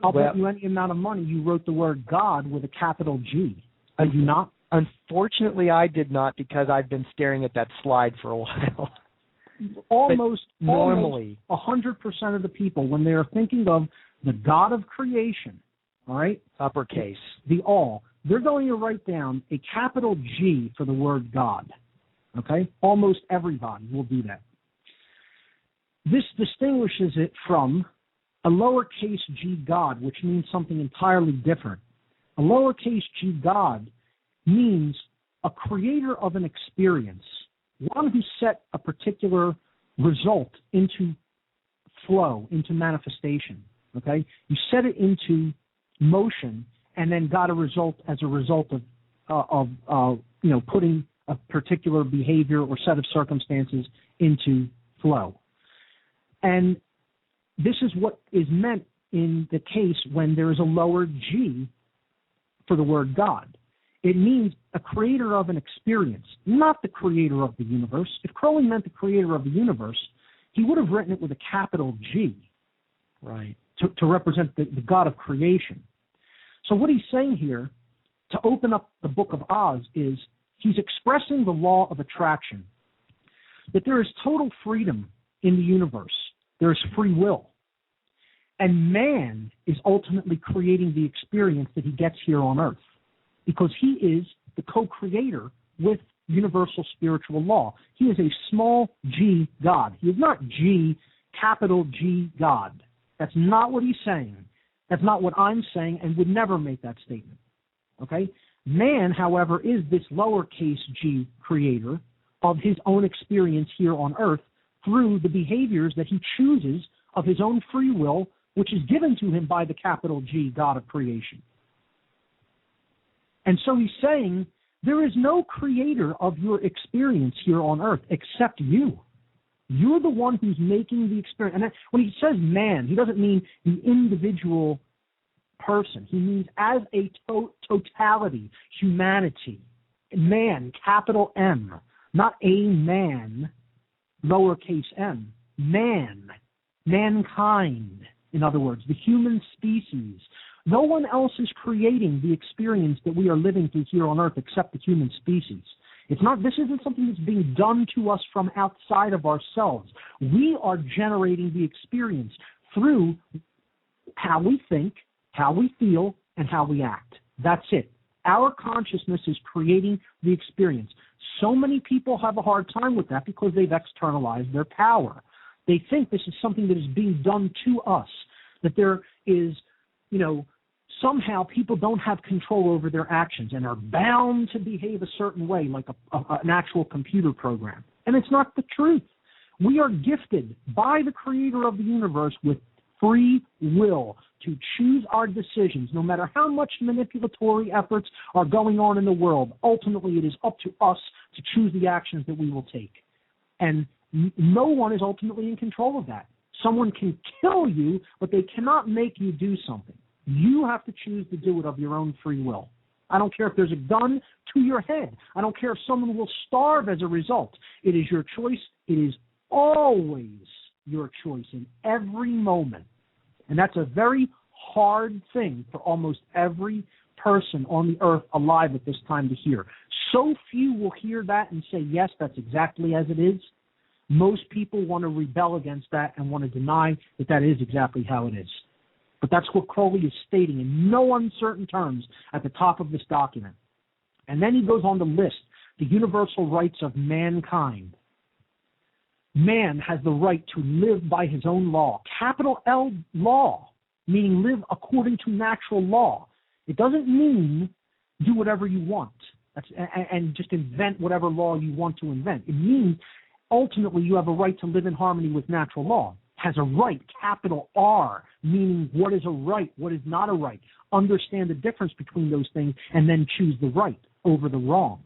I'll bet you any amount of money you wrote the word God with a capital G. Did you not? Unfortunately, I did not because I've been staring at that slide for a while. Almost 100% of the people, when they're thinking of the God of creation, all right? Uppercase. They're going to write down a capital G for the word God. Okay? Almost everybody will do that. This distinguishes it from a lowercase g God, which means something entirely different. A lowercase g God means a creator of an experience, one who set a particular result into flow, into manifestation. Okay? You set it into motion and then got a result as a result of putting a particular behavior or set of circumstances into flow. And this is what is meant in the case when there is a lower G for the word God. It means a creator of an experience, not the creator of the universe. If Crowley meant the creator of the universe, he would have written it with a capital G, right, to represent the God of creation. So what he's saying here, to open up the Book of Oz, is he's expressing the law of attraction, that there is total freedom in the universe. There is free will. And man is ultimately creating the experience that he gets here on earth because he is the co-creator with universal spiritual law. He is a small g God. He is not G, capital G God. That's not what he's saying. That's not what I'm saying and would never make that statement. Okay? Man, however, is this lowercase g creator of his own experience here on earth through the behaviors that he chooses of his own free will, which is given to him by the capital G, God of creation. And so he's saying, there is no creator of your experience here on earth except you. You're the one who's making the experience. And when he says man, he doesn't mean the individual person. He means as a totality, humanity. Man, capital M, not a man, lowercase m. Man, mankind, in other words, the human species. No one else is creating the experience that we are living through here on earth except the human species. This isn't something that's being done to us from outside of ourselves. We are generating the experience through how we think, how we feel, and how we act. That's it. Our consciousness is creating the experience. So many people have a hard time with that because they've externalized their power. They think this is something that is being done to us, that there is, somehow people don't have control over their actions and are bound to behave a certain way, like an actual computer program. And it's not the truth. We are gifted by the creator of the universe with free will to choose our decisions, no matter how much manipulatory efforts are going on in the world. Ultimately, it is up to us to choose the actions that we will take. And no one is ultimately in control of that. Someone can kill you, but they cannot make you do something. You have to choose to do it of your own free will. I don't care if there's a gun to your head. I don't care if someone will starve as a result. It is your choice. It is always your choice in every moment. And that's a very hard thing for almost every person on the earth alive at this time to hear. So few will hear that and say, yes, that's exactly as it is. Most people want to rebel against that and want to deny that that is exactly how it is. But that's what Crowley is stating in no uncertain terms at the top of this document. And then he goes on to list the universal rights of mankind. Man has the right to live by his own law. Capital L, law, meaning live according to natural law. It doesn't mean do whatever you want and just invent whatever law you want to invent. It means ultimately you have a right to live in harmony with natural law. Has a right, capital R, meaning what is a right, what is not a right. Understand the difference between those things and then choose the right over the wrong.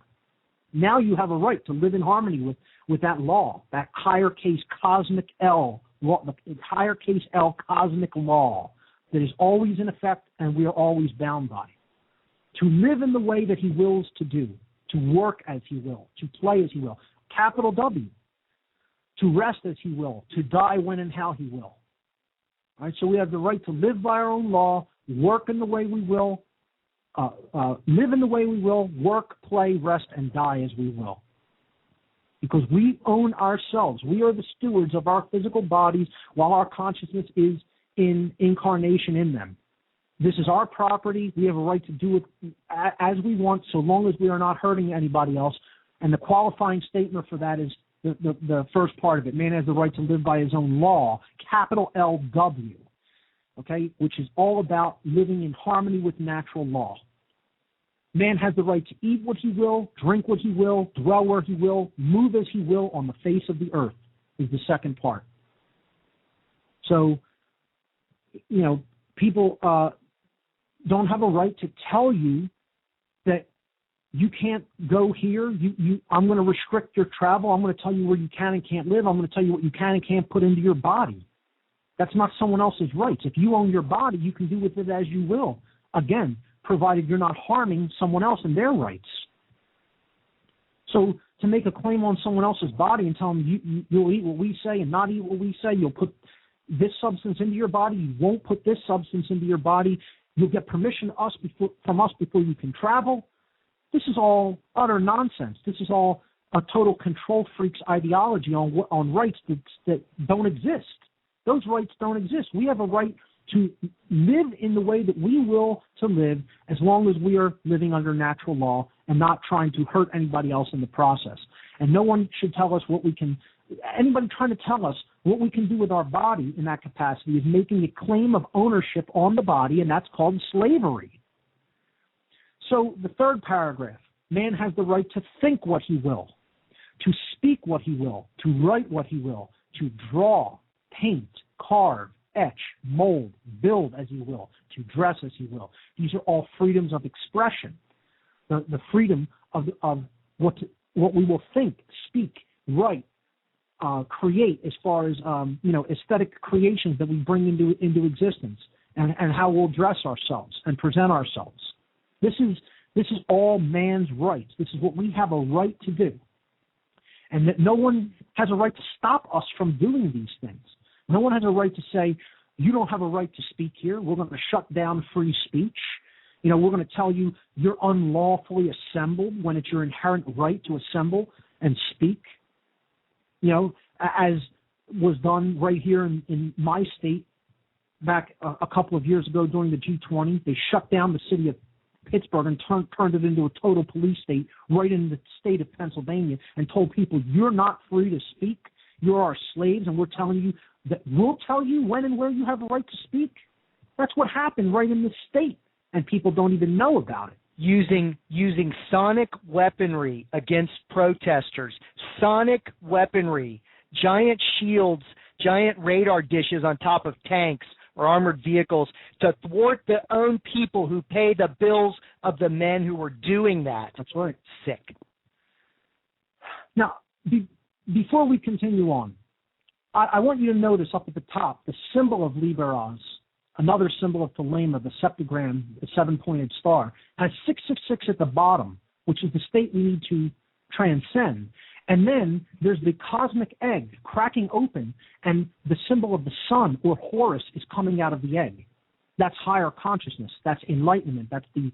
Now you have a right to live in harmony with that law, that higher case cosmic L, the higher case L cosmic law that is always in effect and we are always bound by. To live in the way that he wills to do, to work as he will, to play as he will, capital W. To rest as he will, to die when and how he will. All right, so we have the right to live by our own law, work in the way we will, live in the way we will, work, play, rest, and die as we will. Because we own ourselves. We are the stewards of our physical bodies while our consciousness is in incarnation in them. This is our property. We have a right to do it as we want so long as we are not hurting anybody else. And the qualifying statement for that is the first part of it. Man has the right to live by his own law, capital LW, okay, which is all about living in harmony with natural law. Man has the right to eat what he will, drink what he will, dwell where he will, move as he will on the face of the earth is the second part. So, you know, people don't have a right to tell you that you can't go here. I'm going to restrict your travel. I'm going to tell you where you can and can't live. I'm going to tell you what you can and can't put into your body. That's not someone else's rights. If you own your body, you can do with it as you will. Again, provided you're not harming someone else and their rights. So to make a claim on someone else's body and tell them you'll eat what we say and not eat what we say, you'll put this substance into your body, you won't put this substance into your body, you'll get permission from us before you can travel. This is all utter nonsense. This is all a total control freak's ideology on rights that don't exist. Those rights don't exist. We have a right to live in the way that we will to live as long as we are living under natural law and not trying to hurt anybody else in the process. And no one should tell us anybody trying to tell us what we can do with our body in that capacity is making a claim of ownership on the body, and that's called slavery. So the third paragraph, man has the right to think what he will, to speak what he will, to write what he will, to draw, paint, carve, etch, mold, build as he will, to dress as he will. These are all freedoms of expression, the freedom of what we will think, speak, write, create as far as aesthetic creations that we bring into existence, and how we'll dress ourselves and present ourselves. This is all man's rights. This is what we have a right to do. And that no one has a right to stop us from doing these things. No one has a right to say, you don't have a right to speak here. We're going to shut down free speech. We're going to tell you you're unlawfully assembled when it's your inherent right to assemble and speak. As was done right here in my state back a couple of years ago during the G20. They shut down the city of Pittsburgh and turned it into a total police state right in the state of Pennsylvania and told people, you're not free to speak. You're our slaves, and we're telling you that we'll tell you when and where you have a right to speak. That's what happened right in this state, and people don't even know about it. Using sonic weaponry against protesters, sonic weaponry, giant shields, giant radar dishes on top of tanks or armored vehicles to thwart their own people who pay the bills of the men who were doing that. That's right. Sick. Now, before we continue on, I want you to notice up at the top the symbol of Liber Oz, another symbol of Thelema, the septagram, the seven-pointed star, has 666 at the bottom, which is the state we need to transcend. And then there's the cosmic egg cracking open, and the symbol of the sun, or Horus, is coming out of the egg. That's higher consciousness. That's enlightenment. That's the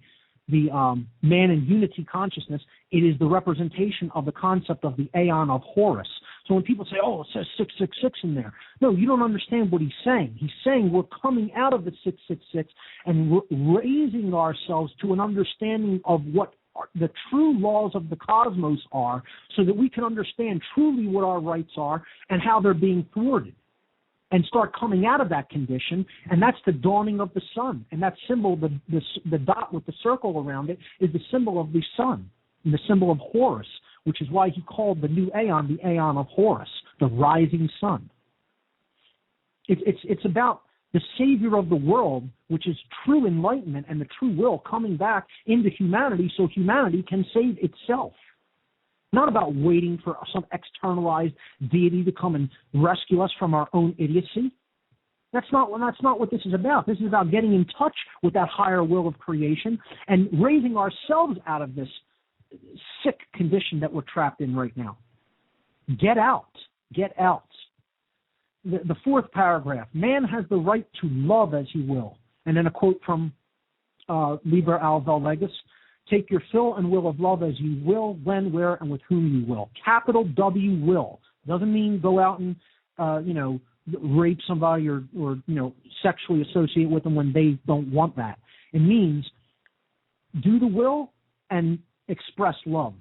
man in unity consciousness. It is the representation of the concept of the aeon of Horus. So when people say, oh, it says 666 in there, no, you don't understand what he's saying. He's saying we're coming out of the 666 and raising ourselves to an understanding of what the true laws of the cosmos are, so that we can understand truly what our rights are and how they're being thwarted, and start coming out of that condition. And that's the dawning of the sun. And that symbol, the dot with the circle around it, is the symbol of the sun and the symbol of Horus, which is why he called the new Aeon the Aeon of Horus, the rising sun. It's about the savior of the world, which is true enlightenment and the true will coming back into humanity so humanity can save itself. Not about waiting for some externalized deity to come and rescue us from our own idiocy. That's not what this is about. This is about getting in touch with that higher will of creation and raising ourselves out of this sick condition that we're trapped in right now. Get out. Get out. The fourth paragraph, man has the right to love as he will. And then a quote from Liber al Vel-Legis, take your fill and will of love as you will, when, where, and with whom you will. Capital W, will. Doesn't mean go out and, rape somebody or sexually associate with them when they don't want that. It means do the will and express love.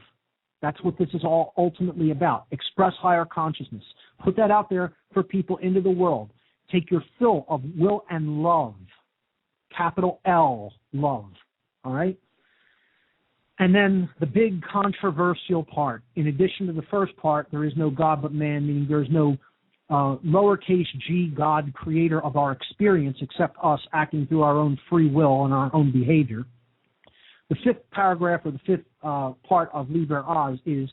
That's what this is all ultimately about. Express higher consciousness. Put that out there for people into the world. Take your fill of will and love. Capital L, love. All right? And then the big controversial part. In addition to the first part, there is no God but man, meaning there is no lowercase g God, creator of our experience, except us acting through our own free will and our own behavior. The fifth paragraph, or the fifth part of Liber Oz is,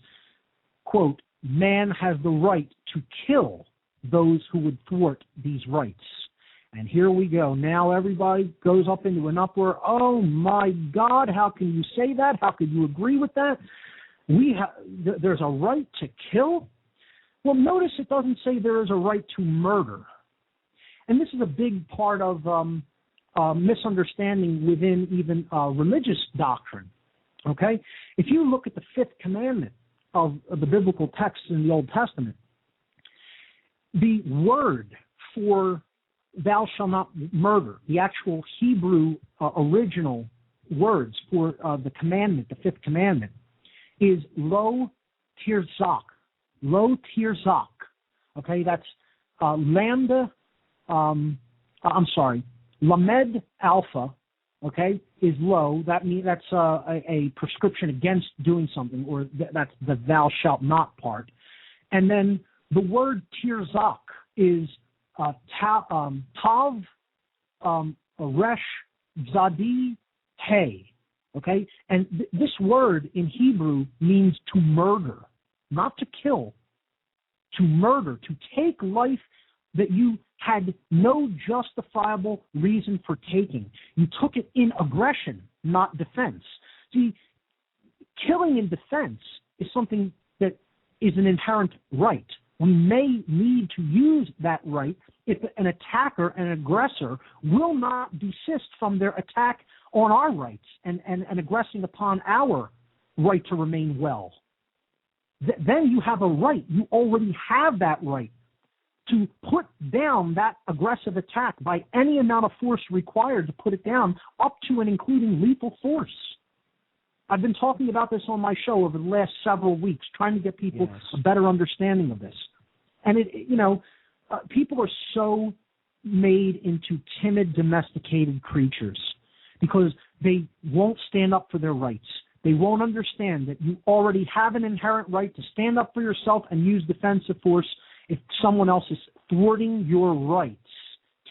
quote, man has the right to kill those who would thwart these rights. And here we go. Now everybody goes up into an uproar. Oh, my God, how can you say that? How could you agree with that? There's a right to kill? Well, notice it doesn't say there is a right to murder. And this is a big part of misunderstanding within even religious doctrine. Okay? If you look at the fifth commandment of the biblical text in the Old Testament, the word for thou shalt not murder, the actual Hebrew original words for the commandment, the fifth commandment, is lo tirzak. Lo tirzak. Okay, that's lambda, lamed alpha, okay, is low. That means that's a prescription against doing something, or that's the thou shalt not part. And then the word tirzak is tav, resh, zadi, hey, okay? And this word in Hebrew means to murder, not to kill, to murder, to take life that you had no justifiable reason for taking. You took it in aggression, not defense. See, killing in defense is something that is an inherent right. We may need to use that right if an attacker, an aggressor, will not desist from their attack on our rights and aggressing upon our right to remain well. Then you have a right. You already have that right to put down that aggressive attack by any amount of force required to put it down, up to and including lethal force. I've been talking about this on my show over the last several weeks, trying to get people a better understanding of this. And people are so made into timid, domesticated creatures because they won't stand up for their rights. They won't understand that you already have an inherent right to stand up for yourself and use defensive force if someone else is thwarting your rights,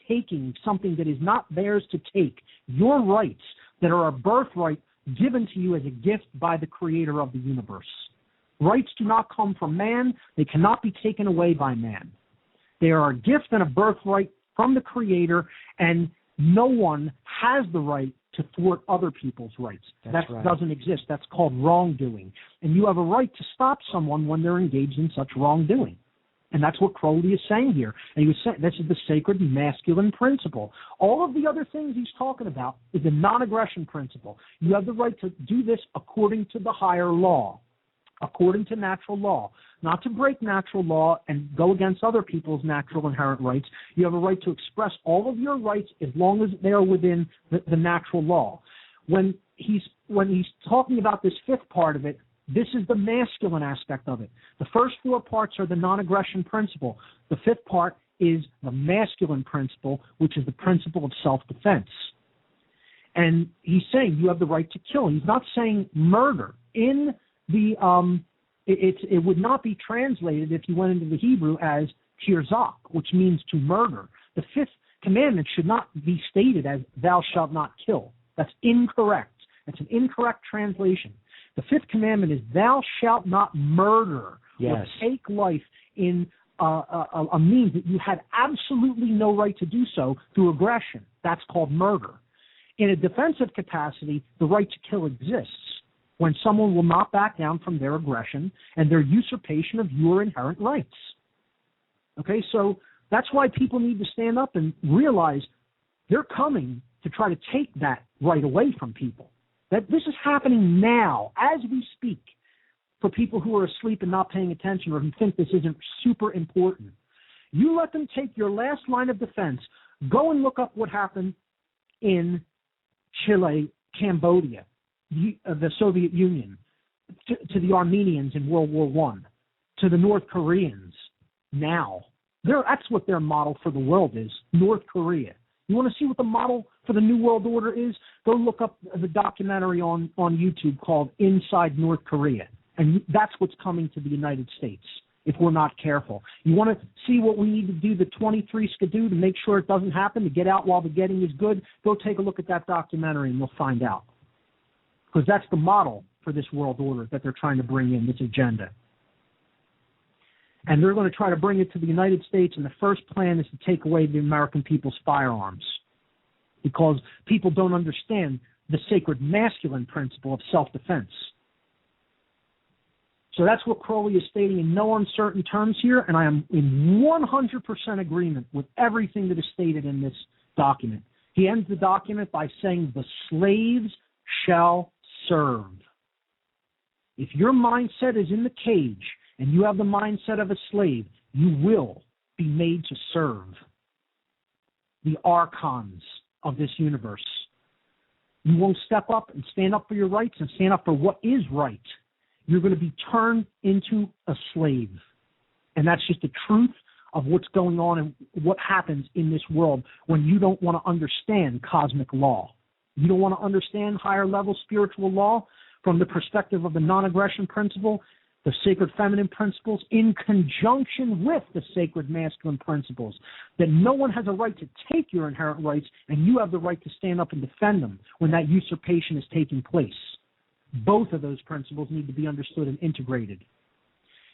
taking something that is not theirs to take, your rights that are a birthright given to you as a gift by the creator of the universe. Rights do not come from man. They cannot be taken away by man. They are a gift and a birthright from the creator, and no one has the right to thwart other people's rights. That right. Doesn't exist. That's called wrongdoing. And you have a right to stop someone when they're engaged in such wrongdoing. And that's what Crowley is saying here. And he was saying this is the sacred masculine principle. All of the other things he's talking about is the non-aggression principle. You have the right to do this according to the higher law. according to natural law, not to break natural law and go against other people's natural inherent rights. You have a right to express all of your rights as long as they are within the natural law. When he's talking about this fifth part of it, this is the masculine aspect of it. The first four parts are the non-aggression principle. The fifth part is the masculine principle, which is the principle of self-defense. And he's saying you have the right to kill. He's not saying murder. In the it would not be translated if you went into the Hebrew as tirzak, which means to murder. The fifth commandment should not be stated as thou shalt not kill. That's incorrect. That's an incorrect translation. The fifth commandment is thou shalt not murder or take life in a means that you had absolutely no right to do so through aggression. That's called murder. In a defensive capacity, the right to kill exists when someone will not back down from their aggression and their usurpation of your inherent rights. Okay, so that's why people need to stand up and realize they're coming to try to take that right away from people. That this is happening now, as we speak, for people who are asleep and not paying attention or who think this isn't super important. You let them take your last line of defense. Go and look up what happened in Chile, Cambodia, the Soviet Union, to the Armenians in World War I, to the North Koreans now. That's what their model for the world is, North Korea. You want to see what the model for the New World Order is? Go look up the documentary on YouTube called Inside North Korea. And that's what's coming to the United States if we're not careful. You want to see what we need to do, the 23 skidoo, to make sure it doesn't happen, to get out while the getting is good? Go take a look at that documentary and you'll find out. Because that's the model for this world order that they're trying to bring in, this agenda. And they're going to try to bring it to the United States, and the first plan is to take away the American people's firearms because people don't understand the sacred masculine principle of self-defense. So that's what Crowley is stating in no uncertain terms here, and I am in 100% agreement with everything that is stated in this document. He ends the document by saying, the slaves shall serve. If your mindset is in the cage and you have the mindset of a slave, you will be made to serve the archons of this universe. You won't step up and stand up for your rights and stand up for what is right. You're going to be turned into a slave. And that's just the truth of what's going on and what happens in this world when you don't want to understand cosmic law. You don't want to understand higher level spiritual law from the perspective of the non-aggression principle, the sacred feminine principles, in conjunction with the sacred masculine principles, that no one has a right to take your inherent rights and you have the right to stand up and defend them when that usurpation is taking place. Both of those principles need to be understood and integrated.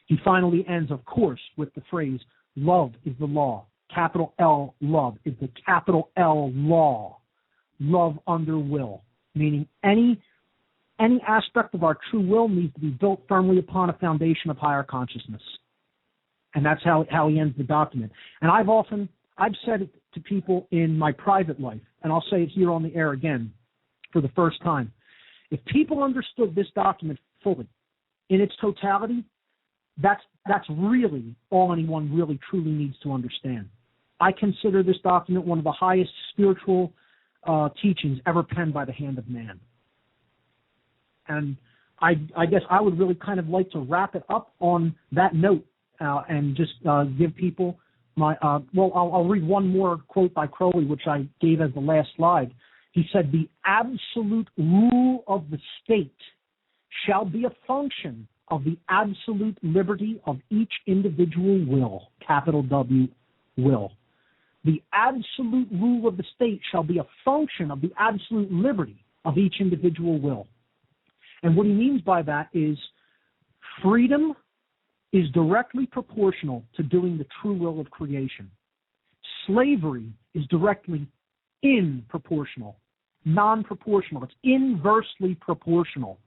He finally ends, of course, with the phrase, love is the law. Capital L, love, is the capital L law. Love under will, meaning any aspect of our true will needs to be built firmly upon a foundation of higher consciousness. And that's how he ends the document. And I've said it to people in my private life, and I'll say it here on the air again for the first time. If people understood this document fully, in its totality, that's really all anyone really truly needs to understand. I consider this document one of the highest spiritual teachings ever penned by the hand of man. And I guess I would really kind of like to wrap it up on that note and just give people my I'll read one more quote by Crowley, which I gave as the last slide. He said, the absolute rule of the state shall be a function of the absolute liberty of each individual will, capital W, will. The absolute rule of the state shall be a function of the absolute liberty of each individual will. And what he means by that is freedom is directly proportional to doing the true will of creation. Slavery is directly in-proportional, non-proportional. It's inversely proportional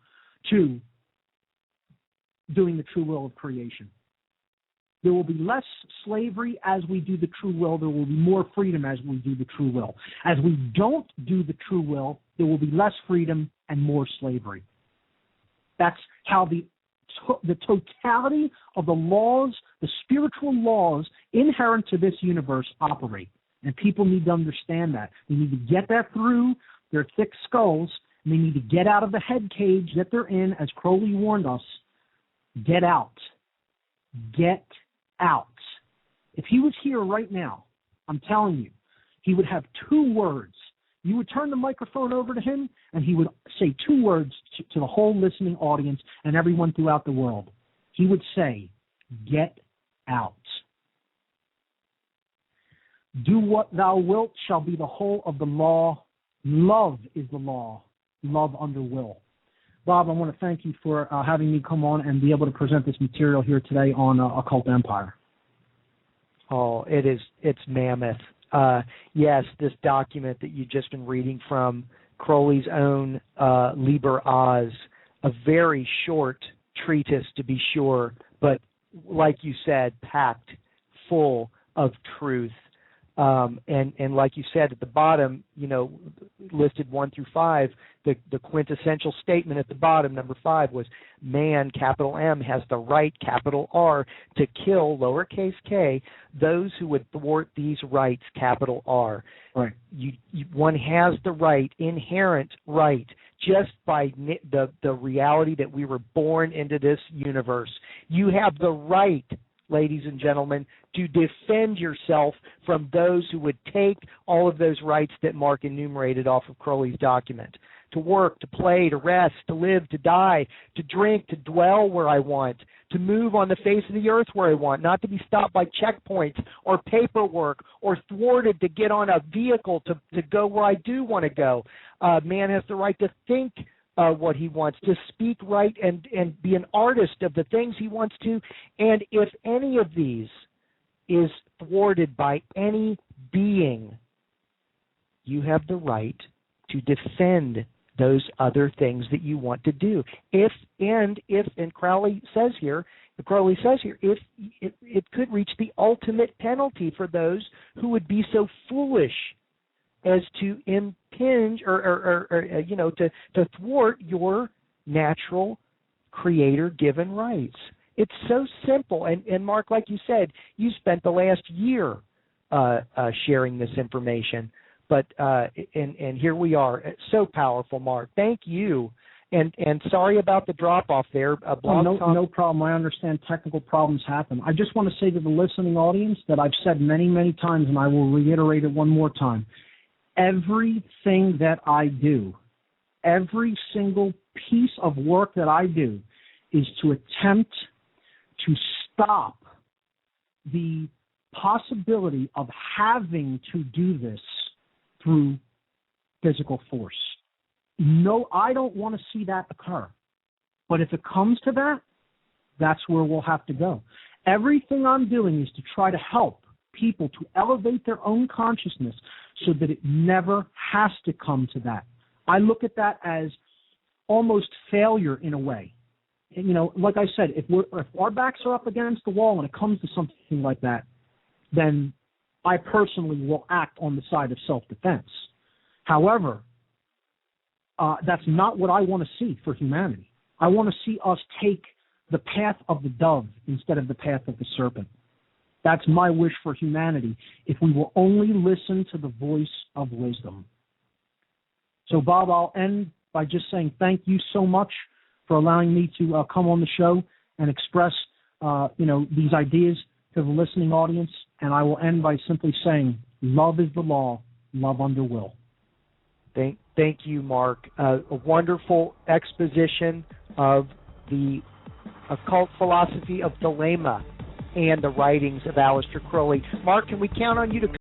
to doing the true will of creation. There will be less slavery as we do the true will. There will be more freedom as we do the true will. As we don't do the true will, there will be less freedom and more slavery. That's how the totality of the laws, the spiritual laws inherent to this universe operate. And people need to understand that. They need to get that through their thick skulls, and they need to get out of the head cage that they're in, as Crowley warned us. Get out. Get out. If he was here right now, I'm telling you, he would have 2 words. You would turn the microphone over to him, and he would say 2 words to the whole listening audience and everyone throughout the world. He would say, get out. Do what thou wilt shall be the whole of the law. Love is the law. Love under will. Bob, I want to thank you for having me come on and be able to present this material here today on Occult Empire. Oh, it's mammoth. Yes, this document that you've just been reading from Crowley's own Liber Oz, a very short treatise to be sure, but like you said, packed full of truth. And like you said at the bottom, listed 1 through 5, the quintessential statement at the bottom, number 5, was man, capital M, has the right, capital R, to kill, lowercase k, those who would thwart these rights, capital R. Right. One has the right, inherent right, just by the reality that we were born into this universe. You have the right, ladies and gentlemen, to defend yourself from those who would take all of those rights that Mark enumerated off of Crowley's document. To work, to play, to rest, to live, to die, to drink, to dwell where I want, to move on the face of the earth where I want, not to be stopped by checkpoints or paperwork or thwarted to get on a vehicle to go where I do want to go. Man has the right to think what he wants, to speak right and be an artist of the things he wants to. And if any of these is thwarted by any being, you have the right to defend those other things that you want to do. If Crowley says here, if it could reach the ultimate penalty for those who would be so foolish as to impinge or to thwart your natural creator-given rights. It's so simple. And Mark, like you said, you spent the last year sharing this information. But and here we are. It's so powerful, Mark. Thank you. And sorry about the drop-off there. No problem. I understand technical problems happen. I just want to say to the listening audience that I've said many, many times, and I will reiterate it one more time. Everything that I do, every single piece of work that I do is to attempt to stop the possibility of having to do this through physical force. No, I don't want to see that occur. But if it comes to that, that's where we'll have to go. Everything I'm doing is to try to help people to elevate their own consciousness so that it never has to come to that. I look at that as almost failure in a way. And, like I said, if our backs are up against the wall and it comes to something like that, then I personally will act on the side of self-defense. However, that's not what I want to see for humanity. I want to see us take the path of the dove instead of the path of the serpent. That's my wish for humanity, if we will only listen to the voice of wisdom. So, Bob, I'll end by just saying thank you so much for allowing me to come on the show and express, these ideas to the listening audience. And I will end by simply saying, love is the law, love under will. Thank you, Mark. A wonderful exposition of the occult philosophy of Thelema and the writings of Aleister Crowley. Mark, can we count on you to